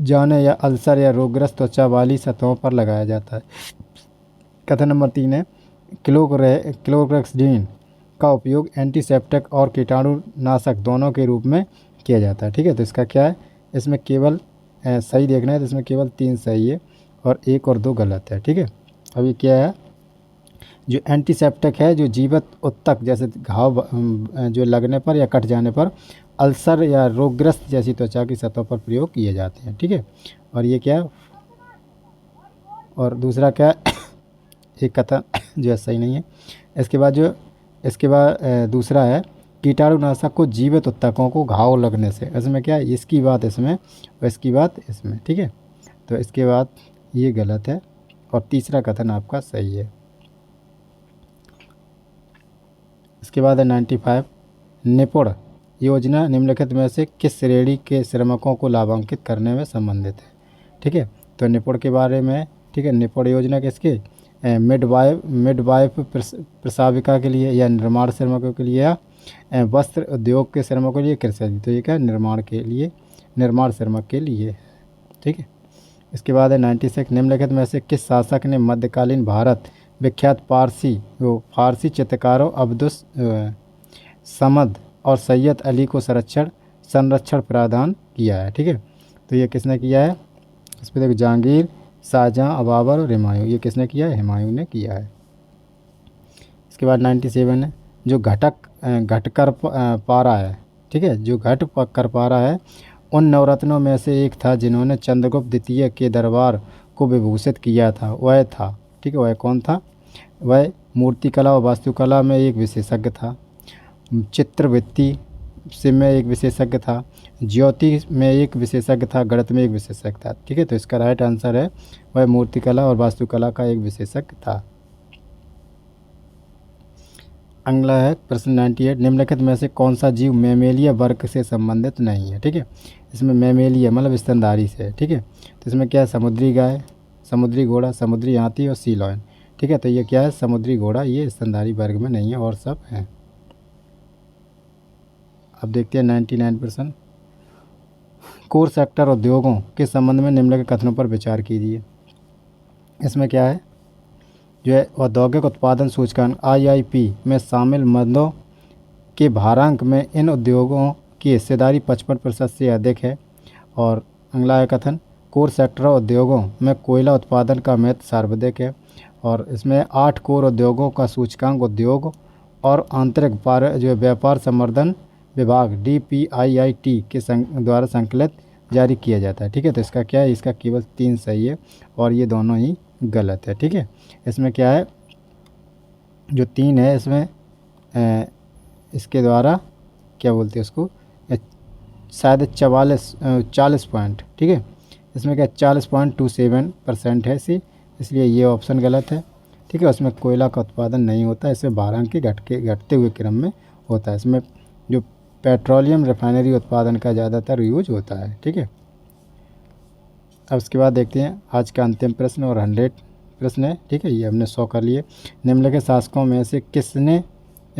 Speaker 1: जाने या अल्सर या रोगग्रस्त त्वचा वाली सतहों पर लगाया जाता है। कथन नंबर 3 है, क्लोरोक्सीन का उपयोग एंटीसेप्टिक और कीटाणुनाशक दोनों के रूप में किया जाता है। ठीक है, तो इसका क्या है? इसमें केवल सही देखना है, तो इसमें केवल 3 सही है और 1 और 2 गलत है। ठीक है, अभी क्या है? जो एंटीसेप्टिक है जो जीवित ऊतक जैसे घाव जो लगने पर या कट जाने पर अल्सर या रोगग्रस्त जैसी त्वचा की सतहों पर प्रयोग किए जाते हैं। ठीक है, और ये क्या है? और दूसरा क्या है? एक कथन जो है सही नहीं है। इसके बाद दूसरा है, कीटाणुनाशक को जीवित ऊतकों को घाव लगने से। इसमें क्या है? इसकी बात इसमें और इसकी बात इसमें। ठीक है, तो इसके बाद ये गलत है और तीसरा कथन आपका सही है। इसके बाद है 95, निपुण योजना निम्नलिखित में से किस श्रेणी के श्रमिकों को लाभान्वित करने में संबंधित है? ठीक है, तो निपुण के बारे में, ठीक है, निपुण योजना किसके? मिडवाइफ प्रसाविका के लिए, या निर्माण श्रमिकों के लिए, या वस्त्र उद्योग के श्रमिकों के लिए कृषि। तो ये क्या निर्माण के लिए, निर्माण श्रमिक के लिए, ठीक है। इसके बाद है 96, निम्नलिखित में से किस शासक ने मध्यकालीन भारत विख्यात फारसी चित्रकारों अब्दुस समद और सैयद अली को संरक्षण प्रदान किया है, ठीक है। तो ये किसने किया है, इस पर देखो, जहांगीर, शाहजहां, बाबर और हुमायूं। ये किसने किया है, हुमायूं ने किया है। इसके बाद 97 है, जो घट कर पारा है, ठीक है, जो घट कर पारा है उन नवरत्नों में से एक था जिन्होंने चंद्रगुप्त द्वितीय के दरबार को विभूषित किया था। वह था, ठीक है, वह कौन था, वह मूर्तिकला और वास्तुकला में एक विशेषज्ञ था, चित्रवृत्ति से में एक विशेषज्ञ था, ज्योतिष में एक विशेषज्ञ था, गणित में एक विशेषज्ञ था, ठीक है। तो इसका राइट आंसर है वह मूर्तिकला और वास्तुकला का एक विशेषज्ञ था। अगला है प्रश्न 98, निम्नलिखित में से कौन सा जीव मैमेलिया वर्ग से संबंधित नहीं है, ठीक है। इसमें मैमेलिया मतलब स्तनधारी से है, ठीक है। तो इसमें क्या है, समुद्री गाय, समुद्री घोड़ा, समुद्री हाथी और सी लॉयन, ठीक है। तो ये क्या है, समुद्री घोड़ा, ये स्तनधारी वर्ग में नहीं है और सब हैं। अब देखते हैं 99%, कोर सेक्टर उद्योगों के संबंध में निम्नलिखित कथनों पर विचार कीजिए। इसमें क्या है, जो है औद्योगिक उत्पादन सूचकांक IIP में शामिल मदों के भारांक में इन उद्योगों की हिस्सेदारी 55% से अधिक है। और अगला है कथन, कोर सेक्टर उद्योगों में कोयला उत्पादन का महत्व सर्वाधिक है। और इसमें 8 कोर उद्योगों का सूचकांक उद्योग और आंतरिक जो व्यापार संवर्धन विभाग DPIIT के द्वारा संकलित जारी किया जाता है, ठीक है। तो इसका क्या है, इसका केवल 3 सही है और ये दोनों ही गलत है, ठीक है। इसमें क्या है, जो 3 है इसमें इसके द्वारा क्या बोलते हैं उसको, शायद 40 पॉइंट, ठीक है। इसमें क्या 40.27% है इसलिए ये ऑप्शन गलत है, ठीक है। उसमें कोयला का उत्पादन नहीं होता है, इसमें भारांक के घटते हुए क्रम में होता है। इसमें जो पेट्रोलियम रिफाइनरी उत्पादन का ज़्यादातर यूज होता है, ठीक है। अब उसके बाद देखते हैं आज का अंतिम प्रश्न और 100 प्रश्न है, ठीक है। ये हमने 100 कर लिए। निम्नलिखित शासकों में से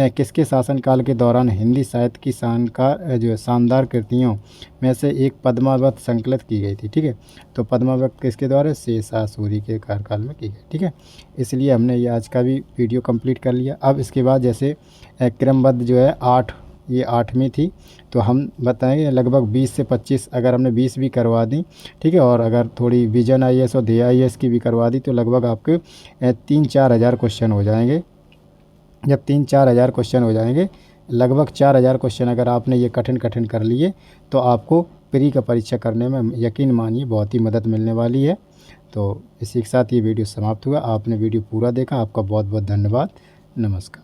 Speaker 1: किसके शासनकाल के दौरान हिंदी साहित्य की शानदार कृतियों में से एक पद्मावत संकलित की गई थी, ठीक है। तो पद्मावत किसके द्वारा, शेरशाह सूरी के कार्यकाल में की गई, ठीक है। इसलिए हमने ये आज का भी वीडियो कंप्लीट कर लिया। अब इसके बाद जैसे क्रमबद्ध जो है 8, ये 8वीं थी, तो हम बताएंगे लगभग 20 से 25, अगर हमने 20 भी करवा दी, ठीक है, और अगर थोड़ी विजन IAS और ध्येय IAS की भी करवा दी तो लगभग आपके 3-4 हज़ार क्वेश्चन हो जाएंगे। जब 3-4 हज़ार क्वेश्चन हो जाएंगे, लगभग 4,000 क्वेश्चन अगर आपने ये कठिन कर लिए तो आपको प्री का परीक्षा करने में यकीन मानिए बहुत ही मदद मिलने वाली है। तो इसी के साथ ये वीडियो समाप्त हुआ। आपने वीडियो पूरा देखा, आपका बहुत बहुत धन्यवाद। नमस्कार।